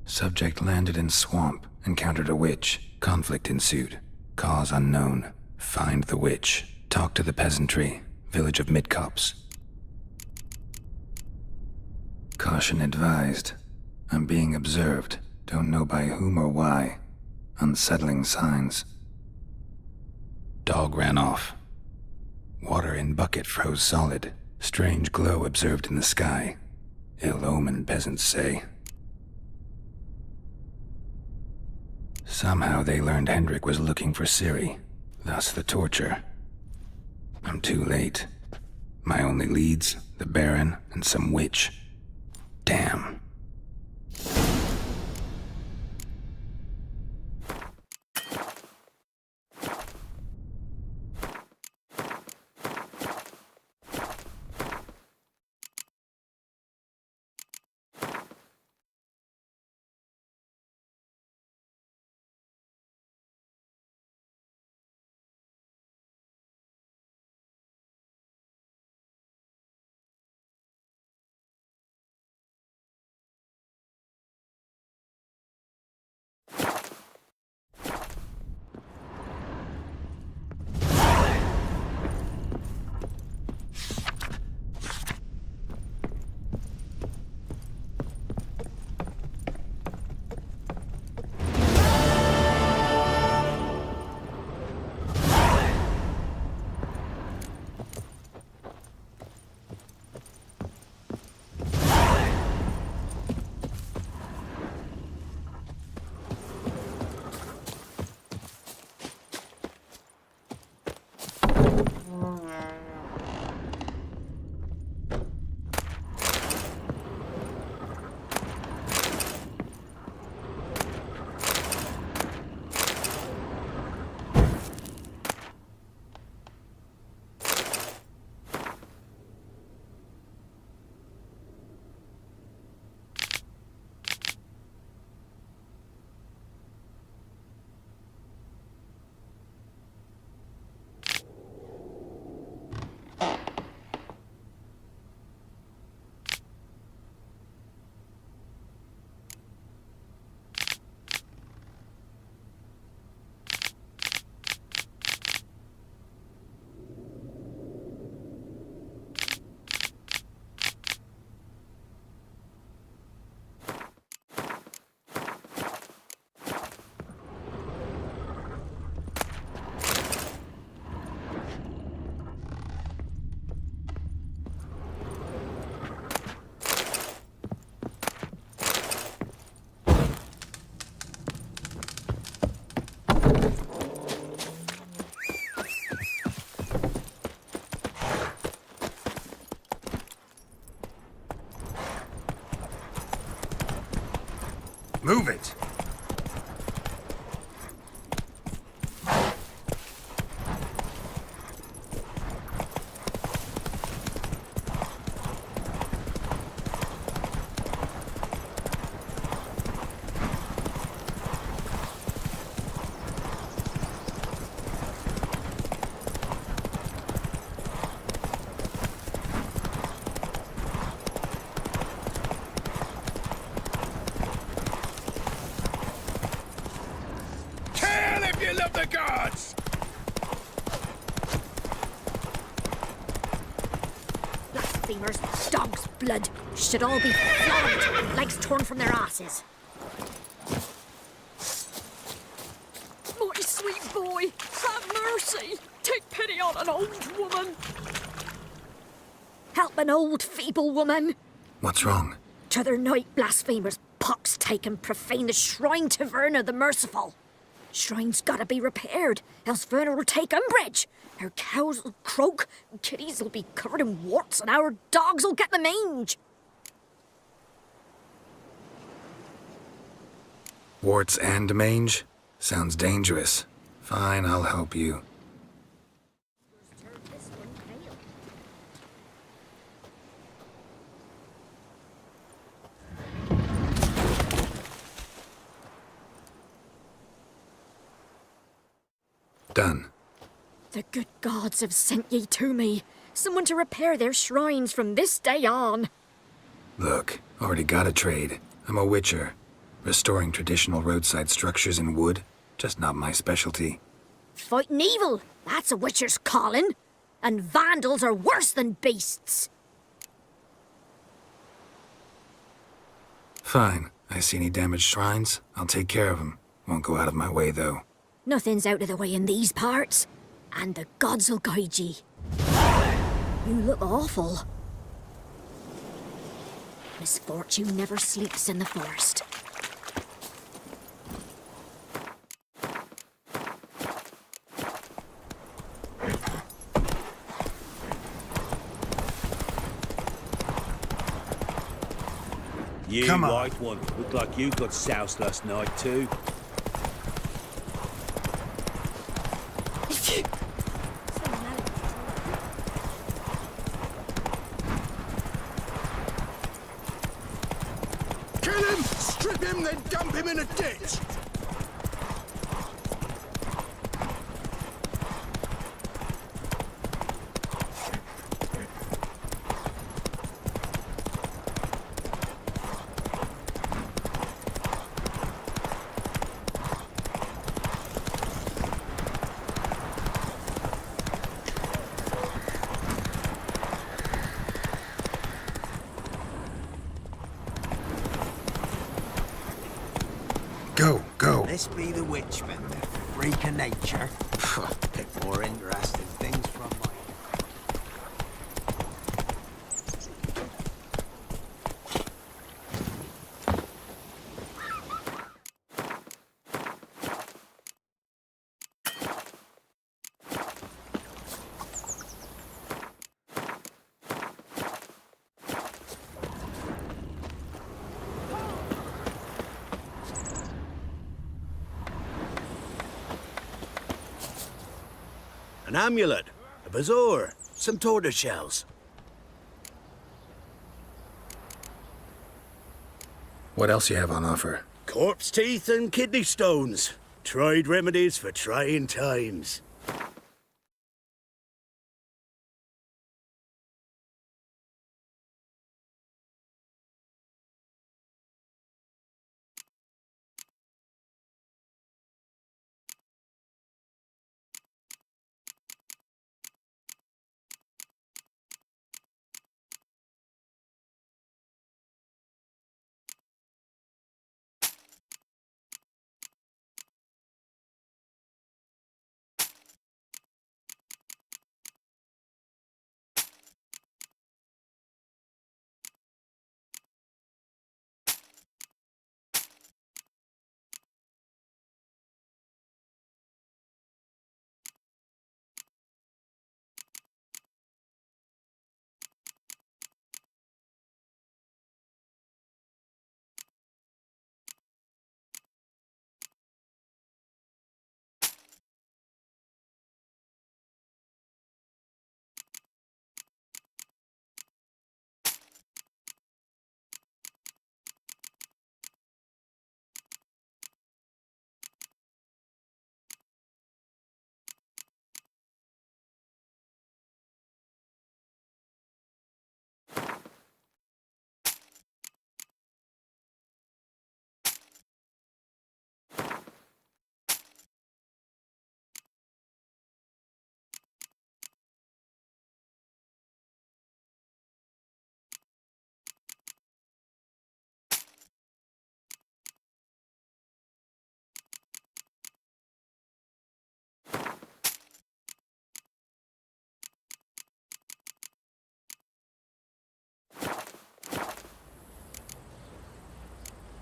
Subject landed in swamp. Encountered a witch. Conflict ensued. Cause unknown. Find the witch. Talk to the peasantry. Village of Midcops. Caution advised. I'm being observed. Don't know by whom or why. Unsettling signs. Dog ran off. Water in bucket froze solid. Strange glow observed in the sky. Ill omen, peasants say. Somehow they learned Hendrik was looking for Ciri. Thus the torture. I'm too late. My only leads, the Baron and some witch. Damn. Move it! Kill if you love the gods! Blasphemers, dog's blood, should all be flogged, legs torn from their asses. My sweet boy, have mercy. Take pity on an old woman. Help an old, feeble woman. What's wrong? T'other night, blasphemers, pox take and profane the shrine to Verna the Merciful. Shrine's gotta be repaired, else Verna will take umbrage. Our cows will croak, kitties will be covered in warts, and our dogs will get the mange. Warts and mange? Sounds dangerous. Fine, I'll help you. Done. The good gods have sent ye to me. Someone to repair their shrines from this day on. Look, already got a trade. I'm a witcher. Restoring traditional roadside structures in wood, just not my specialty. Fighting evil, that's a witcher's calling. And vandals are worse than beasts. Fine. I see any damaged shrines, I'll take care of them. Won't go out of my way, though. Nothing's out of the way in these parts. And the gods will guide ye. You look awful. Misfortune never sleeps in the forest. You Come on. white one, look like you got soused last night too. Kill him! Strip him, then dump him in a ditch! Go, go. This be the witchman, the freak of nature. Pick more interesting things from my... An amulet, a bazaar, some tortoise shells. What else you have on offer? Corpse teeth and kidney stones. Tried remedies for trying times.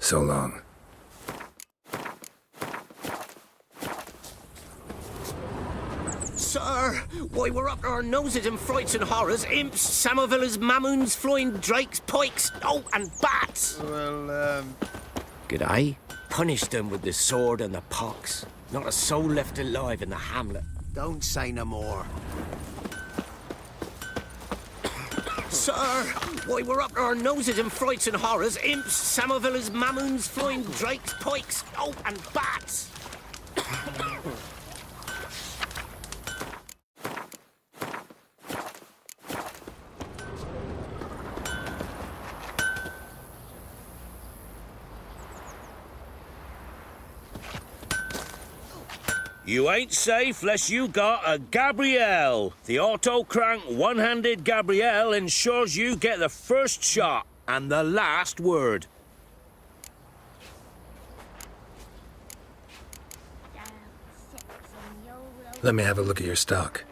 So long. Sir, why, we're up to our noses in frights and horrors. Imps, samovillas, mamoons, flying drakes, pikes, oh, and bats. Well, G'day. Punished them with the sword and the pox. Not a soul left alive in the hamlet. Don't say no more. Sir, why, we're up to our noses in frights and horrors. Imps, samovillas, mamoons, flying drakes, pikes, oh, and bats. You ain't safe less you got a Gabrielle. The auto-crank one-handed Gabrielle ensures you get the first shot and the last word. Let me have a look at your stock.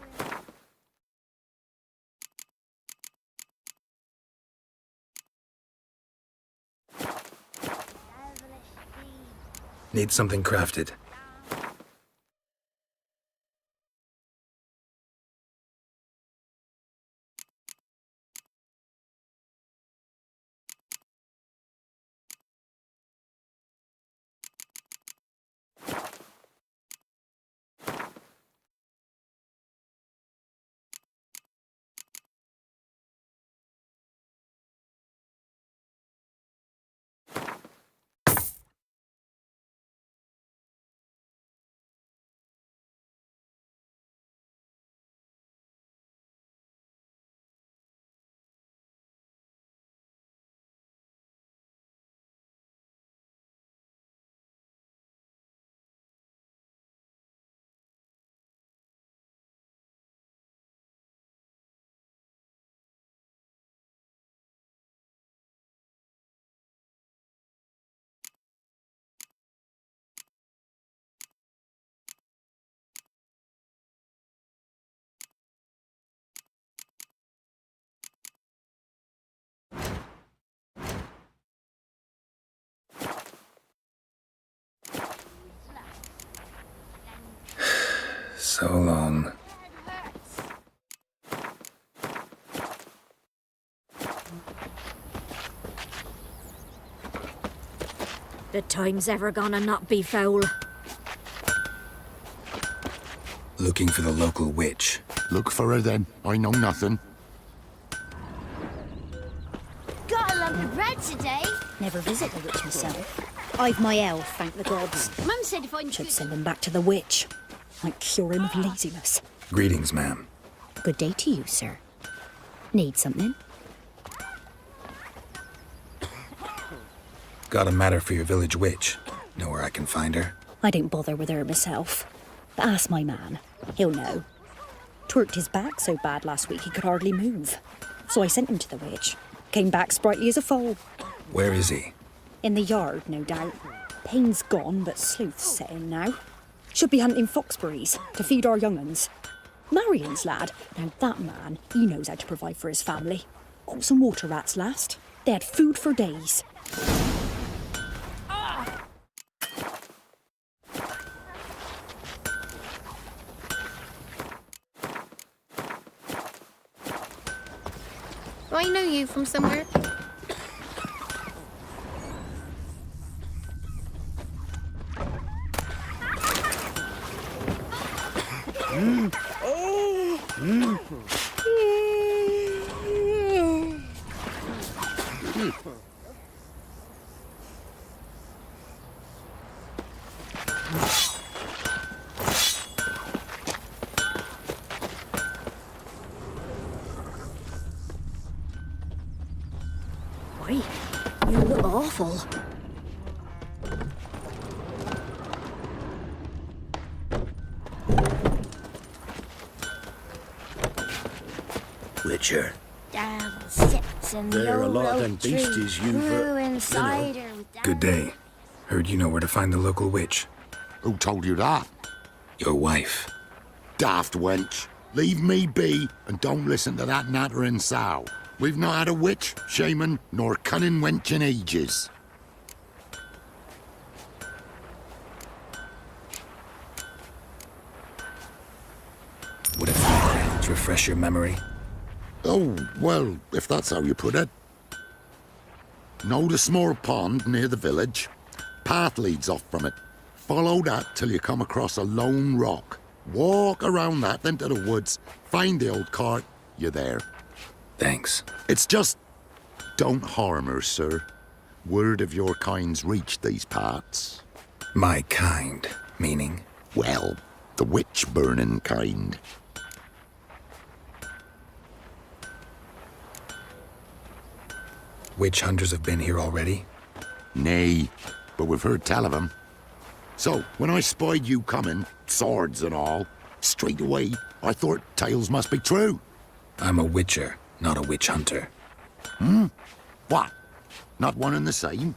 Need something crafted. So long. The time's ever gonna not be foul. Looking for the local witch. Look for her then. I know nothing. Got a lump of bread today. Never visit the witch myself. I've my elf, thank the gods. Mum said if I Should send him back to the witch. Might cure him of laziness. Greetings, ma'am. Good day to you, sir. Need something? Got a matter for your village witch. Know where I can find her? I don't bother with her myself. But ask my man. He'll know. Twerked his back so bad last week he could hardly move. So I sent him to the witch. Came back sprightly as a foal. Where is he? In the yard, no doubt. Pain's gone, but sleuth's set in now. Should be hunting foxberries to feed our young uns. Marion's lad. Now that man, he knows how to provide for his family. Caught some water rats last. They had food for days. Do I know you from somewhere? Why, you look awful. Witcher. Down sits and There are a lot of them old tree beasties you've, grew inside her with Good day. Heard you know where to find the local witch. Who told you that? Your wife. Daft wench. Leave me be and don't listen to that nattering sow. We've not had a witch, shaman, nor cunning wench in ages. refresh your memory? Oh, well, if that's how you put it. Know the small pond near the village? Path leads off from it. Follow that till you come across a lone rock. Walk around that, then to the woods. Find the old cart. You're there. Thanks. It's just... don't harm her, sir. Word of your kind's reached these parts. My kind, meaning? Well, the witch-burning kind. Witch hunters have been here already? Nay, but we've heard tell of 'em. So, when I spied you coming, swords and all, straight away, I thought tales must be true. I'm a witcher, not a witch hunter. Hmm? What? Not one and the same?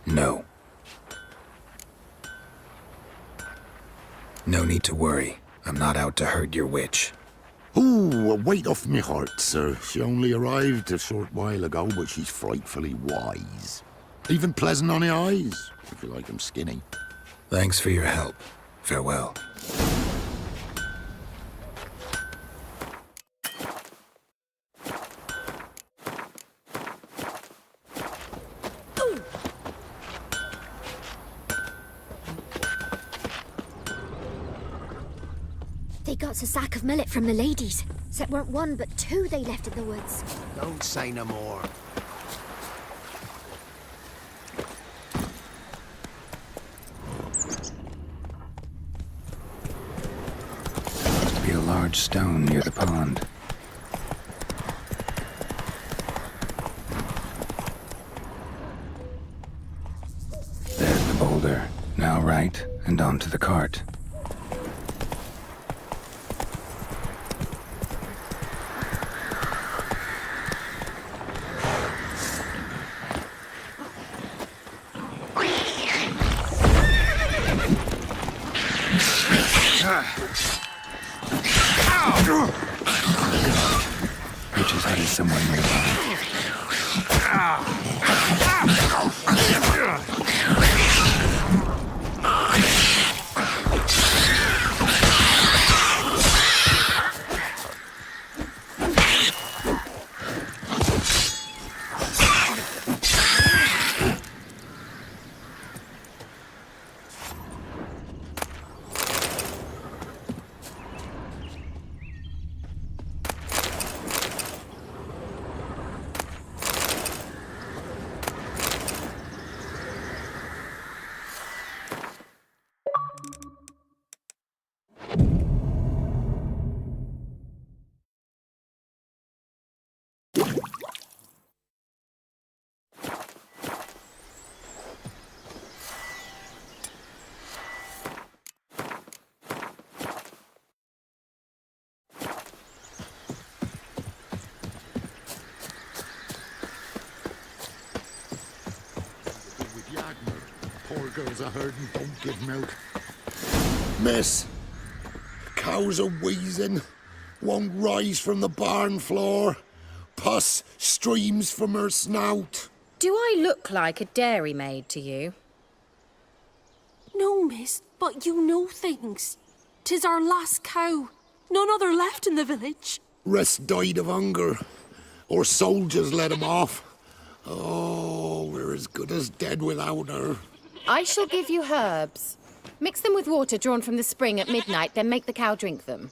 No. No need to worry. I'm not out to hurt your witch. Ooh, a weight off me heart, sir. She only arrived a short while ago, but she's frightfully wise. Even pleasant on the eyes, if you like 'em skinny. Thanks for your help. Farewell. They got a sack of millet from the ladies. So it weren't one, but two they left in the woods. Don't say no more. Be a large stone near the pond. There's the boulder. Now right, and onto the cart. Which is headed somewhere nearby. Poor girls are herding, don't give milk. Miss, cows are wheezing, won't rise from the barn floor. Pus streams from her snout. Do I look like a dairymaid to you? No, miss, but you know things. 'Tis our last cow. None other left in the village. Rest died of hunger, or soldiers let him off. Oh, we're as good as dead without her. I shall give you herbs. Mix them with water drawn from the spring at midnight, then make the cow drink them.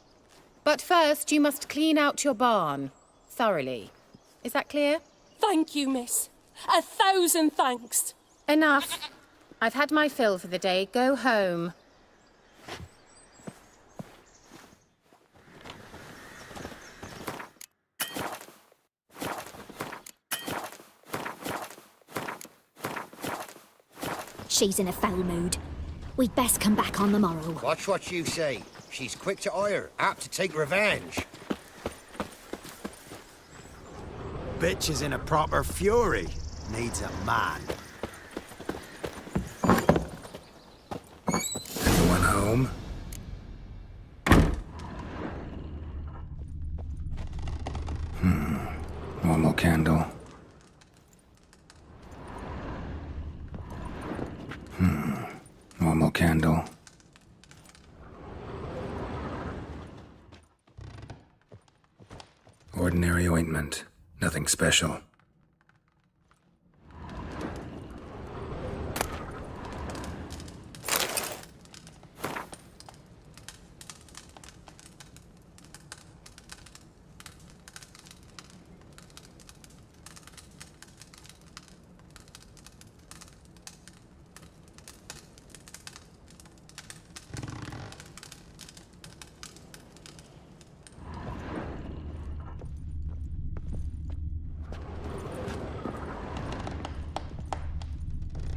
But first, you must clean out your barn. Thoroughly. Is that clear? Thank you, miss. 1,000 thanks. Enough. I've had my fill for the day. Go home. She's in a foul mood. We'd best come back on the morrow. Watch what you say. She's quick to ire, apt to take revenge. Bitch is in a proper fury. Needs a man. Anyone home? Normal candle. Normal candle. ointment. Nothing special.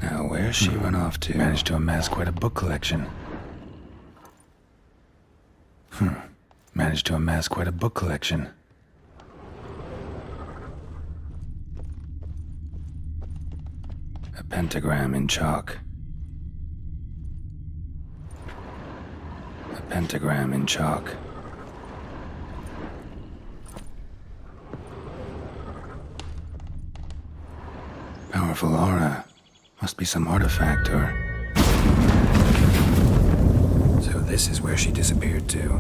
Now, where's she run off to? Managed to amass quite a book collection. Managed to amass quite a book collection. A pentagram in chalk. A pentagram in chalk. Powerful aura. Must be some artifact or... So this is where she disappeared to.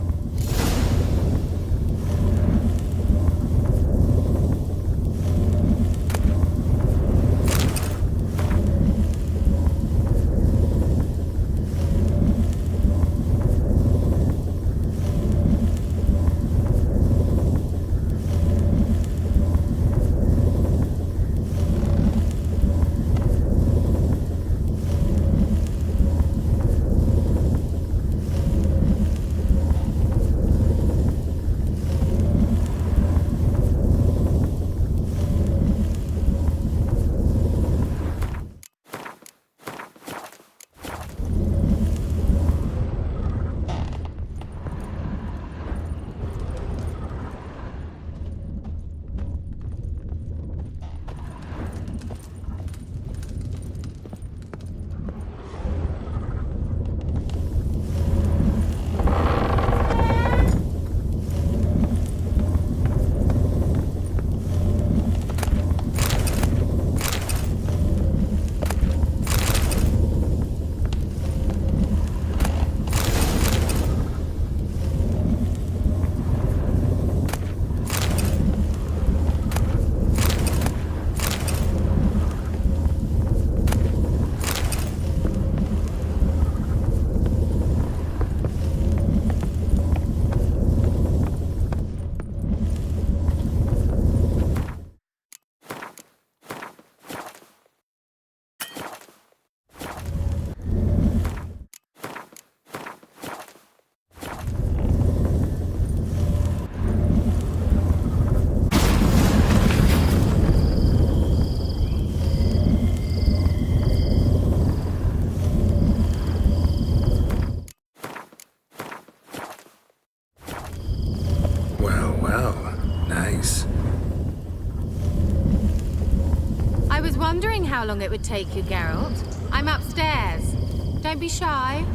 I was wondering how long it would take you, Geralt. I'm upstairs. Don't be shy.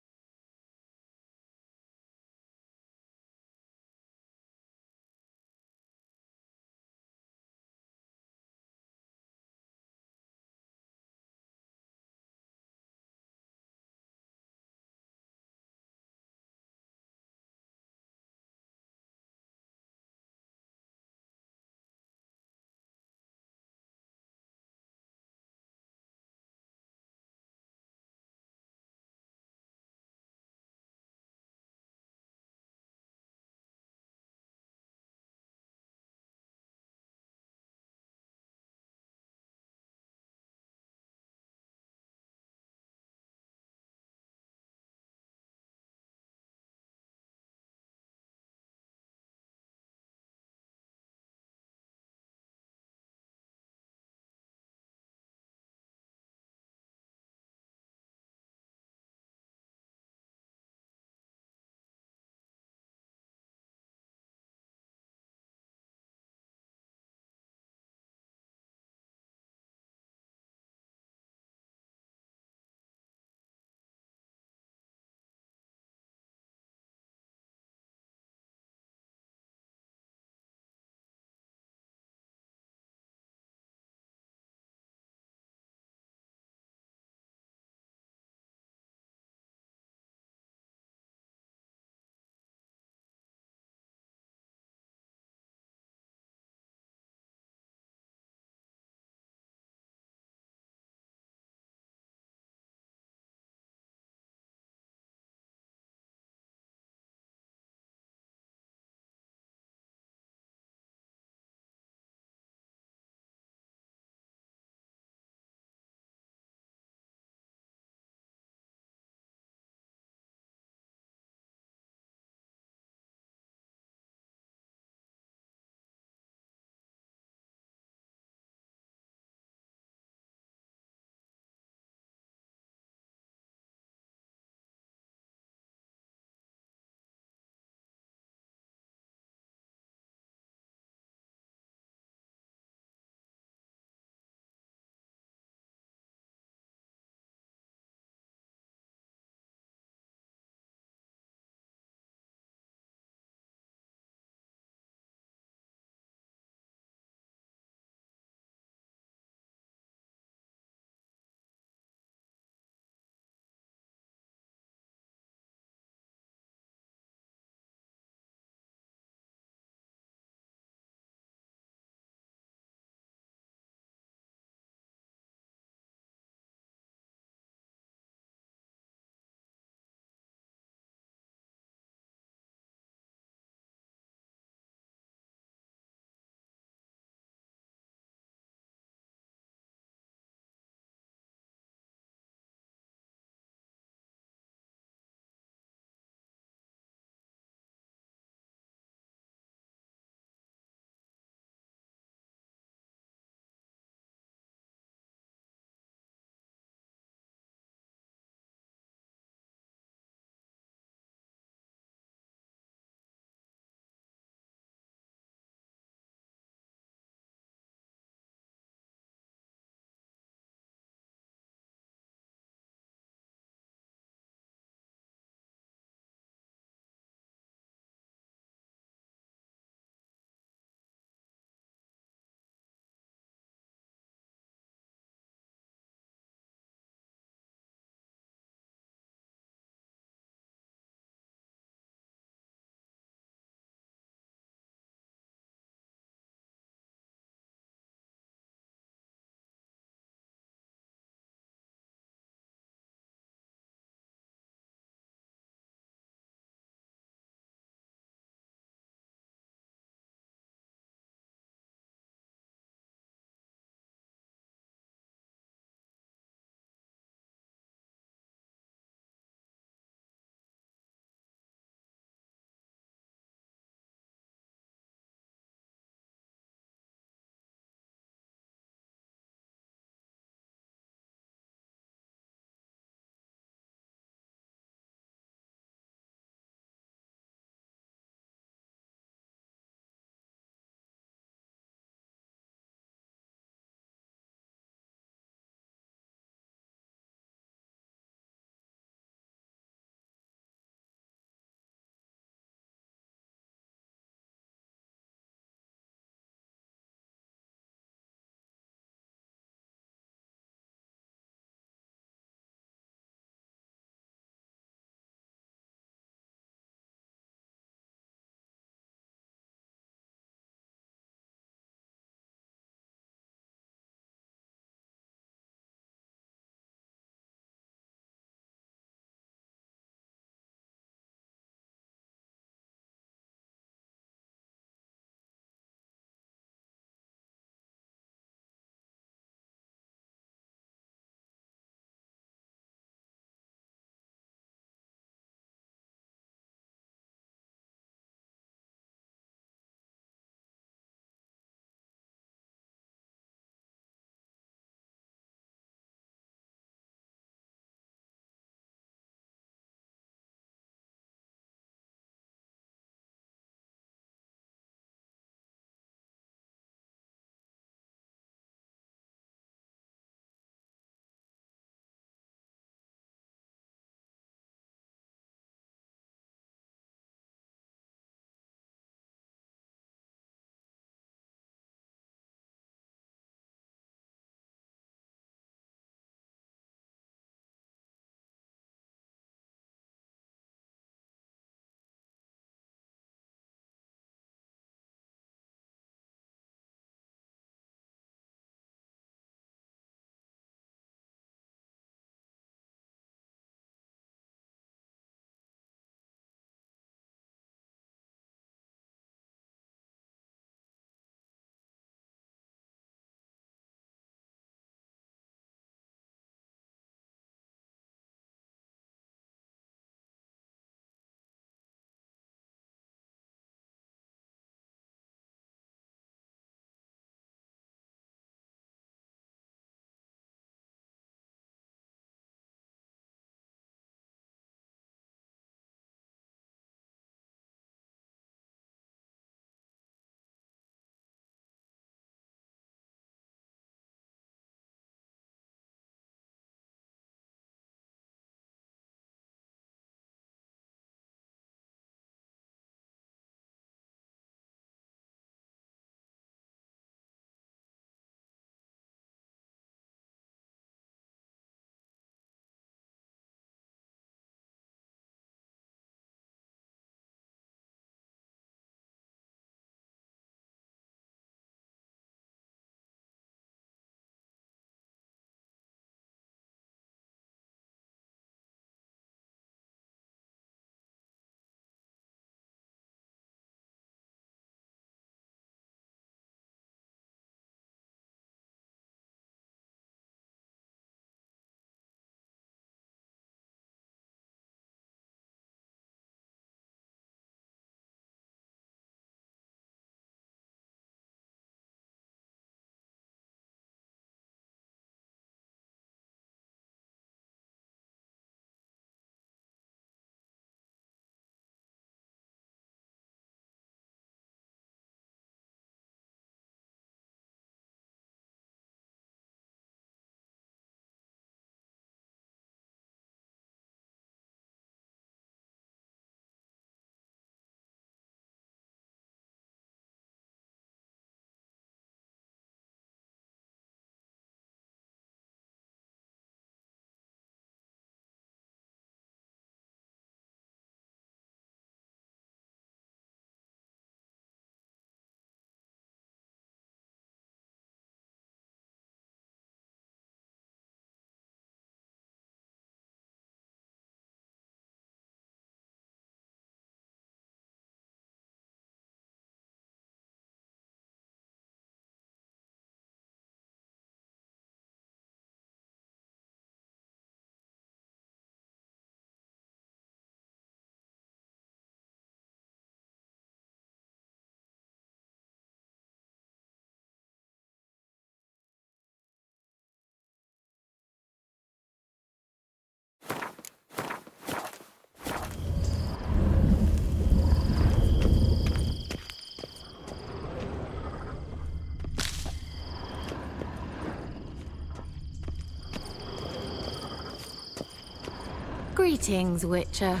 Greetings, Witcher.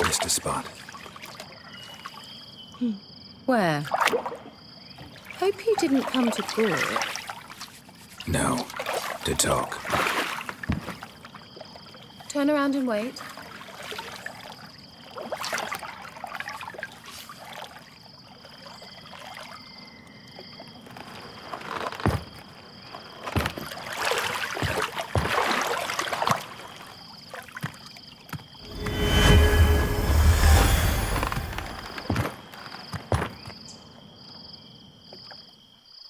Missed a spot. Where? Hope you didn't come to talk. No, to talk. Turn around and wait.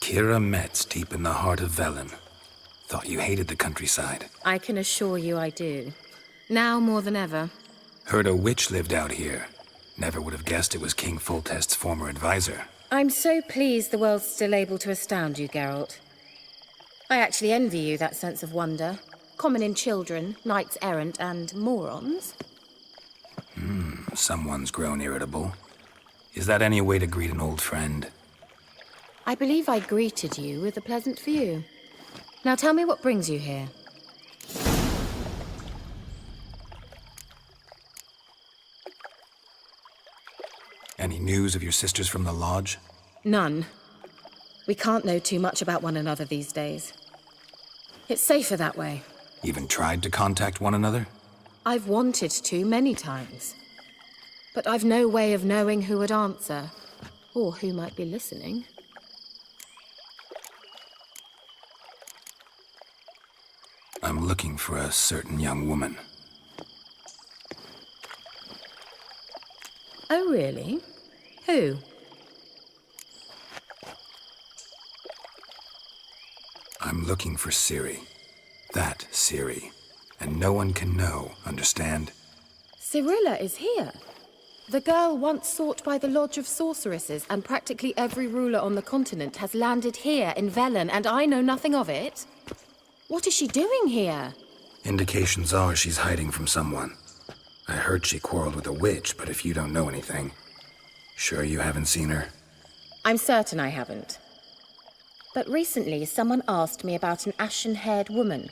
Kira Metz, deep in the heart of Velen. Thought you hated the countryside. I can assure you I do. Now more than ever. Heard a witch lived out here. Never would have guessed it was King Foltest's former advisor. I'm so pleased the world's still able to astound you, Geralt. I actually envy you that sense of wonder. Common in children, knights errant, and morons. Someone's grown irritable. Is that any way to greet an old friend? I believe I greeted you with a pleasant view. Now tell me what brings you here. Any news of your sisters from the lodge? None. We can't know too much about one another these days. It's safer that way. Even tried to contact one another? I've wanted to many times. But I've no way of knowing who would answer, or who might be listening. I'm looking for a certain young woman. Oh, really? Who? I'm looking for Ciri. That Ciri. And no one can know, understand? Cirilla is here. The girl once sought by the Lodge of Sorceresses, and practically every ruler on the continent has landed here in Velen, and I know nothing of it. What is she doing here? Indications are she's hiding from someone. I heard she quarreled with a witch, but if you don't know anything, sure you haven't seen her? I'm certain I haven't. But recently, someone asked me about an ashen-haired woman.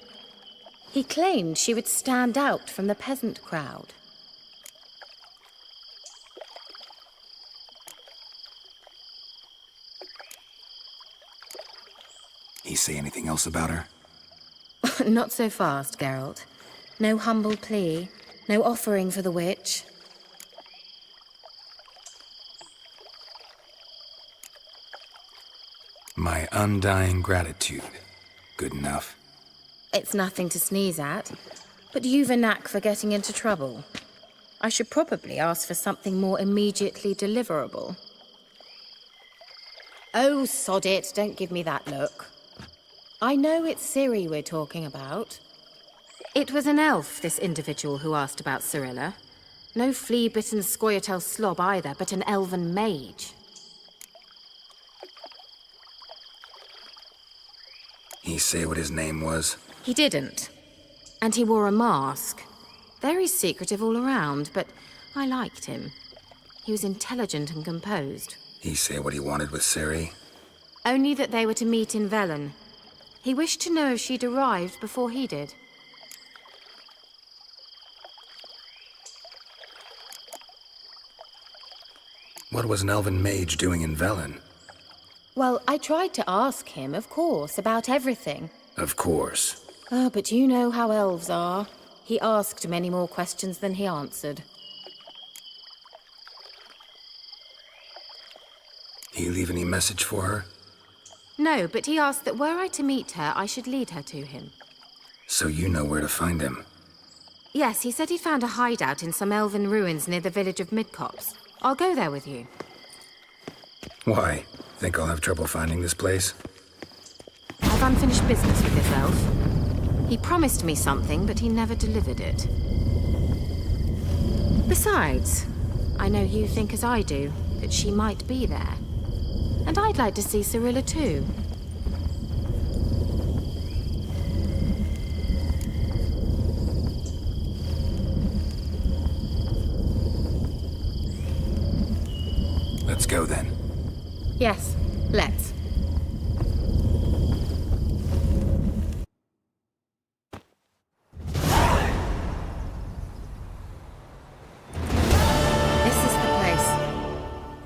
He claimed she would stand out from the peasant crowd. He say anything else about her? Not so fast, Geralt. No humble plea, no offering for the witch. My undying gratitude. Good enough. It's nothing to sneeze at, but you've a knack for getting into trouble. I should probably ask for something more immediately deliverable. Oh, sod it, don't give me that look. I know it's Ciri we're talking about. It was an elf, this individual who asked about Cirilla. No flea-bitten Scoia'tael slob either, but an elven mage. He say what his name was? He didn't. And he wore a mask. Very secretive all around, but I liked him. He was intelligent and composed. He say what he wanted with Ciri? Only that they were to meet in Velen. He wished to know if she'd arrived before he did. What was an elven mage doing in Velen? Well, I tried to ask him, of course, about everything. Of course. Oh, but you know how elves are. He asked many more questions than he answered. He leave any message for her? No, but he asked that were I to meet her, I should lead her to him. So you know where to find him? Yes, he said he'd found a hideout in some elven ruins near the village of Midcopse. I'll go there with you. Why? Think I'll have trouble finding this place? I've unfinished business with this elf. He promised me something, but he never delivered it. Besides, I know you think as I do, that she might be there. And I'd like to see Cirilla too. Let's go then. Yes, Let's. This is the place.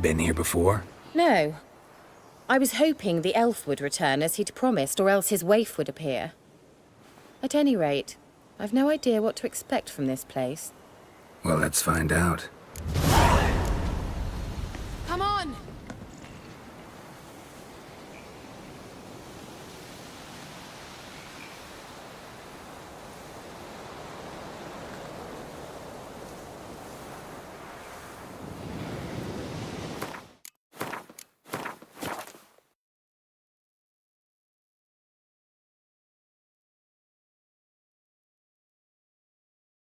Been here before? No. I was hoping the elf would return as he'd promised, or else his waif would appear. At any rate, I've no idea what to expect from this place. Well, let's find out. Come on!